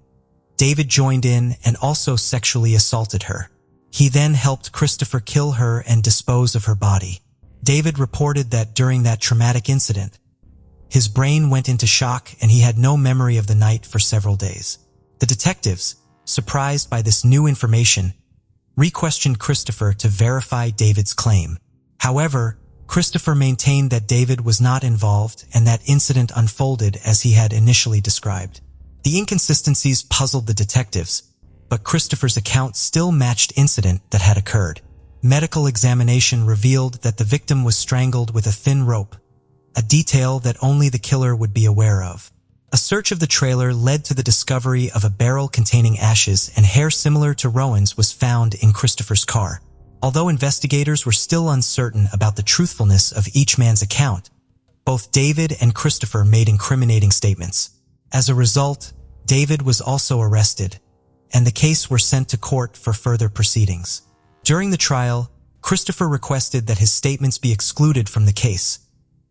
David joined in and also sexually assaulted her. He then helped Christopher kill her and dispose of her body. David reported that during that traumatic incident, his brain went into shock and he had no memory of the night for several days. The detectives, surprised by this new information, re-questioned Christopher to verify David's claim. However, Christopher maintained that David was not involved and that incident unfolded as he had initially described. The inconsistencies puzzled the detectives, but Christopher's account still matched incident that had occurred. Medical examination revealed that the victim was strangled with a thin rope, a detail that only the killer would be aware of. A search of the trailer led to the discovery of a barrel containing ashes and hair similar to Rowan's was found in Christopher's car. Although investigators were still uncertain about the truthfulness of each man's account, both David and Christopher made incriminating statements. As a result, David was also arrested, and the case were sent to court for further proceedings. During the trial, Christopher requested that his statements be excluded from the case,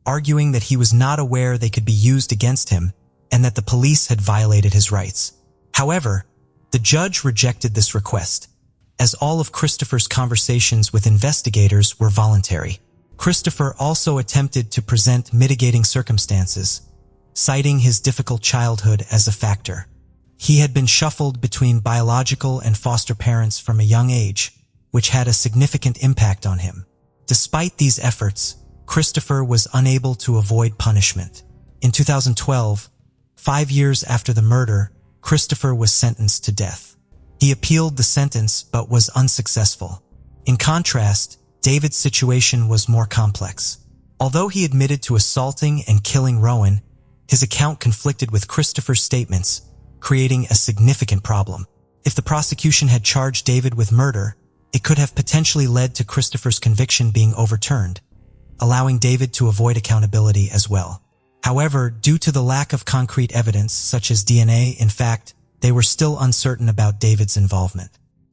arguing that he was not aware they could be used against him and that the police had violated his rights. However, the judge rejected this request, as all of Christopher's conversations with investigators were voluntary. Christopher also attempted to present mitigating circumstances, citing his difficult childhood as a factor. He had been shuffled between biological and foster parents from a young age, which had a significant impact on him. Despite these efforts, Christopher was unable to avoid punishment. In 2012, 5 years after the murder, Christopher was sentenced to death. He appealed the sentence but was unsuccessful. In contrast, David's situation was more complex. Although he admitted to assaulting and killing Rowan, his account conflicted with Christopher's statements, creating a significant problem. If the prosecution had charged David with murder, it could have potentially led to Christopher's conviction being overturned, allowing David to avoid accountability as well. However, due to the lack of concrete evidence, such as DNA, in fact, they were still uncertain about David's involvement.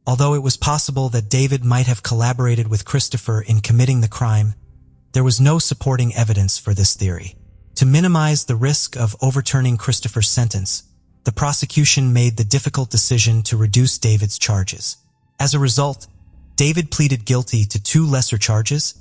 Although it was possible that David might have collaborated with Christopher in committing the crime, there was no supporting evidence for this theory. To minimize the risk of overturning Christopher's sentence, the prosecution made the difficult decision to reduce David's charges. As a result, David pleaded guilty to 2 lesser charges: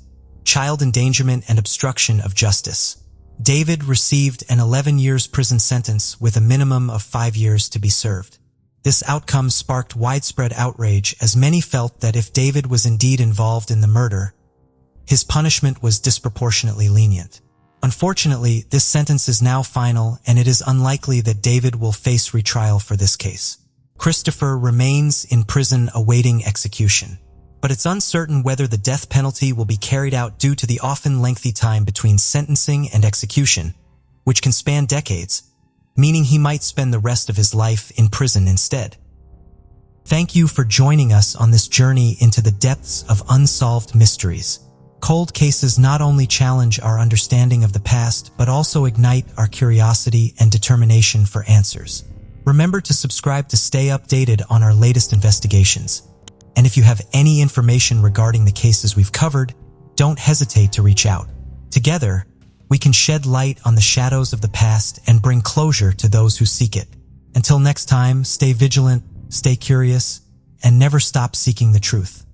child endangerment and obstruction of justice. David received an 11 years prison sentence with a minimum of 5 years to be served. This outcome sparked widespread outrage as many felt that if David was indeed involved in the murder, his punishment was disproportionately lenient. Unfortunately, this sentence is now final and it is unlikely that David will face retrial for this case. Christopher remains in prison awaiting execution, but it's uncertain whether the death penalty will be carried out due to the often lengthy time between sentencing and execution, which can span decades, meaning he might spend the rest of his life in prison instead. Thank you for joining us on this journey into the depths of unsolved mysteries. Cold cases not only challenge our understanding of the past, but also ignite our curiosity and determination for answers. Remember to subscribe to stay updated on our latest investigations. And if you have any information regarding the cases we've covered, don't hesitate to reach out. Together, we can shed light on the shadows of the past and bring closure to those who seek it. Until next time, stay vigilant, stay curious, and never stop seeking the truth.